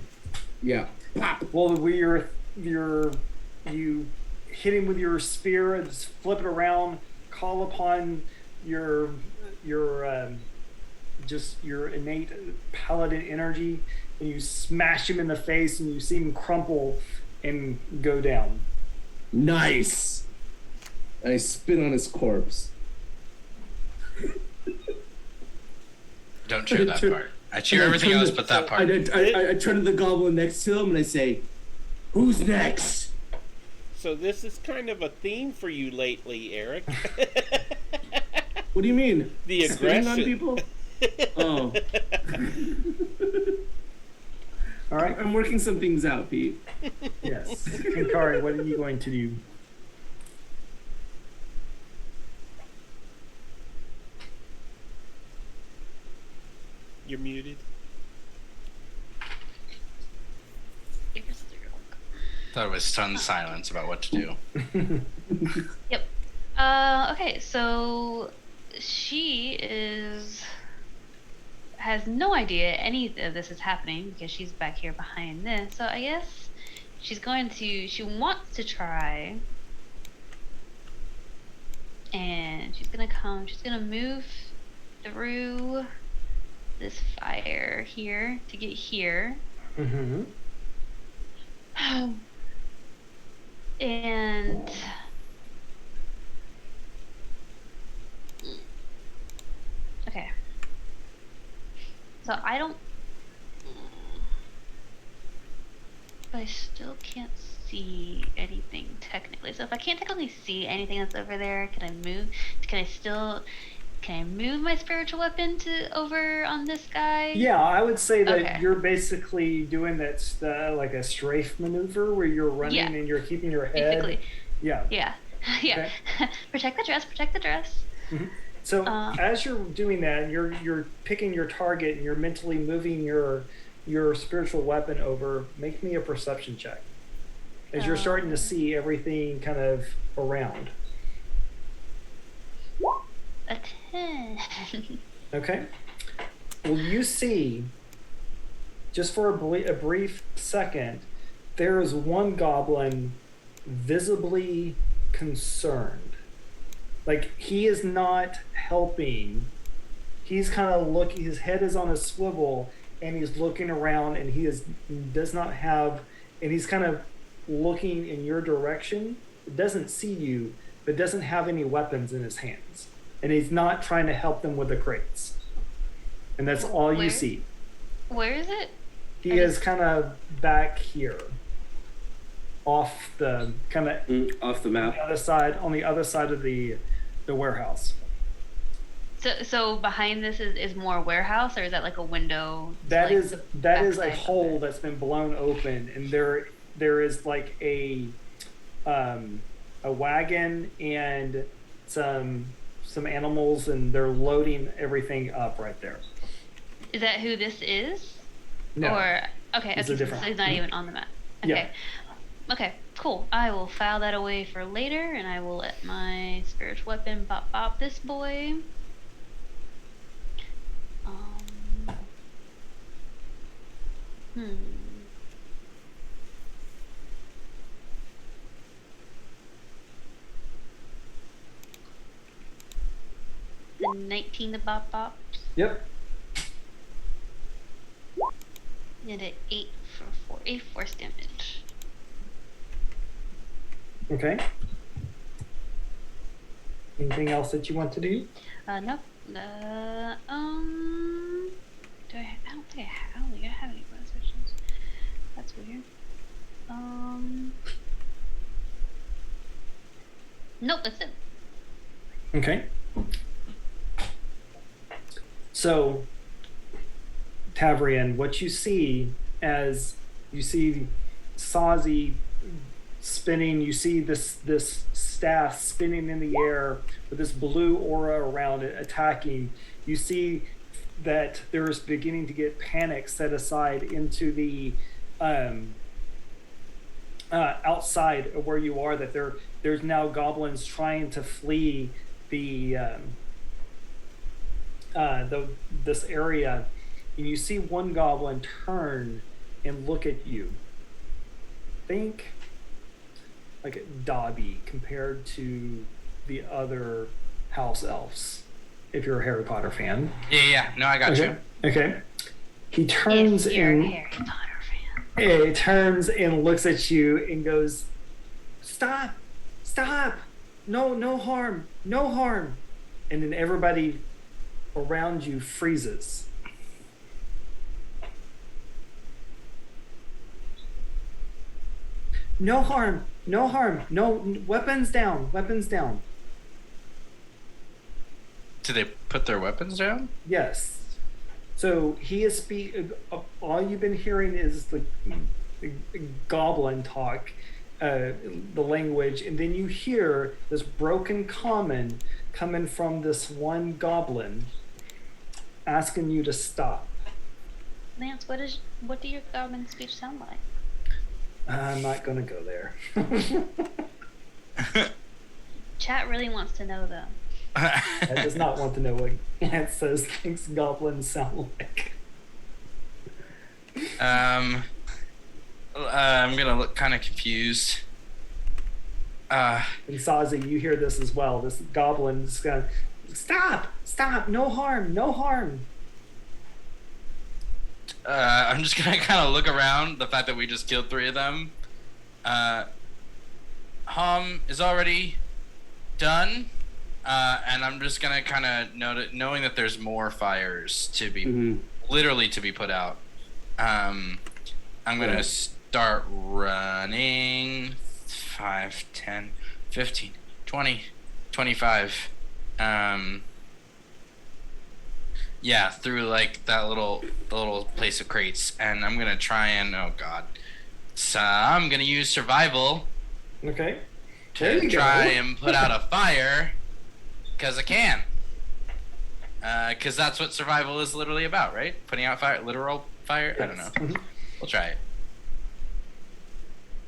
S3: Yeah. Pop.
S2: Well, you hit him with your spear and just flip it around, call upon your just your innate paladin energy, and you smash him in the face, and you see him crumple and go down.
S3: Nice. I spit on his corpse.
S5: Don't cheer that part. I cheer everything else but that part.
S3: I turn to the goblin next to him and I say, "Who's next?"
S1: So this is kind of a theme for you lately, Eric.
S3: What do you mean?
S1: The
S3: Spitting on
S1: aggression.
S3: people? Oh.
S2: All right.
S3: I'm working some things out, Pete.
S2: Yes. Kenkari, what are you going to do?
S1: You're muted.
S5: Thought it was stunned silence about what to do.
S4: Yep. Okay, so she has no idea any of this is happening because she's back here behind this. So I guess she wants to try, and she's gonna move through this fire here to get here.
S2: Mm-hmm.
S4: And okay. So I don't, but I still can't see anything technically. So if I can't technically see anything that's over there, can I move? Can I move my spiritual weapon to over on this guy?
S2: Yeah, I would say that
S4: Okay.
S2: you're basically doing that like a strafe maneuver where you're running
S4: Yeah.
S2: and you're keeping your head.
S4: Basically.
S2: Yeah.
S4: Yeah. Yeah. Protect the dress, protect the dress.
S2: Mhm. So as you're doing that, and you're picking your target, and you're mentally moving your spiritual weapon over, make me a perception check. As you're starting to see everything kind of around.
S4: A 10.
S2: Okay. Well, you see, just for a brief second, there is one goblin visibly concerned. Like, he is not helping. He's kind of looking, his head is on a swivel, and he's looking around, and does not have, and he's kind of looking in your direction. It doesn't see you, but doesn't have any weapons in his hands. And he's not trying to help them with the crates. And that's all you see.
S4: Where is it?
S2: He is kind of back here. Off the kind of
S3: off the map.
S2: On the other side of the warehouse.
S4: So behind this is more warehouse, or is that like a window?
S2: That is a hole that's been blown open, and there is like a wagon and some animals, and they're loading everything up right there.
S4: Is that who this is?
S2: No.
S4: Or okay,
S2: It's
S4: okay,
S2: a different.
S4: so it's not even on the map. Okay.
S2: Yeah.
S4: Okay, cool. I will file that away for later, and I will let my spiritual weapon bop this boy. Hmm. The 19 to bop.
S2: Yep.
S4: And an 8 force damage.
S2: Okay. Anything else that you want to do?
S4: Nope. Do I don't think I don't think I have any bonus actions. That's weird. Nope, that's it.
S2: Okay. So, Tavrian, what you see as you see Sozzy spinning, you see this staff spinning in the air with this blue aura around it attacking. You see that there is beginning to get panic set aside into the outside of where you are, that there's now goblins trying to flee this area, and you see one goblin turn and look at you. Think like Dobby compared to the other house elves, if you're a Harry Potter fan.
S5: Yeah. No, I got you.
S2: Okay. He turns
S4: If you're
S2: and
S4: a Harry Potter fan.
S2: he turns and looks at you and goes, "Stop! No harm! And then everybody around you freezes. No harm! No weapons down!
S5: Did they put their weapons down?
S2: Yes. So he is all you've been hearing is the goblin talk, the language, and then you hear this broken common coming from this one goblin asking you to stop.
S4: Lance, what do your goblin speech sound like?
S2: I'm not going to go there.
S4: Chat really wants to know though.
S2: I does not want to know what Lance says thinks goblins sound like.
S5: I'm gonna look kind of confused.
S2: And Sozzy, you hear this as well. This goblin is going, stop, no harm.
S5: I'm just gonna kind of look around. The fact that we just killed 3 of them. Hum is already done. And I'm just gonna kind of note it, knowing that there's more fires to be literally to be put out. I'm gonna start running 5, 10, 15, 20, 25. Yeah, through like the little place of crates, and I'm gonna try and so I'm gonna use survival.
S2: Okay.
S5: To try and put out a fire. Because I can. Because that's what survival is literally about, right? Putting out fire, literal fire. I don't know.
S2: Mhm.
S5: We'll try it.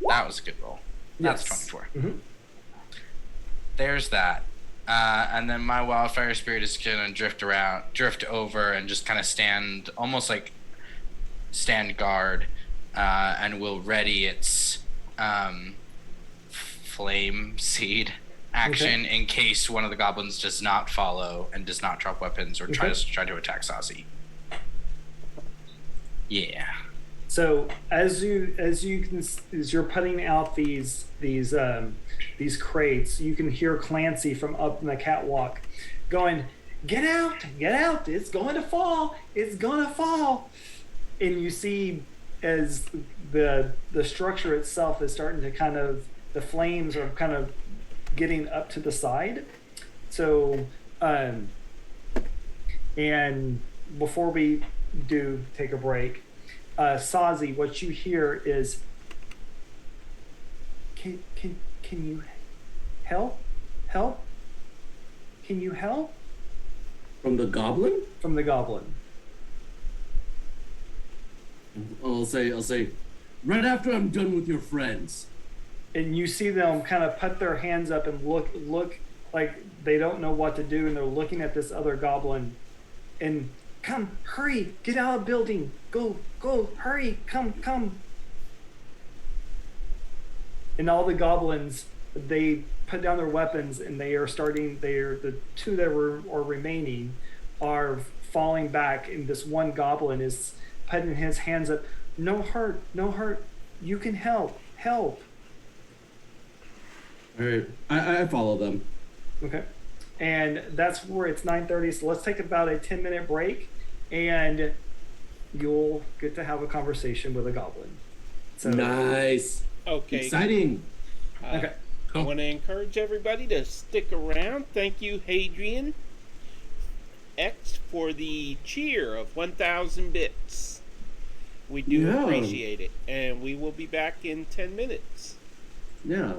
S5: That was a good roll. That's
S2: Yes.
S5: 24.
S2: Mhm.
S5: There's that. And then my wildfire spirit is gonna drift over, and just kind of stand, almost like stand guard, and will ready its flame seed action in case one of the goblins does not follow and does not drop weapons or try to attack Sozzy. Yeah.
S2: So as you're putting out these crates, you can hear Clancy from up in the catwalk going, get out, it's going to fall, and you see as the structure itself is starting to kind of, the flames are kind of getting up to the side. So and before we do take a break, Sozzy, what you hear is, can you help? Can you help?
S3: From the goblin?
S2: From the goblin.
S3: I'll say, right after I'm done with your friends.
S2: And you see them kind of put their hands up and look like they don't know what to do, and they're looking at this other goblin. And come, hurry, get out of the building. Go, hurry, come. And all the goblins, they put down their weapons, and the two that are remaining are falling back, and this one goblin is putting his hands up. No hurt. You can help.
S3: All right, I follow them.
S2: Okay. And that's where it's 9:30. So let's take about a 10-minute break, and you'll get to have a conversation with a goblin. So,
S3: Nice.
S1: Okay.
S3: Exciting.
S2: Okay.
S1: I want to encourage everybody to stick around. Thank you, Hadrian X, for the cheer of 1,000 bits. We do appreciate it. And we will be back in 10 minutes.
S3: Yeah.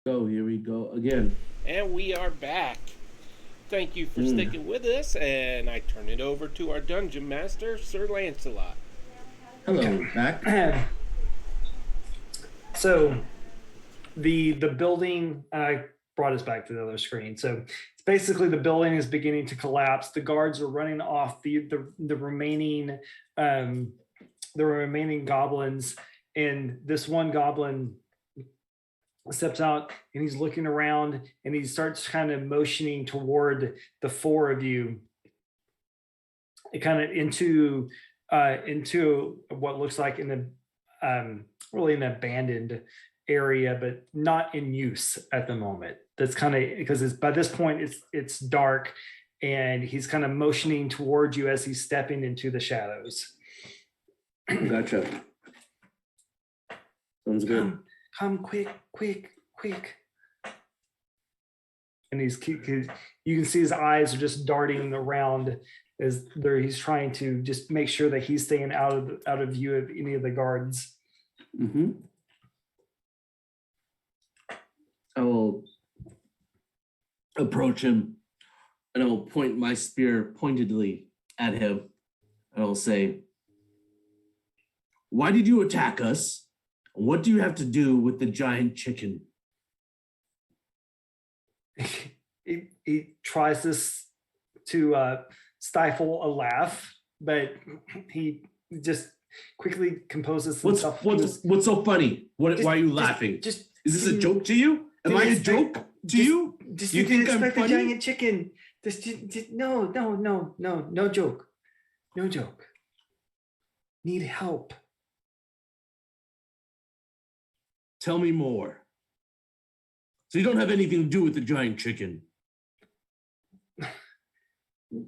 S3: So here we go again.
S1: And we are back. Thank you for sticking with us, and I turn it over to our dungeon master, Sir Lancelot.
S3: Hello, back.
S2: So the building, I brought us back to the other screen. So it's basically the building is beginning to collapse. The guards are running off the remaining goblins, and this one goblin steps out and he's looking around and he starts kind of motioning toward the four of you, kind of into what looks like really an abandoned area, but not in use at the moment. That's kind of because it's by this point it's dark, and he's kind of motioning towards you as he's stepping into the shadows.
S3: Gotcha. Sounds good.
S2: Come quick. And you can see his eyes are just darting around as he's trying to just make sure that he's staying out of view of any of the guards.
S3: Mm-hmm. I will approach him and I will point my spear pointedly at him. And I'll say, "Why did you attack us? What do you have to do with the giant chicken?"
S2: He tries to stifle a laugh, but he just quickly composes himself.
S3: What's so funny? Why are you laughing? Is this a joke to you? Am I a joke to you?
S2: You
S3: think I'm funny?
S2: A giant chicken. No joke. No joke. Need help.
S3: Tell me more. So you don't have anything to do with the giant chicken?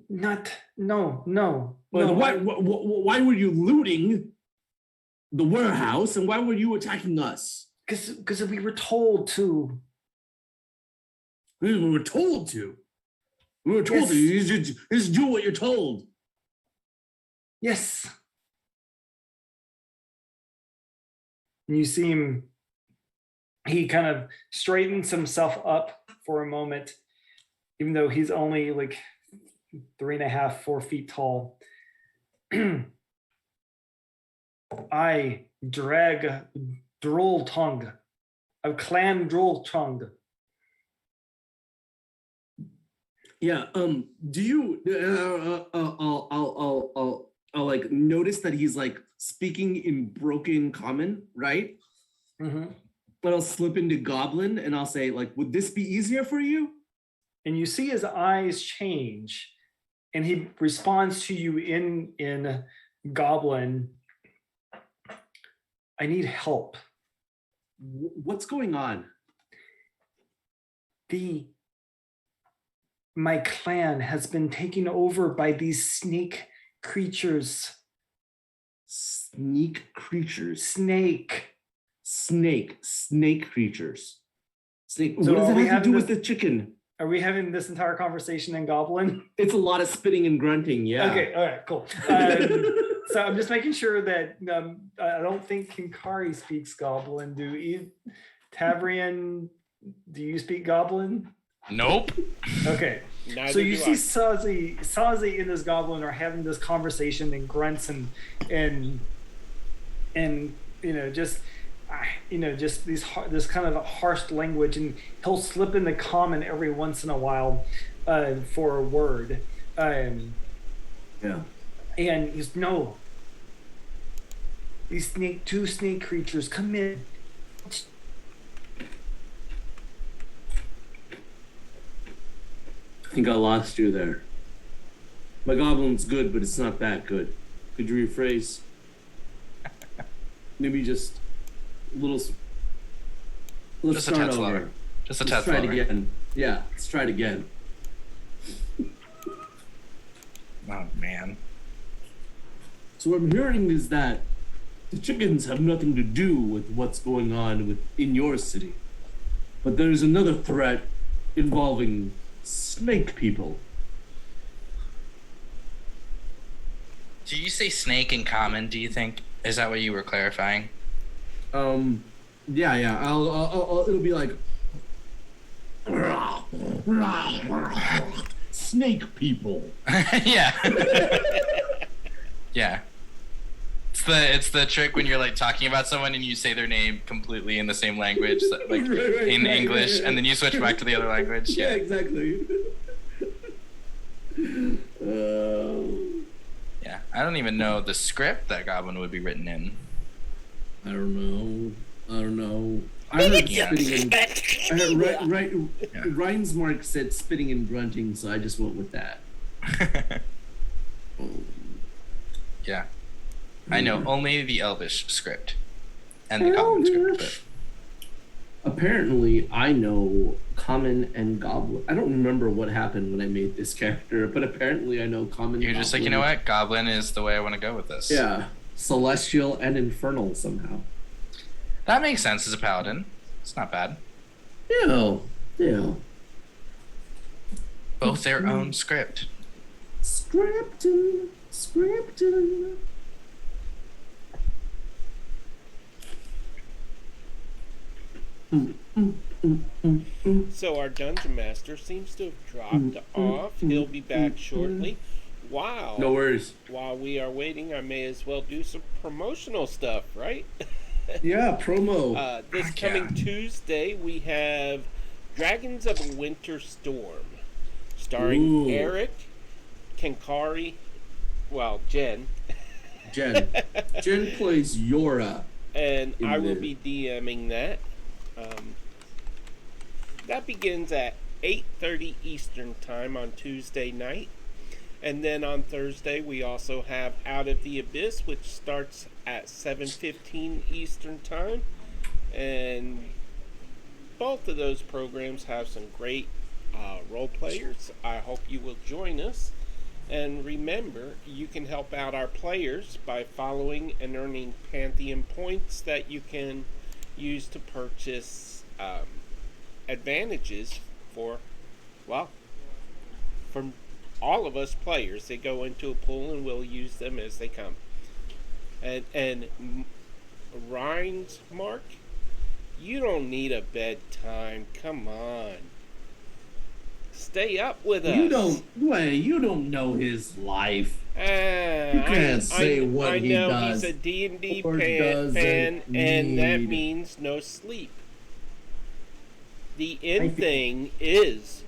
S2: No.
S3: Why were you looting the warehouse, and why were you attacking us?
S2: Because we were told to.
S3: We were told to. We were told to. You just do what you're told.
S2: Yes. And you see him. He kind of straightens himself up for a moment, even though he's only like 3.5, 4 feet tall. I drag droll tongue, of clan droll tongue.
S3: Yeah. Do you? I'll like notice that he's like speaking in broken common, right?
S2: Mm-hmm.
S3: But I'll slip into goblin and I'll say, like, would this be easier for you?
S2: And you see his eyes change, and he responds to you in goblin. I need help.
S3: What's going on?
S2: My clan has been taken over by these snake creatures.
S3: Sneak creatures.
S2: Snake
S3: creatures. Snake.
S2: So
S3: what does that have to do with the chicken?
S2: Are we having this entire conversation in goblin?
S3: It's a lot of spitting and grunting. Yeah.
S2: Okay. All right. Cool. So I'm just making sure that I don't think Kenkari speaks goblin. Tavrian, do you speak goblin?
S5: Nope.
S2: Okay. So you see Sozzy and this goblin are having this conversation in grunts and just this kind of harsh language, and he'll slip in the common every once in a while for a word.
S3: Yeah.
S2: And he's no. These two snake creatures come in.
S3: I think I lost you there. My goblin's good, but it's not that good. Could you rephrase? Maybe just a little. Let's
S5: just
S3: start
S5: a tad
S3: over.
S5: slower. Just a tad
S3: Let's try
S5: slower.
S3: it again. Yeah, let's try it again.
S5: Oh man.
S3: So what I'm hearing is that the chickens have nothing to do with what's going on in your city, but there's another threat involving snake people.
S5: Do you say snake in common? Do you think is that what you were clarifying?
S3: Yeah. I'll it'll be like Snake people.
S5: Yeah. Yeah. It's the trick when you're like talking about someone and you say their name completely in the same language, like in English, and then you switch back to the other language.
S3: Yeah, exactly.
S5: Yeah, I don't even know the script that Goblin would be written in.
S3: I don't know. I heard spitting and Reinsmark said spitting and grunting, so I just went with that.
S5: Yeah. I know only the Elvish script and the Common script. But...
S3: Apparently, I know Common and Goblin. I don't remember what happened when I made this character, but apparently I know Common.
S5: You're just like, you know what? Goblin is the way I want to go with this.
S3: Yeah. Celestial and Infernal somehow.
S5: That makes sense as a paladin. It's not bad.
S3: Yeah.
S5: Both their own script.
S3: Scripted.
S1: So our dungeon master seems to have dropped off. He'll be back shortly. Wow.
S3: No worries.
S1: While we are waiting, I may as well do some promotional stuff, right?
S3: Yeah, promo.
S1: This coming Tuesday, we have Dragons of a Winter Storm, starring Eric, Kenkari, Jen.
S3: Jen plays Yora.
S1: And I will be DMing that. That begins at 8:30 Eastern Time on Tuesday night. And then on Thursday, we also have Out of the Abyss, which starts at 7:15 Eastern Time. And both of those programs have some great role players. I hope you will join us. And remember, you can help out our players by following and earning Pantheon points that you can use to purchase advantages from all of us players. They go into a pool and we'll use them as they come. And Ryan's Mark, you don't need a bedtime. Come on. Stay up with us.
S3: You don't know his life. You can't say what he does.
S1: I know he's a D&D fan, and that means no sleep. The end thing is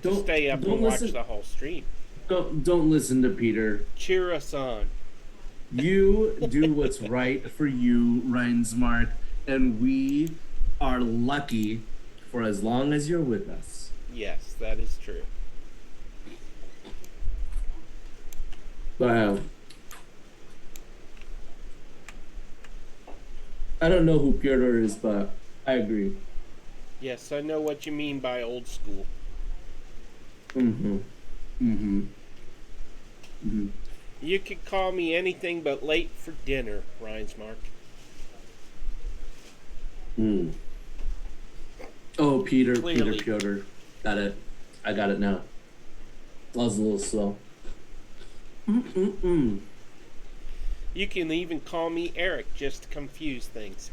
S1: to stay up and watch the whole stream.
S3: Don't listen to Peter.
S1: Cheer us on.
S3: You do what's right for you, Reinsmark, and we are lucky for as long as you're with us.
S1: Yes, that is true.
S3: Wow. I don't know who Pyotr is, but I agree.
S1: Yes, I know what you mean by old school. You could call me anything but late for dinner, Reinsmark.
S3: Oh, Peter,
S1: Clearly.
S3: Pyotr. Got it. I got it now. I was a little slow.
S1: You can even call me Eric just to confuse things.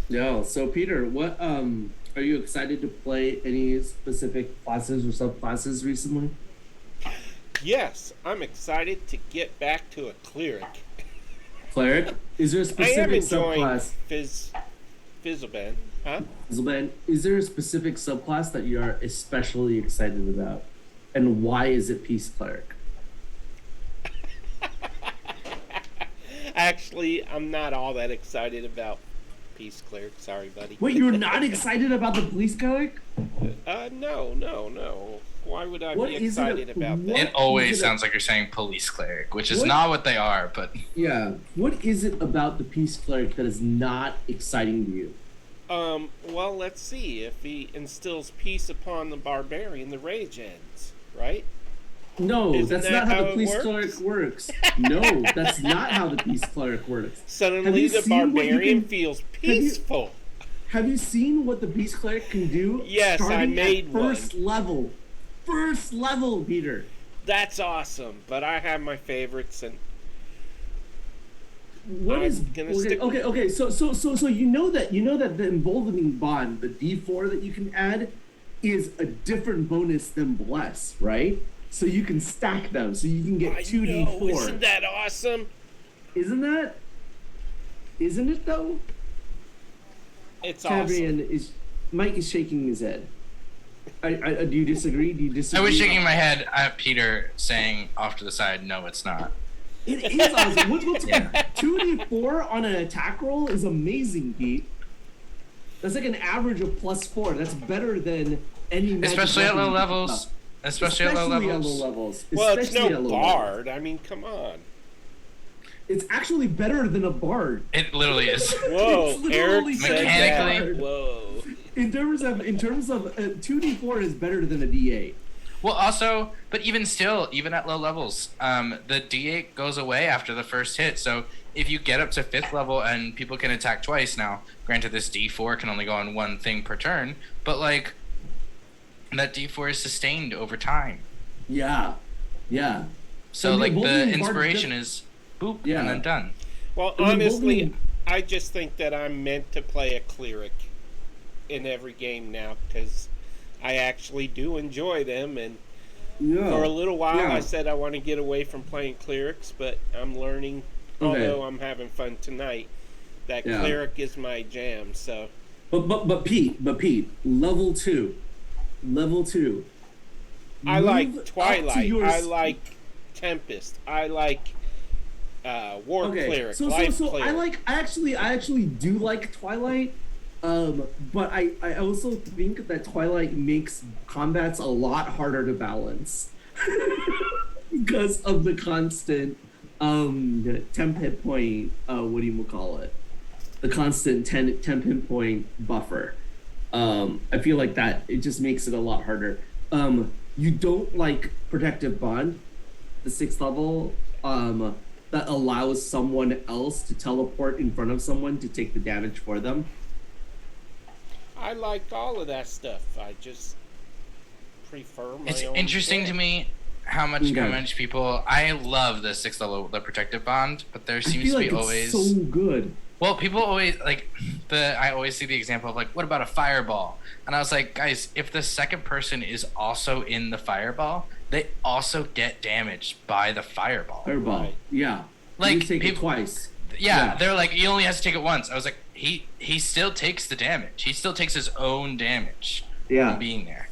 S3: Yeah, so Peter, what are you excited to play any specific classes or subclasses recently?
S1: Yes, I'm excited to get back to a cleric.
S3: Cleric? Is there a specific
S1: I am enjoying
S3: subclass?
S1: Fizzleban. Huh?
S3: Fizzleban, is there a specific subclass that you are especially excited about? And why is it Peace Cleric?
S1: Actually, I'm not all that excited about Peace Cleric. Sorry, buddy.
S3: Wait, you're not excited about the Police Cleric?
S1: No. Why would I
S3: What
S1: be
S3: is
S1: excited
S3: it-
S1: about
S3: what-
S1: that?
S5: It always
S3: Is it
S5: sounds like you're saying police cleric, which is
S3: What?
S5: not what they are, but
S3: Yeah. What is it about the Peace Cleric that is not exciting to you?
S1: Well, let's see. If he instills peace upon the barbarian, the rage ends, right?
S3: No,
S1: Isn't
S3: that's
S1: that
S3: not how
S1: how
S3: the
S1: it
S3: Police
S1: works?
S3: Cleric works. No, that's not how the Peace Cleric works. Have
S1: Suddenly
S3: you
S1: the
S3: seen what you
S1: barbarian
S3: can-
S1: feels
S3: you-
S1: peaceful.
S3: Have you seen what the Peace Cleric can do?
S1: Yes, I
S3: starting
S1: made
S3: at
S1: one.
S3: first level. First level, Peter.
S1: That's awesome, but I have my favorites, and
S3: what is okay? So you know that the emboldening bond, the D4 that you can add, is a different bonus than bless, right? So you can stack them, so you can get 2D4.
S1: Isn't that awesome?
S3: Isn't it though?
S1: It's
S3: Cabrian
S1: awesome.
S3: Mike is shaking his head. Do you disagree?
S5: I was shaking my head at Peter, saying off to the side, "No, it's not."
S3: It is awesome. What's 2D4 on an attack roll is amazing, Pete. That's like an average of +4. That's better than any magic
S5: Especially at low
S3: weapon.
S5: levels. Especially at low levels.
S1: Well, it's
S3: Especially
S1: no
S3: at low
S1: bard.
S3: levels.
S1: I mean, come on.
S3: It's actually better than a bard.
S5: It literally is.
S1: Whoa,
S3: It's
S1: Eric
S3: literally
S1: said
S5: Mechanically-
S1: that. Whoa.
S3: In terms of 2D4 is better than a D8.
S5: Well, also, but even still, even at low levels, the D8 goes away after the first hit. So if you get up to 5th level and people can attack twice now, granted this D4 can only go on one thing per turn, but like that D4 is sustained over time.
S3: Yeah.
S5: So
S3: And
S5: like the
S3: emboldening bard
S5: inspiration is boop
S3: Yeah.
S5: and then done.
S1: Well,
S3: And
S1: honestly,
S3: emboldening-
S1: I just think that I'm meant to play a cleric in every game now because I actually do enjoy them. And for a little while,
S3: Yeah.
S1: I said I want to get away from playing clerics, but I'm learning, although I'm having fun tonight, that cleric is my jam. So,
S3: But Pete, level 2.
S1: I
S3: Move
S1: like
S3: up to
S1: Twilight.
S3: your
S1: I like Tempest. I like War Cleric. Life
S3: So
S1: Cleric.
S3: I actually do like Twilight, but I also think that Twilight makes combats a lot harder to balance because of the constant temp hit point. What do you call it? The constant temp hit point buffer. I feel like that it just makes it a lot harder. You don't like Protective Bond, the 6th level, that allows someone else to teleport in front of someone to take the damage for them.
S1: I like all of that stuff. I just prefer my
S5: It's
S1: own
S5: interesting
S1: jam.
S5: to me how much people. I love the 6th level, the protective bond, but there
S3: I
S5: seems
S3: feel
S5: to
S3: like
S5: be
S3: it's
S5: always.
S3: so good.
S5: Well, people always like I always see the example of like, what about a fireball? And I was like, guys, if the second person is also in the fireball, they also get damaged by the fireball.
S3: Fireball,
S1: Right.
S3: yeah.
S5: Like,
S3: you take it
S5: people-
S3: twice.
S5: Yeah,
S3: Yeah.
S5: they're like, he only has to take it once. I was like, he still takes the damage. He still takes his own damage
S3: Yeah.
S5: from being there.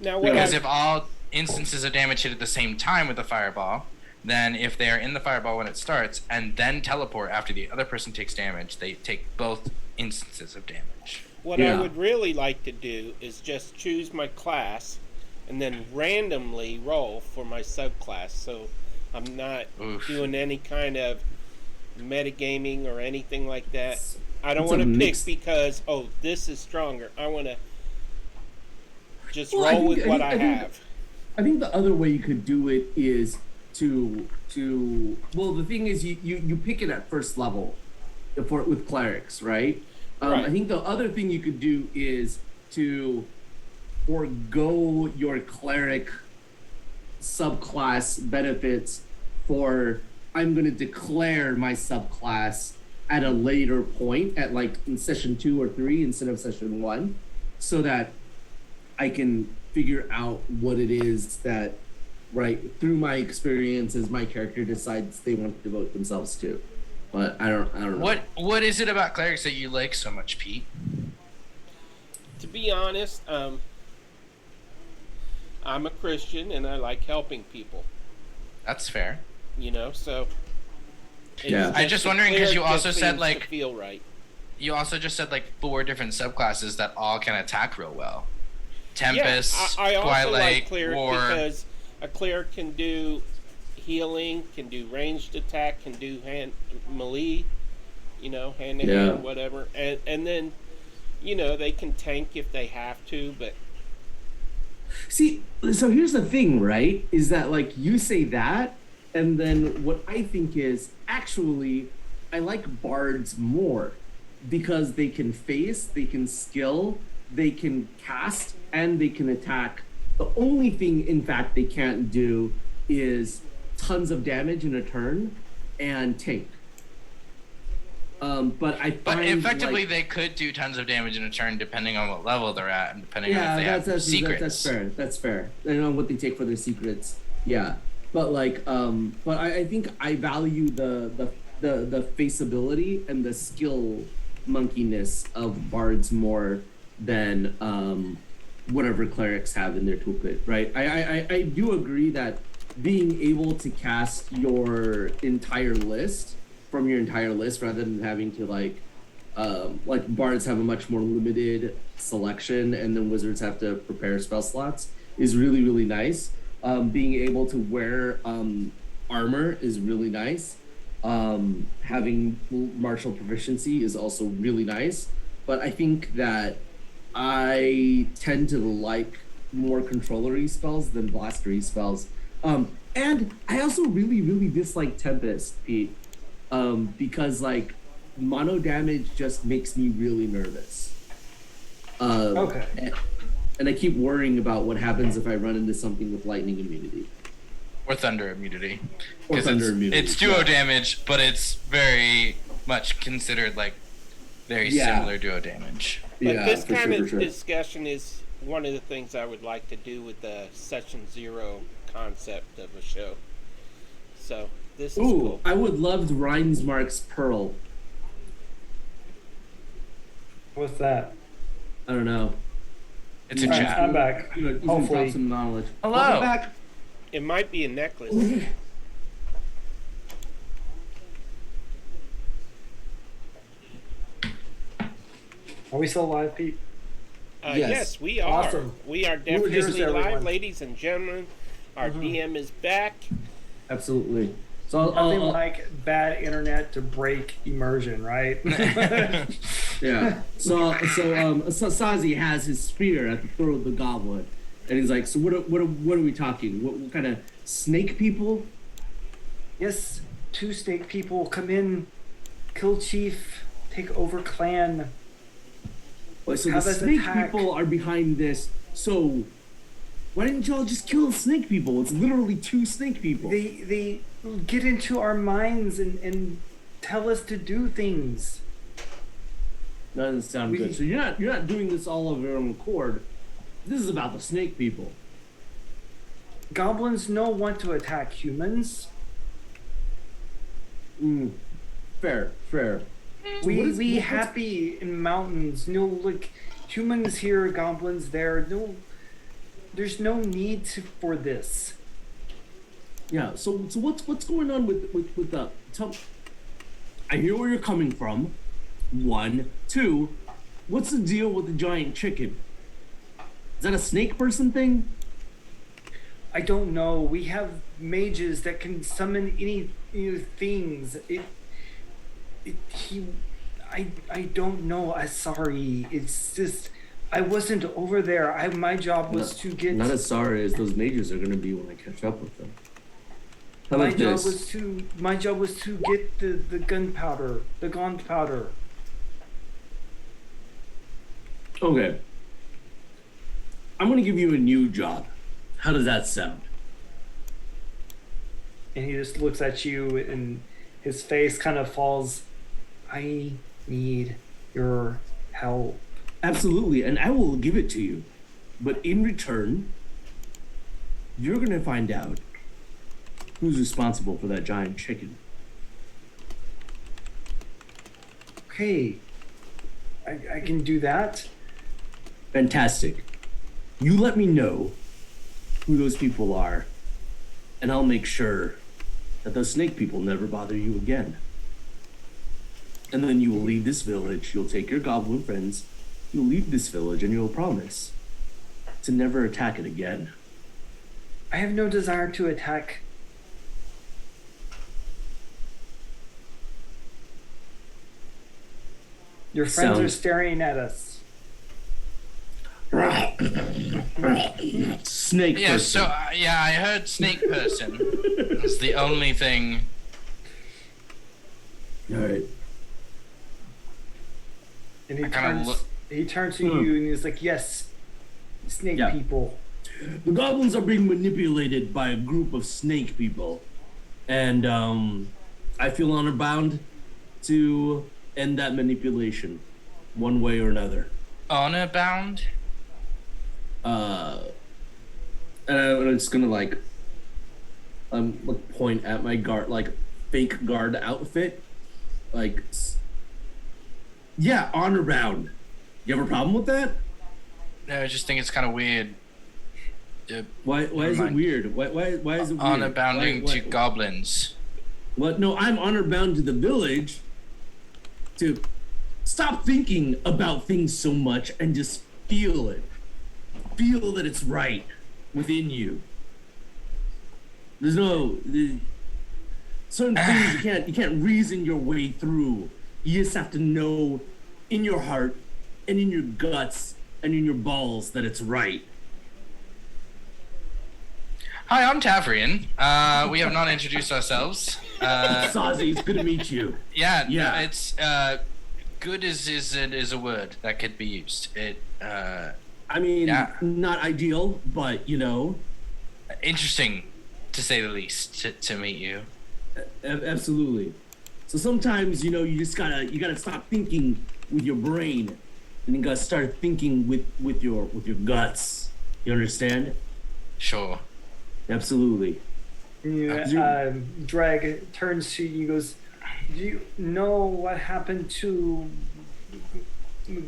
S1: Now, what
S5: Because
S1: I,
S5: if all instances of damage hit at the same time with the fireball, then if they are in the fireball when it starts and then teleport after the other person takes damage, they take both instances of damage.
S1: what I
S3: Yeah.
S1: would really like to do is just choose my class and then randomly roll for my subclass, so I'm not
S5: Oof.
S1: doing any kind of metagaming or anything like that. I don't
S3: It's
S1: want
S3: a
S1: to pick
S3: mix.
S1: because this is stronger. I want to just
S3: Well, I
S1: roll
S3: think-
S1: with
S3: I
S1: what
S3: think-
S1: I
S3: I think-
S1: have.
S3: I think the other way you could do it is to well, the thing is you pick it at first level with clerics, right?
S1: Right.
S3: I think the other thing you could do is to forego your cleric subclass benefits for I'm going to declare my subclass at a later point, at like in session 2 or 3 instead of session 1, so that I can figure out what it is that, right, through my experiences, my character decides they want to devote themselves to. But I don't know.
S5: What is it about clerics that you like so much, Pete?
S1: To be honest, I'm a Christian and I like helping people.
S5: That's fair.
S1: So. it's
S3: Yeah.
S5: I'm just
S1: the
S5: wondering 'cause you
S1: cleric
S5: also
S1: just
S5: said,
S1: seems to
S5: like-
S1: feel right.
S5: You also just said like 4 different subclasses that all can attack real well. Tempest,
S1: I also
S5: Twilight,
S1: like cleric
S5: War.
S1: because a cleric can do healing, can do ranged attack, can do melee, hand to
S3: Yeah.
S1: hand, whatever, and then they can tank if they have to, but
S3: See, so here's the thing, right? Is that like you say that, and then what I think is actually I like bards more because they can face, they can skill, they can cast, and they can attack. The only thing, in fact, they can't do is tons of damage in a turn and tank. But I
S5: But
S3: find
S5: effectively,
S3: like,
S5: they could do tons of damage in a turn depending on what level they're at and depending on if they
S3: that's
S5: have secrets.
S3: that's fair. That's fair. Depending on what they take for their secrets. Yeah. But like, but I think I value the faceability and the skill monkeyness of bards more than whatever clerics have in their toolkit, right? I do agree that being able to cast your entire list from your entire list rather than having to like bards have a much more limited selection and then wizards have to prepare spell slots is really, really nice. Being able to wear armor is really nice. Having martial proficiency is also really nice. But I think that I tend to like more controllery spells than blastery spells. And I also really, really dislike Tempest, Pete, because like mono damage just makes me really nervous.
S2: Okay.
S3: And I keep worrying about what happens if I run into something with lightning immunity.
S5: Or thunder immunity.
S3: Or
S5: 'Cause
S3: thunder immunity.
S5: It's duo
S3: yeah.
S5: damage, but it's very much considered like very similar duo damage.
S1: But
S3: Yeah,
S1: this
S3: for
S1: kind
S3: sure,
S1: of
S3: for sure.
S1: discussion is one of the things I would like to do with the Session Zero concept of a show. So this is
S3: Ooh,
S1: cool.
S3: I would love Reinsmark's Pearl.
S2: What's that?
S3: I don't know.
S5: It's a
S2: All right,
S5: chat.
S2: I'm back.
S3: You can
S2: Hopefully.
S3: drop some knowledge.
S5: Hello.
S3: Welcome back.
S1: It might be a necklace.
S2: Are we still live, Pete?
S3: Yes.
S1: Yes, we are.
S2: Awesome.
S1: We are
S2: Cheers,
S1: definitely live,
S2: everyone.
S1: ladies and gentlemen. Our DM is back.
S3: Absolutely. So
S2: Nothing
S3: I'll
S2: like bad internet to break immersion, right?
S3: yeah. So Sozzy has his spear at the throat of the goblin, and he's like, "So what are we talking? What kind of snake people?"
S2: Yes, 2 snake people come in, kill chief, take over clan.
S3: Well, so
S2: Have
S3: the
S2: us
S3: snake
S2: attack.
S3: people are behind this. So why didn't y'all just kill the snake people? It's literally 2 snake people.
S2: They get into our minds and tell us to do things.
S3: That doesn't sound good. So you're not doing this all of your own accord. This is about the snake people.
S2: Goblins no want to attack humans.
S3: Fair. So
S2: We
S3: what is-
S2: we
S3: what's-
S2: happy in mountains. No, like humans here, goblins there. No, there's no need for this.
S3: Yeah. So what's going on with the? I hear where you're coming from. 1, 2. What's the deal with the giant chicken? Is that a snake person thing?
S2: I don't know. We have mages that can summon any things. I don't know. I'm sorry. It's just I wasn't over there. My job was to get.
S3: Not as sorry as those mages are going to be when I catch up with them. How
S2: My
S3: about
S2: job
S3: this?
S2: was to get the gunpowder, the gaunt powder.
S3: Okay. I'm going to give you a new job. How does that sound?
S2: And he just looks at you, and his face kind of falls. I need your help.
S3: Absolutely, and I will give it to you. But in return, you're going to find out who's responsible for that giant chicken.
S2: Okay, I can do that.
S3: Fantastic. You let me know who those people are, and I'll make sure that those snake people never bother you again. And then you will leave this village, you'll take your goblin friends, you'll leave this village, and you'll promise to never attack it again.
S2: I have no desire to attack. Your friends are
S3: Sounds-
S2: staring at us.
S3: Snake
S5: Yeah,
S3: person.
S5: so I heard snake person. That's the only thing.
S3: All right.
S2: And he
S5: I kinda
S2: turns.
S5: look-
S2: He turns to you and he's like, "Yes, snake
S3: Yeah.
S2: people."
S3: The goblins are being manipulated by a group of snake people, and I feel honor bound to end that manipulation, one way or another.
S5: Honor bound?
S3: And I'm just gonna like point at my guard, like fake guard outfit, like, yeah, honor bound. You have a problem with that?
S5: No, I just think it's kind of weird.
S3: Why is it weird? Why is it weird?
S5: Honor bounding to goblins.
S3: Well, no, I'm honor bound to the village to stop thinking about things so much and just feel it. Feel that it's right within you. There's certain things you can't reason your way through. You just have to know in your heart and in your guts and in your balls that it's right.
S5: Hi, I'm Tavrian. We have not introduced ourselves.
S3: Sozzy, it's good to meet you.
S5: Yeah.
S3: Yeah.
S5: It's good is a word that could be used.
S3: I mean, not ideal, but
S5: interesting to say the least to meet you.
S3: Absolutely. So sometimes you just gotta stop thinking with your brain, and you gotta start thinking with your guts. You understand?
S5: Sure.
S3: Absolutely.
S2: Drag turns to you and goes, do you know what happened to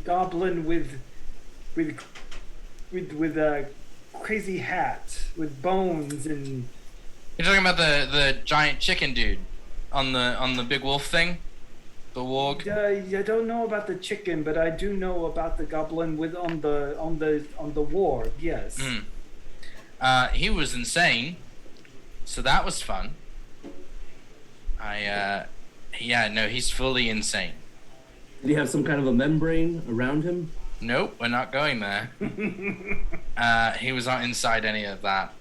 S2: Goblin with a crazy hat with bones and...
S5: You're talking about the giant chicken dude on the big wolf thing? The warg?
S2: I don't know about the chicken, but I do know about the goblin with on the warg, yes.
S5: He was insane, so that was fun. He's fully insane.
S3: Did he have some kind of a membrane around him?
S5: Nope, we're not going there. He was not inside any of that.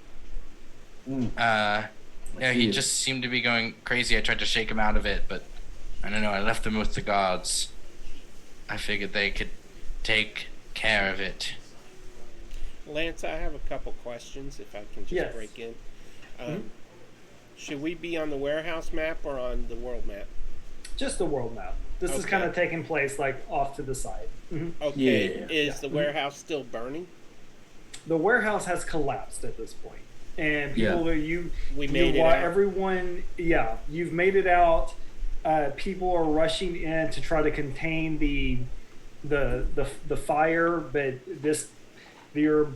S5: He just seemed to be going crazy. I tried to shake him out of it, but I don't know, I left them with the guards. I figured they could take care of it.
S1: Lance, I have a couple questions, if I can just break in. Should we be on the warehouse map or on the world map?
S2: Just the world map. This is kind of taking place like off to the side.
S1: Okay, is the warehouse still burning?
S2: The warehouse has collapsed at this point. And people you've made it out. People are rushing in to try to contain the fire, but your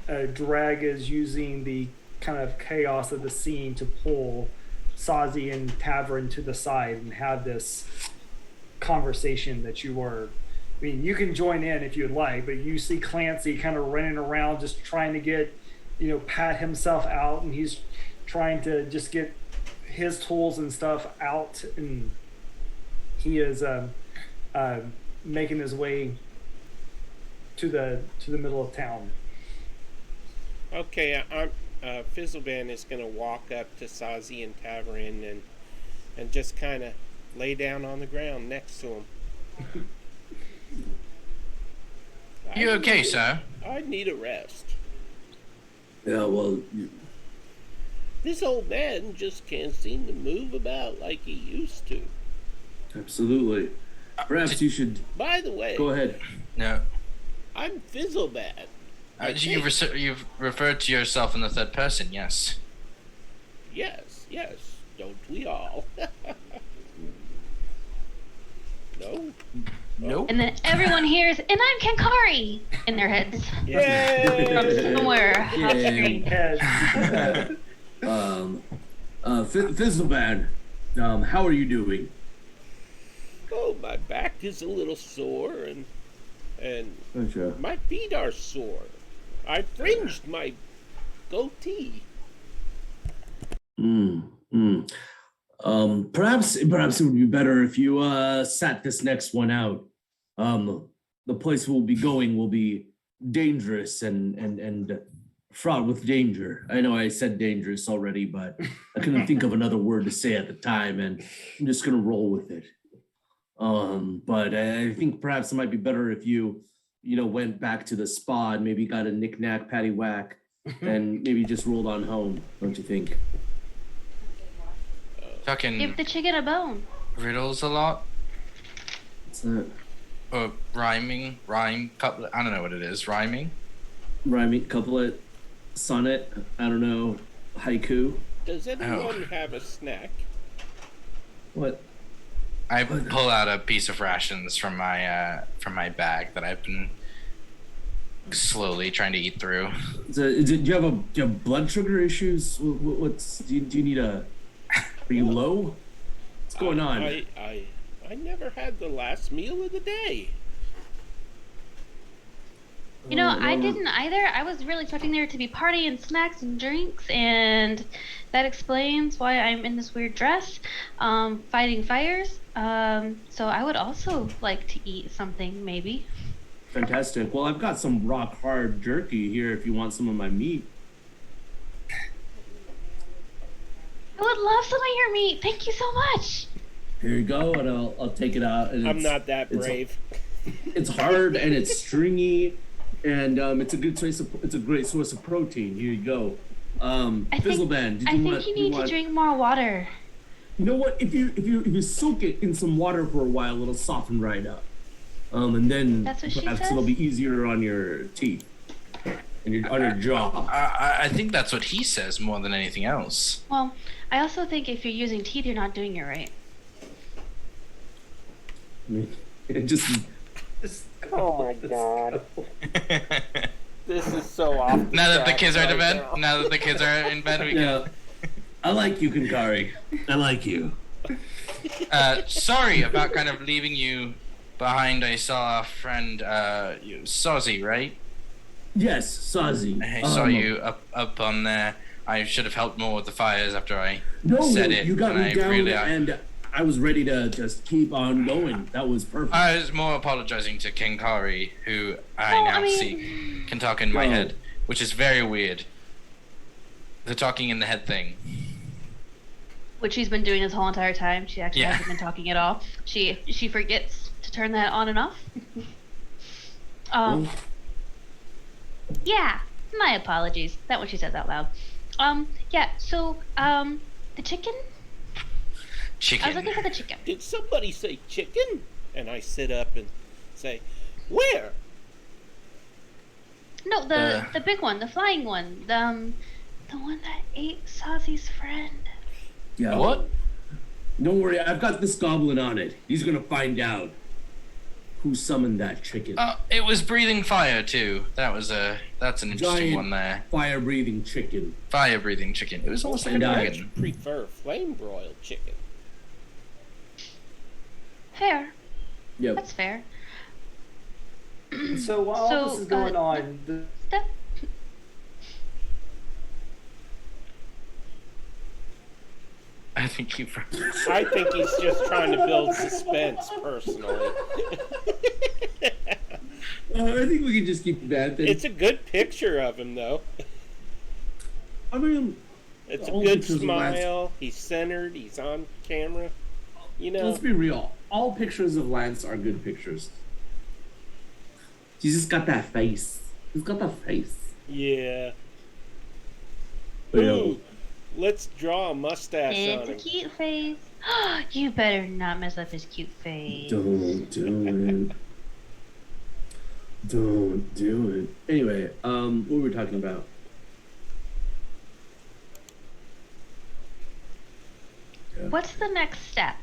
S2: drag is using the kind of chaos of the scene to pull Sozzy and Tavern to the side and have this conversation that you were... I mean, you can join in if you'd like, but you see Clancy kind of running around just trying to get, pat himself out, and he's trying to just get his tools and stuff out, and he is making his way to the middle of town.
S1: Okay, Fizzleban is going to walk up to Sozzy and Tavern and just kind of lay down on the ground next to him.
S5: You okay, sir?
S1: I need a rest.
S3: Yeah, well...
S1: This old man just can't seem to move about like he used to.
S3: Absolutely. Perhaps you should...
S1: By the way...
S3: Go ahead.
S5: No.
S1: I'm Fizzleban.
S5: You've referred to yourself in the third person, yes.
S1: Yes. Don't we all? No?
S5: Nope.
S4: And then everyone hears, and I'm Kenkari in their heads.
S1: Yay!
S4: From somewhere upstream.
S3: Fizzleban, how are you doing?
S1: Oh, my back is a little sore, and
S3: Gotcha.
S1: my feet are sore. I fringed my goatee.
S3: Perhaps it would be better if you sat this next one out. The place we'll be going will be dangerous and fraught with danger. I know I said dangerous already, but I couldn't think of another word to say at the time, and I'm just gonna roll with it. But I think perhaps it might be better if you went back to the spa and maybe got a knick-knack, paddywhack, and maybe just rolled on home, don't you think?
S5: Fucking
S4: Give the chicken a bone.
S5: riddles a lot.
S3: What's that?
S5: Rhyme couplet. I don't know what it is. Rhyming.
S3: Rhyming couplet, sonnet. I don't know. Haiku.
S1: Does anyone have a snack?
S3: What?
S5: I pull out a piece of rations from my bag that I've been slowly trying to eat through.
S3: Do you have blood sugar issues? Do you need a? Are you low? What's going on?
S1: I never had the last meal of the day.
S4: You know, I didn't either. I was really expecting there to be party and snacks and drinks, and that explains why I'm in this weird dress, fighting fires. So I would also like to eat something, maybe.
S3: Fantastic. Well, I've got some rock hard jerky here if you want some of my meat.
S4: I would love some of your meat. Thank you so much.
S3: Here you go, and I'll take it out. And
S1: I'm not that brave.
S3: It's hard and it's stringy, and it's a great source of protein. Here you go. Fizzleband,
S4: I think you need to drink more water.
S3: You know what? If you soak it in some water for a while, it'll soften right up. And then perhaps it'll be easier on your teeth and on your jaw.
S5: I think that's what he says more than anything else.
S4: Well, I also think if you're using teeth, you're not doing it right.
S3: I mean, it just.
S1: Oh my god. This is so off.
S5: Now that the kids are in bed, we can.
S3: I like you, Kenkari. I like you.
S5: Sorry about kind of leaving you behind. I saw a friend, Sozzy, right?
S3: Yes, Sozzy.
S5: I saw you up on there. I should have helped more with the fires after I said it.
S3: You got me down, and I was ready to just keep on going. That was perfect.
S5: I was more apologizing to Kenkari, who I see can talk in my head, which is very weird. The talking in the head thing.
S4: Which she's been doing this whole entire time. She actually hasn't been talking at all. She forgets to turn that on and off. Yeah, my apologies. That what she says out loud. So, the chicken?
S5: Chicken.
S4: I was looking for the chicken.
S1: Did somebody say chicken? And I sit up and say, where?
S4: No, the big one, the flying one. The one that ate Sozzy's friend.
S3: Yeah.
S5: What?
S3: Don't worry, I've got this goblin on it. He's gonna find out who summoned that chicken.
S5: It was breathing fire too. That's an interesting
S3: Giant
S5: one there.
S3: Fire-breathing chicken.
S5: Fire-breathing chicken. It was almost like a dragon.
S1: I prefer flame-broiled chicken.
S4: Fair.
S3: Yep.
S4: That's fair.
S2: So while all this is going on,
S5: I think
S1: I think he's just trying to build suspense, personally.
S3: I think we can just keep that.
S1: It's a good picture of him, though.
S3: I mean,
S1: it's a good smile. He's centered. He's on camera. You know.
S3: Let's be real. All pictures of Lance are good pictures. He's just got that face. He's got that face.
S1: Yeah.
S3: But,
S1: Ooh, let's draw a mustache on
S4: It's
S1: him.
S4: a cute face. You better not mess up his cute face.
S3: Don't do it. Don't do it. Anyway, what were we talking about? Yeah.
S4: What's the next step?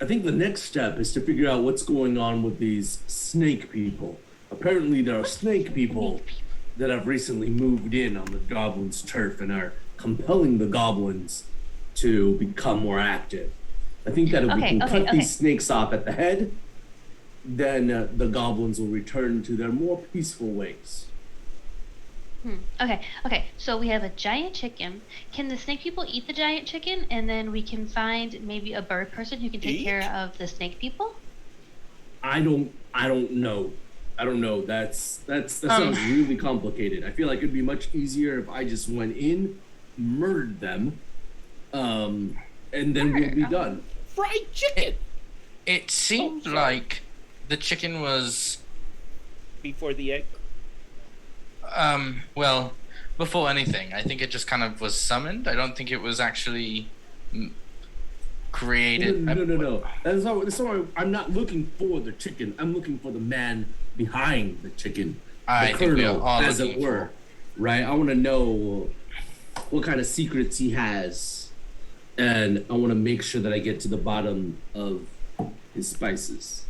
S3: I think the next step is to figure out what's going on with these snake people. Apparently there are snake people that have recently moved in on the goblins' turf and are compelling the goblins to become more active. I think that if we can cut these snakes off at the head, then the goblins will return to their more peaceful ways.
S4: Okay. So we have a giant chicken. Can the snake people eat the giant chicken, and then we can find maybe a bird person who can take care of the snake people?
S3: I don't know. That sounds really complicated. I feel like it'd be much easier if I just went in, murdered them, and then we'll be done.
S1: Fried chicken.
S5: It seemed like the chicken was
S1: before the egg.
S5: Well, before anything, I think it just kind of was summoned. I don't think it was actually created.
S3: No. That's all. I'm not looking for the chicken. I'm looking for the man behind the chicken.
S5: I
S3: The
S5: think we are
S3: colonel,
S5: all
S3: as it
S5: looking
S3: were. Right? I want to know what kind of secrets he has. And I want to make sure that I get to the bottom of his spices.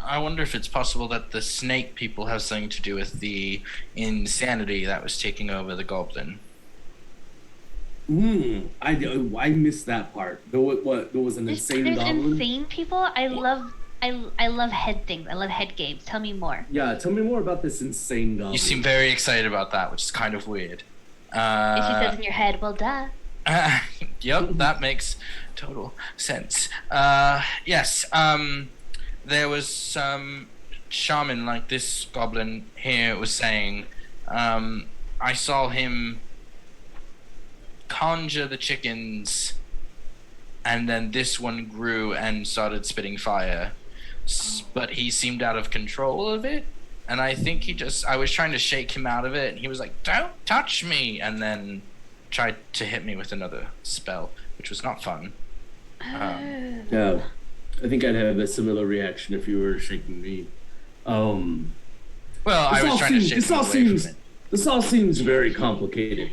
S5: I wonder if it's possible that the snake people have something to do with the insanity that was taking over the goblin.
S3: I missed that part. There was an insane
S4: There's
S3: goblin.
S4: insane people. I love head things. I love head games. Tell me more.
S3: Yeah, tell me more about this insane goblin.
S5: You seem very excited about that, which is kind of weird.
S4: If she says in your head, well, duh.
S5: Yep, that makes total sense. Yes, there was some shaman like this goblin here was saying, I saw him conjure the chickens, and then this one grew and started spitting fire. But he seemed out of control of it, and I think I was trying to shake him out of it, and he was like, "Don't touch me," and then tried to hit me with another spell, which was not fun.
S3: Yeah, I think I'd have a similar reaction if you were shaking me.
S5: Well, I was trying to shake him away from it.
S3: This all seems very complicated.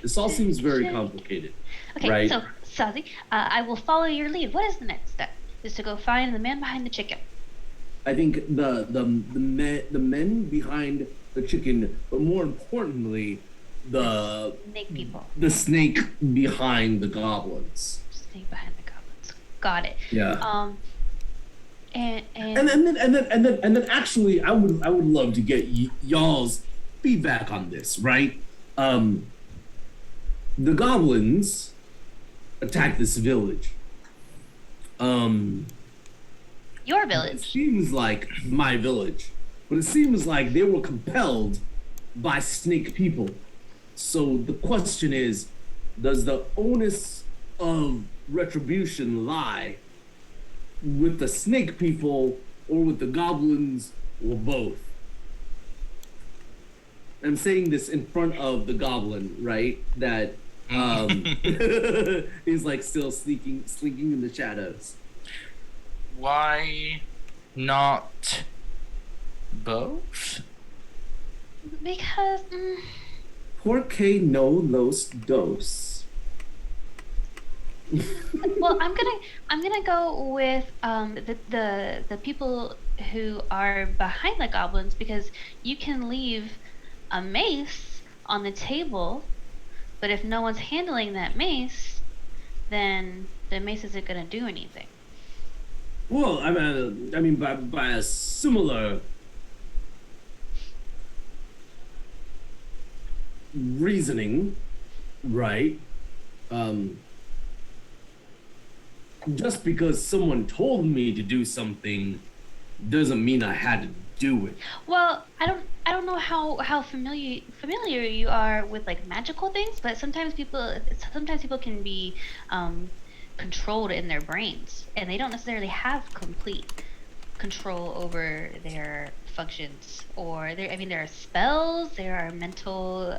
S4: Okay,
S3: right?
S4: so Sozzy, I will follow your lead. What is the next step? Is to go find the man behind the chicken.
S3: I think the men behind the chicken, but more importantly, the
S4: snake people.
S3: The snake behind the goblins.
S4: Snake behind the goblins. Got it.
S3: Yeah.
S4: And
S3: then actually, I would love to get y'all's feedback on this, right? The goblins attacked this village.
S4: Your
S3: It
S4: village.
S3: seems like my village, but it seems like they were compelled by snake people. So the question is, does the onus of retribution lie with the snake people or with the goblins or both? I'm saying this in front of the goblin, right? That is like still slinking in the shadows.
S5: Why not both?
S4: Because
S3: Por qué no los dos?
S4: well, I'm gonna go with the people who are behind the goblins, because you can leave a mace on the table, but if no one's handling that mace, then the mace isn't gonna do anything.
S3: Well, I mean, by a similar reasoning, right? Just because someone told me to do something doesn't mean I had to do it.
S4: Well, I don't know how familiar you are with like magical things, but sometimes people can be controlled in their brains, and they don't necessarily have complete control over their functions, or there are spells, there are mental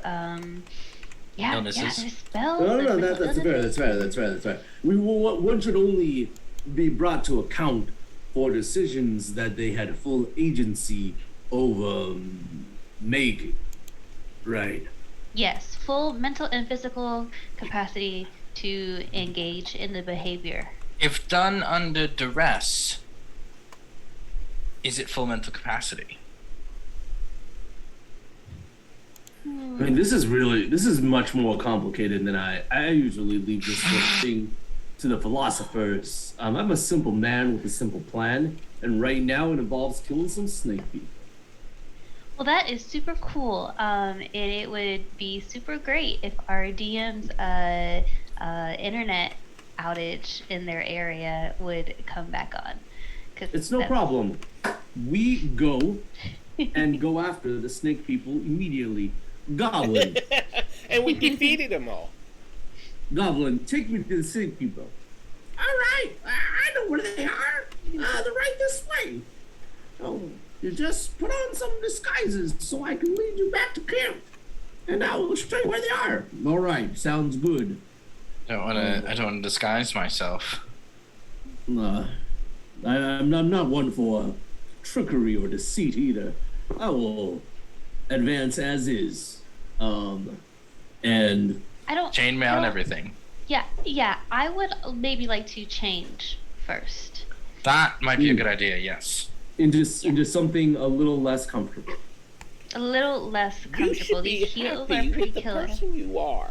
S5: illnesses.
S4: there's spells.
S3: No,
S4: there's
S3: that's
S4: mental
S3: That's right. One should only be brought to account for decisions that they had full agency over making. Right.
S4: Yes, full mental and physical capacity to engage in the behavior.
S5: If done under duress, is it full mental capacity?
S3: I mean, this is much more complicated than I usually leave this sort of thing to the philosophers. I'm a simple man with a simple plan, and right now it involves killing some snake people.
S4: Well, that is super cool. It would be super great if our DM's internet outage in their area would come back on.
S3: It's no problem. We go and go after the snake people immediately. Goblin,
S1: And we defeated them all.
S3: Goblin, take me to the snake people. All right, I know where they are. They're right this way. Oh, you just put on some disguises so I can lead you back to camp, and I will show you where they are. All right, sounds good.
S5: I don't want to disguise myself.
S3: I'm not one for trickery or deceit either. I will advance as is. And
S4: I don't.
S5: Chainmail and everything.
S4: Yeah. I would maybe like to change first.
S5: That might be a good idea. Yes.
S3: into something a little less comfortable.
S4: A little less
S1: You
S4: comfortable.
S1: should be
S4: These heels are
S1: happy
S4: pretty
S1: with the
S4: killer.
S1: person you are.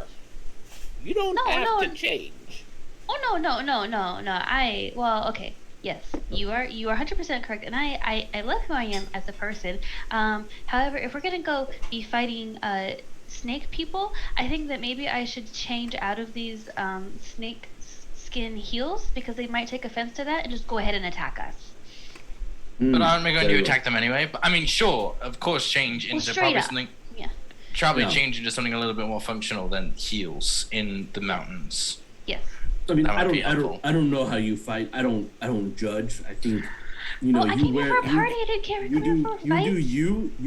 S1: You don't have to change.
S4: Oh no. Okay. Yes, you are 100% correct, and I love who I am as a person. However, if we're gonna go be fighting snake people, I think that maybe I should change out of these snake skin heels because they might take offense to that and just go ahead and attack us.
S5: But aren't we going to attack them anyway? But, I mean, sure, of course, change into probably something.
S4: Yeah.
S5: Probably change into something a little bit more functional than heels in the mountains.
S4: Yes.
S3: I mean, I don't know how you fight. I don't judge. I think, you know,
S4: I
S3: you
S4: came
S3: wear.
S4: here for a party. I didn't care.
S3: You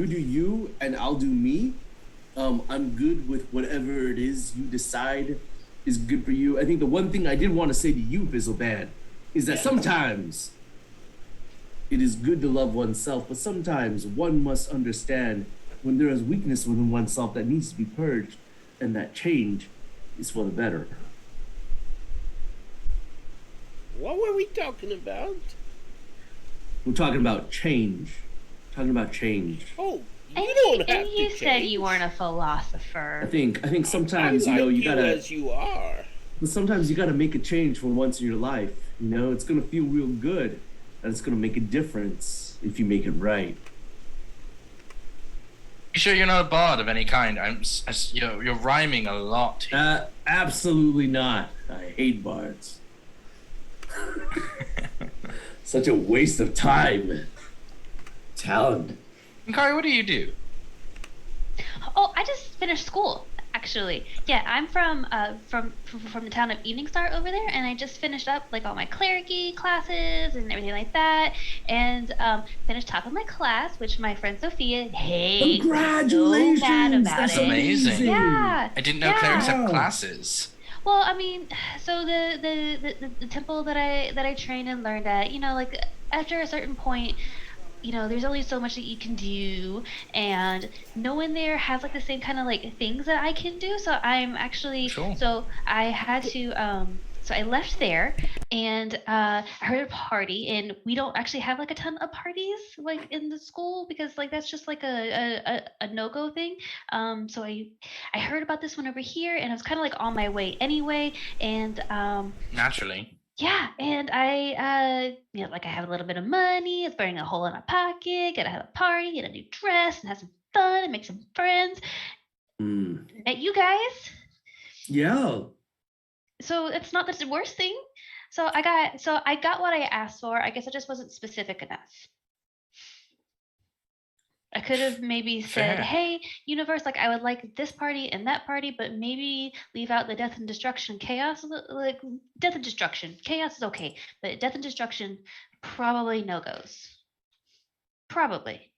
S3: do you, and I'll do me. I'm good with whatever it is you decide is good for you. I think the one thing I did want to say to you, Bizzleban, is that sometimes it is good to love oneself, but sometimes one must understand when there is weakness within oneself that needs to be purged, and that change is for the better.
S1: What were we talking about?
S3: We're talking about change.
S1: Oh, you don't have to
S4: you
S1: change.
S4: said you weren't a philosopher.
S3: I think sometimes
S1: I like
S3: you gotta.
S1: as you are.
S3: But sometimes you gotta make a change for once in your life. You know, it's gonna feel real good, and it's gonna make a difference if you make it right.
S5: You sure you're not a bard of any kind? You're rhyming a lot.
S3: Absolutely not. I hate bards. Such a waste of time. Talent.
S5: Kenkari, what do you do?
S4: Oh, I just finished school. Actually, yeah, I'm from the town of Evening Star over there, and I just finished up like all my clericy classes and everything like that, and finished top of my class, which my friend Sophia hates.
S3: Congratulations!
S4: So mad about
S5: That's
S4: it.
S5: amazing.
S4: Yeah,
S5: I didn't know clerics have classes.
S4: Well, I mean, so the temple that I trained and learned at, you know, like after a certain point, you know, there's only so much that you can do, and no one there has like the same kind of like things that I can do. So I'm actually so I had to so I left there, and I heard a party, and we don't actually have like a ton of parties like in the school because like that's just like a no-go thing. So I heard about this one over here, and I was kind of like on my way anyway, and
S5: Naturally.
S4: yeah, and I, you know, like I have a little bit of money, it's burning a hole in my pocket, gotta have a party, get a new dress, and have some fun and make some friends. Met you guys.
S3: Yeah.
S4: So it's not the worst thing. So I got what I asked for. I guess I just wasn't specific enough. I could have maybe said,
S5: Fair.
S4: hey, universe, like I would like this party and that party, but maybe leave out the death and destruction chaos. Like death and destruction. Chaos is okay, but death and destruction, probably no goes. Probably.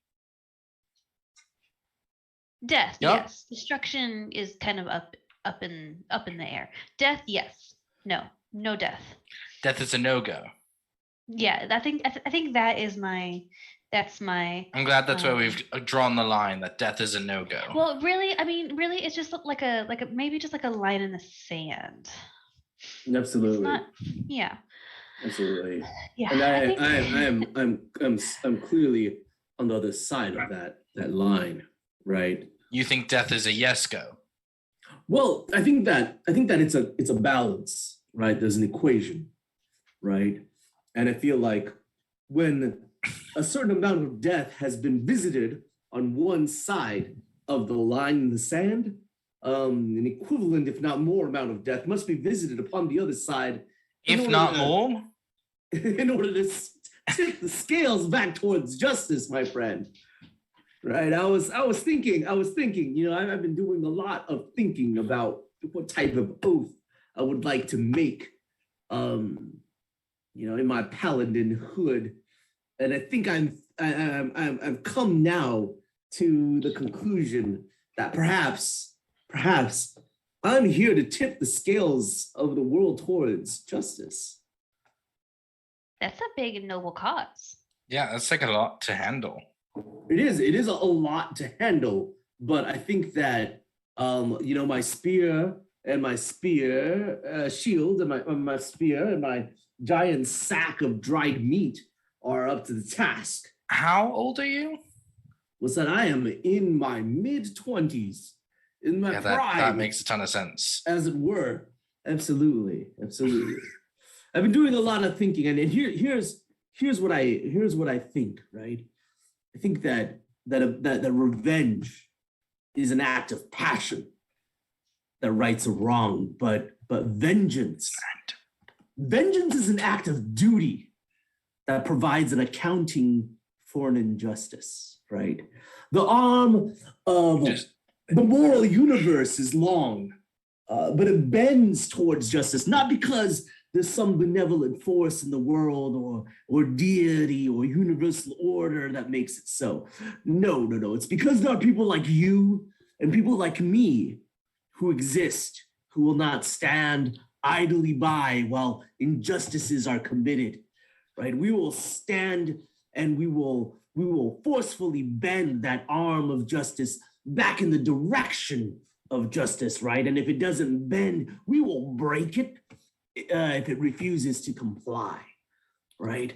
S4: Death, yes. Destruction is kind of up in the air. Death, yes. No death.
S5: Death is a no-go.
S4: Yeah, I think that is my. That's my.
S5: I'm glad that's where we've drawn the line. That death is a no-go.
S4: Well, really, I mean, really, it's just like a maybe just like a line in the sand.
S3: Absolutely.
S4: It's not, yeah.
S3: Absolutely.
S4: Yeah.
S3: And I'm clearly on the other side of that line, right?
S5: You think death is a yes go?
S3: Well, I think that it's a balance, right? There's an equation, right? And I feel like when a certain amount of death has been visited on one side of the line in the sand, an equivalent, if not more, amount of death must be visited upon the other side.
S5: If not more?
S3: In order to tip the scales back towards justice, my friend. Right? I was thinking, you know, I've been doing a lot of thinking about what type of oath I would like to make, you know, in my paladin hood. And I think I've come now to the conclusion that perhaps I'm here to tip the scales of the world towards justice.
S4: That's a big and noble cause.
S5: Yeah, that's like a lot to handle.
S3: It is a lot to handle, but I think that my spear and my shield and my spear and my giant sack of dried meat are up to the task.
S5: How old are you?
S3: Was that I am in my mid-20s, in my prime.
S5: That makes a ton of sense.
S3: As it were. Absolutely. I've been doing a lot of thinking, and here's what I think, right? I think that revenge is an act of passion that rights a wrong, but vengeance is an act of duty that provides an accounting for an injustice, right? The arm of the moral universe is long, but it bends towards justice, not because there's some benevolent force in the world or deity or universal order that makes it so. No. It's because there are people like you and people like me who exist, who will not stand idly by while injustices are committed, right? We will stand and we will forcefully bend that arm of justice back in the direction of justice, right? And if it doesn't bend, we will break it if it refuses to comply, right?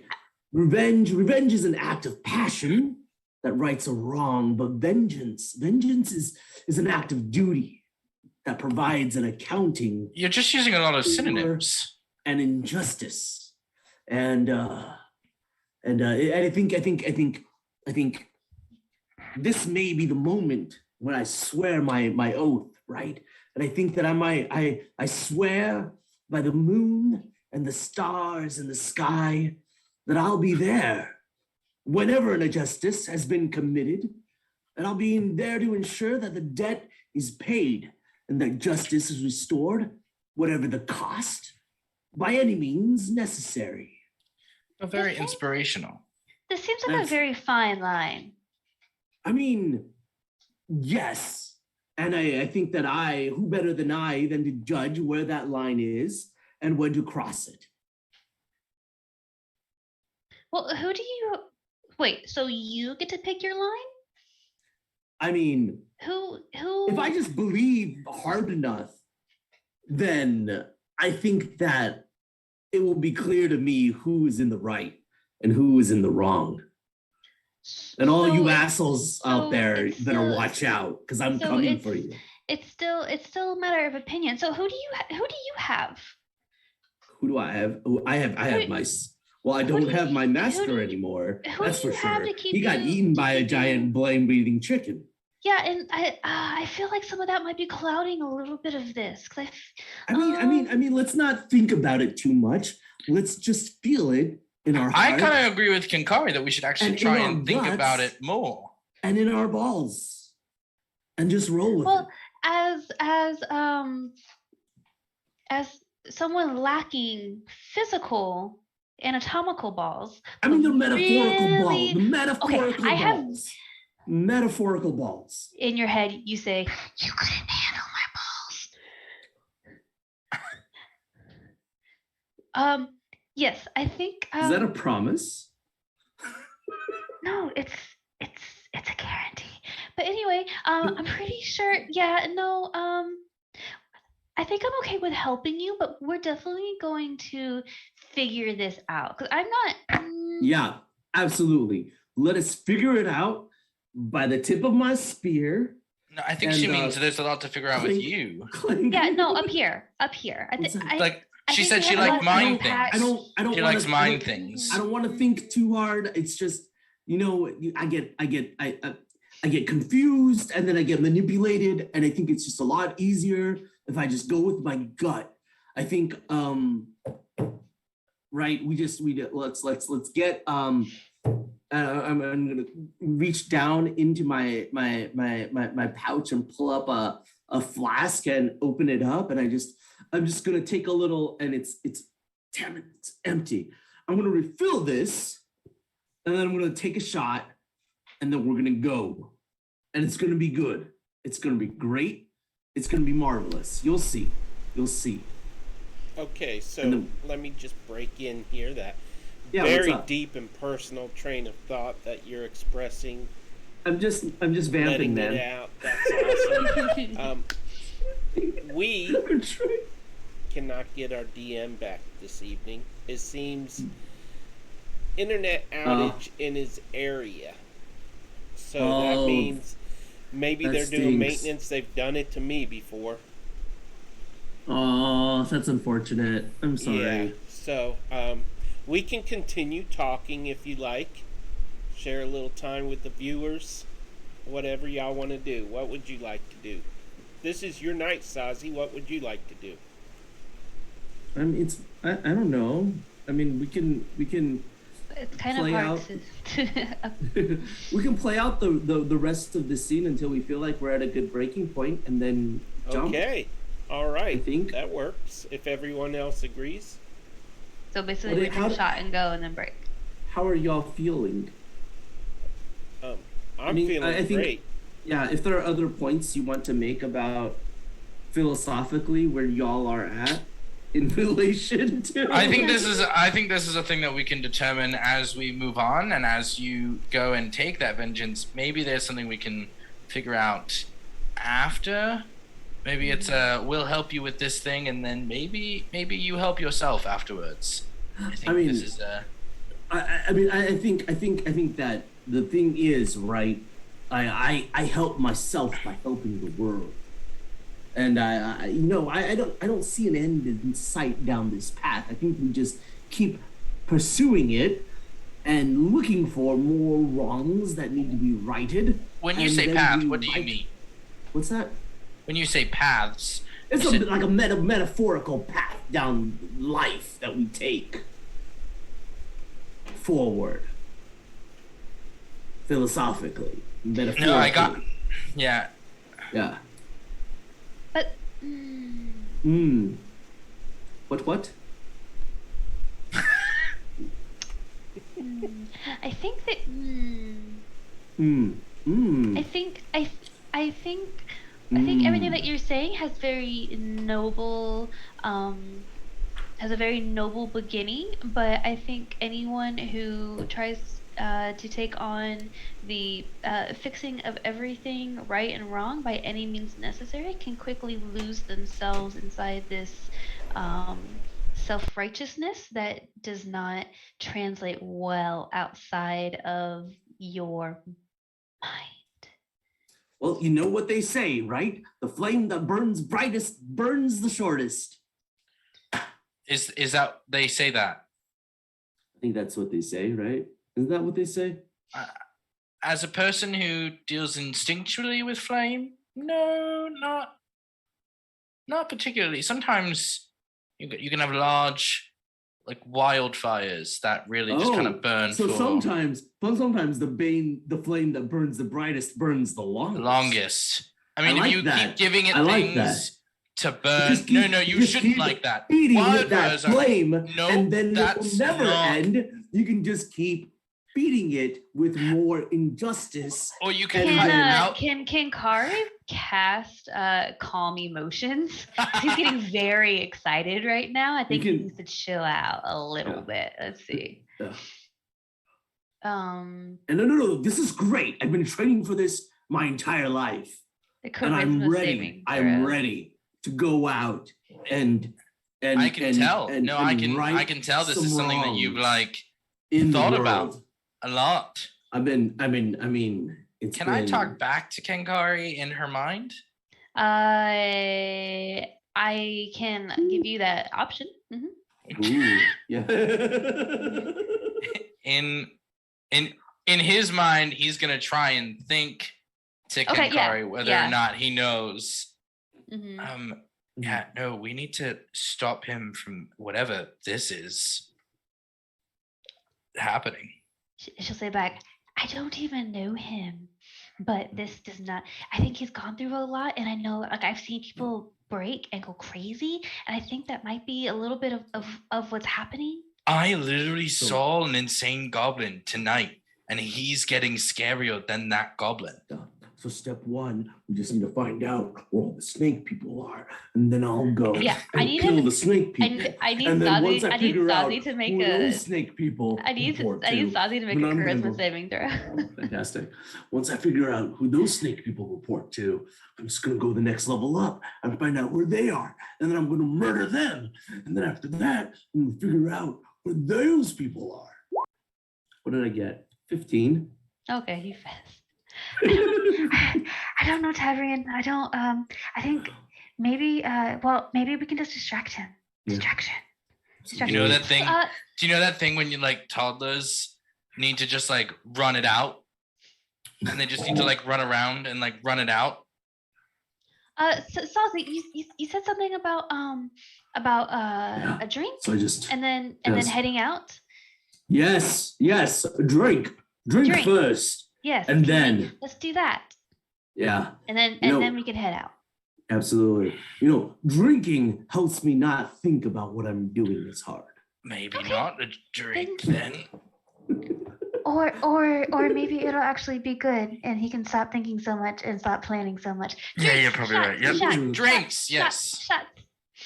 S3: Revenge is an act of passion that rights a wrong, but vengeance is an act of duty that provides an accounting.
S5: You're just using a lot of synonyms.
S3: And injustice, and I think this may be the moment when I swear my oath, right? And I think that I swear by the moon and the stars in the sky that I'll be there whenever an injustice has been committed, and I'll be there to ensure that the debt is paid and that justice is restored, whatever the cost, by any means necessary.
S5: Very inspirational.
S4: This seems like a very fine line.
S3: I mean, yes. And I think that who better than I than to judge where that line is and when to cross it.
S4: Well, wait, so you get to pick your line?
S3: I mean,
S4: who
S3: if I just believe hard enough, then I think that it will be clear to me who is in the right and who is in the wrong. And all you assholes out there better watch out, because I'm coming for you.
S4: It's still a matter of opinion. So who do you have?
S3: Who do I have? I don't have my master anymore. That's for sure. He got eaten by a giant blame-breathing chicken.
S4: Yeah, and I feel like some of that might be clouding a little bit of this.
S3: I mean, let's not think about it too much. Let's just feel it in our heart.
S5: I kind of agree with Kenkari that we should actually try and think about it more.
S3: And in our balls. And just roll with it.
S4: Well, as someone lacking physical anatomical balls.
S3: I mean the metaphorical balls. The metaphorical balls. Metaphorical balls.
S4: In your head, you say, "You couldn't handle my balls." Yes, I think.
S3: Is that a promise?
S4: No, it's a guarantee. But anyway, I'm pretty sure. Yeah, no. I think I'm okay with helping you, but we're definitely going to figure this out because I'm not.
S3: Yeah, absolutely. Let us figure it out by the tip of my spear.
S5: No, I think she means there's a lot to figure out with you.
S4: Yeah, no, up here.
S5: She said she liked mind things.
S3: I don't.
S5: She likes mind things.
S3: I don't want to think too hard. It's just, I get confused and then I get manipulated, and I think it's just a lot easier if I just go with my gut. I think, right? Let's get. I'm gonna reach down into my pouch and pull up a flask and open it up, and I'm just gonna take a little, and it's damn it, it's empty. I'm gonna refill this, and then I'm gonna take a shot, and then we're gonna go, and it's gonna be good. It's gonna be great. It's going to be marvelous. You'll see. You'll see.
S1: Okay, so
S3: then-
S1: let me just break in here that
S3: Yeah, what's
S1: very
S3: up?
S1: deep and personal train of thought that you're expressing,
S3: I'm just vamping,
S1: letting
S3: man.
S1: it out. That's awesome. We
S3: I'm trying.
S1: cannot get our DM back this evening. It seems internet outage in his area. So that
S3: Oh,
S1: means maybe
S3: that
S1: they're doing
S3: stinks.
S1: maintenance. They've done it to me before.
S3: Oh, that's unfortunate. I'm sorry.
S1: Yeah. So we can continue talking if you like. Share a little time with the viewers. Whatever y'all want to do. What would you like to do? This is your night, Sozzy. What would you like to do?
S3: I mean, I don't know. I mean, we can
S4: It's kind of
S3: play
S4: hard
S3: out.
S4: to.
S3: We can play out the rest of the scene until we feel like we're at a good breaking point, and then jump.
S1: Okay. All right.
S3: I think.
S1: That works. If everyone else agrees.
S4: So basically,
S3: Well,
S4: we
S3: how
S4: do
S3: do-
S4: shot and go and then break.
S3: How are y'all feeling?
S1: I'm
S3: mean,
S1: feeling
S3: I think-
S1: great.
S3: Yeah, if there are other points you want to make about philosophically where y'all are at in relation to,
S5: I think this is a thing that we can determine as we move on, and as you go and take that vengeance. Maybe there's something we can figure out after. Maybe it's we'll help you with this thing, and then maybe you help yourself afterwards. I think
S3: mean,
S5: this is
S3: I think that the thing is, right, I help myself by helping the world, and I don't see an end in sight down this path. I think we just keep pursuing it and looking for more wrongs that need to be righted.
S5: When you
S3: and
S5: say
S3: then
S5: path,
S3: we
S5: what do you
S3: right-
S5: mean?
S3: What's that?
S5: When you say paths,
S3: It's
S5: you said-
S3: like a metaphorical path down life that we take forward, philosophically, metaphorically.
S5: No, I got. Yeah,
S3: Yeah.
S4: But
S3: What?
S4: I think that. I think everything that you're saying has very noble, has a very noble beginning. But I think anyone who tries to take on the fixing of everything right and wrong by any means necessary can quickly lose themselves inside this self-righteousness that does not translate well outside of your mind.
S3: Well, you know what they say, right? The flame that burns brightest burns the shortest.
S5: is that they say that?
S3: I think that's what they say, right? Isn't that what they say?
S5: As a person who deals instinctually with flame, no, not particularly. Sometimes you can have large, like wildfires that really just kind of burn
S3: So
S5: for
S3: sometimes the flame that burns the brightest burns the
S5: the
S3: longest.
S5: longest. I mean,
S3: like
S5: if you
S3: that.
S5: keep giving it
S3: I like
S5: things to burn,
S3: Just keep-
S5: no, you
S3: just
S5: shouldn't
S3: keep
S5: like that.
S3: Beating with that
S5: Wildfires are-
S3: flame,
S5: No,
S3: and then it will
S5: that's
S3: never
S5: not-
S3: end. You can just keep beating it with more injustice.
S5: Or you can
S3: And
S5: cut
S3: then-
S5: out.
S4: Can Kenkari cast calm emotions? He's getting very excited right now. I think he
S3: can-
S4: needs to chill out a little
S3: Yeah.
S4: bit. Let's see.
S3: Yeah.
S4: Um,
S3: And no, this is great. I've been training for this my entire life.
S4: the
S3: And I'm
S4: charisma
S3: ready.
S4: saving
S3: I'm
S4: throw.
S3: ready to go out and
S5: I can tell.
S3: and
S5: No, I
S3: right
S5: can tell this is
S3: some
S5: something that you've
S3: wrongs
S5: like
S3: in the
S5: thought about
S3: world.
S5: a lot.
S3: I mean, it's
S5: Can I
S3: been-
S5: talk back to Kenkari in her mind?
S4: I can give you that option. Mhm.
S3: Ooh, yeah.
S5: In his mind, he's gonna try and think to
S4: Okay, yeah,
S5: Kenkari whether
S4: yeah.
S5: or not he knows.
S4: Mhm.
S5: Yeah, no, we need to stop him from whatever this is happening.
S4: She'll say back, I don't even know him, but this does not. I think he's gone through a lot, and I know, like, I've seen people break and go crazy, and I think that might be a little bit of what's happening.
S5: I literally
S3: So-
S5: saw an insane goblin tonight, and he's getting scarier than that goblin.
S3: So step one, we just need to find out where all the snake people are, and then I'll go
S4: Yeah, I
S3: and
S4: need
S3: kill
S4: him-
S3: the snake people.
S4: I need
S3: And then once
S4: Sozzy.
S3: I
S4: I need
S3: figure out
S4: Sozzy to make
S3: who
S4: a.
S3: those snake people
S4: I need
S3: report
S4: Sozzy to make a
S3: then I'm gonna
S4: charisma
S3: go-
S4: saving throw.
S3: Fantastic. Once I figure out who those snake people report to, I'm just gonna go the next level up and find out where they are. And then I'm gonna murder them. And then after that, I'm gonna figure out where those people are. What did I get? 15.
S4: Okay, you fast. I don't know, Tavrian. I don't. I think maybe. Well, maybe we can just distract him.
S3: Yeah.
S4: Distraction.
S5: You know that thing?
S4: Uh,
S5: Do you know that thing when you like toddlers need to just like run it out, and they just need to like run around and like run it out?
S4: Sozzy, you said something about
S3: Yeah.
S4: a drink,
S3: So I just
S4: and then
S3: Yes.
S4: heading out.
S3: yes, drink
S4: Drink.
S3: first,
S4: Yes.
S3: and then
S4: let's do that,
S3: yeah,
S4: and then
S3: You know-
S4: we can head out.
S3: absolutely. Drinking helps me not think about what I'm doing as hard.
S5: Maybe
S4: Okay.
S5: not a drink then.
S4: Or maybe it'll actually be good, and he can stop thinking so much and stop planning so much.
S5: Yeah, you're
S4: Drinks,
S5: probably
S4: shots,
S5: right. Yep.
S4: shots,
S5: Drinks,
S4: shots,
S5: yes.
S4: shots.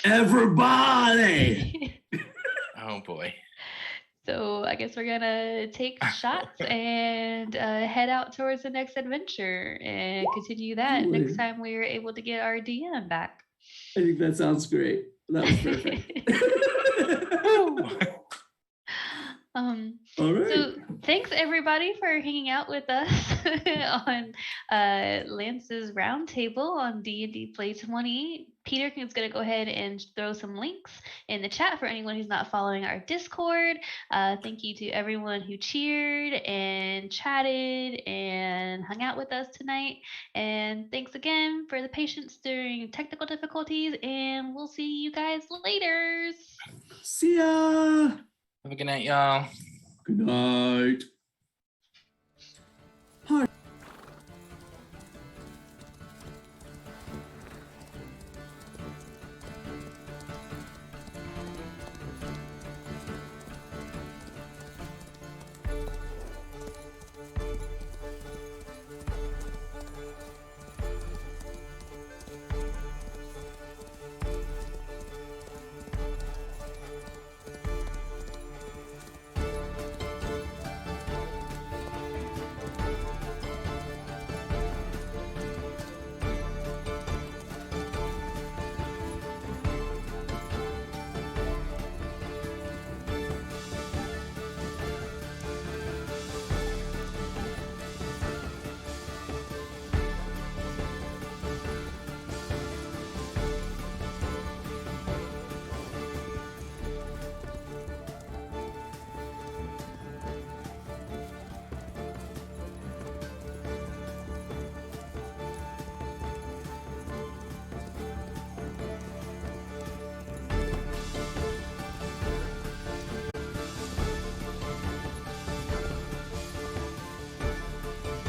S3: Everybody.
S5: Oh boy.
S4: So I guess we're gonna take shots and head out towards the next adventure and continue that next
S3: Absolutely.
S4: time we're able to get our DM back.
S3: I think that sounds great. That was perfect. All right.
S4: So thanks everybody for hanging out with us on Lance's roundtable on D&D Play 20. Peter is going to go ahead and throw some links in the chat for anyone who's not following our Discord. Thank you to everyone who cheered and chatted and hung out with us tonight. And thanks again for the patience during technical difficulties, and we'll see you guys later.
S3: See ya.
S5: Have a good night, y'all.
S3: Good night.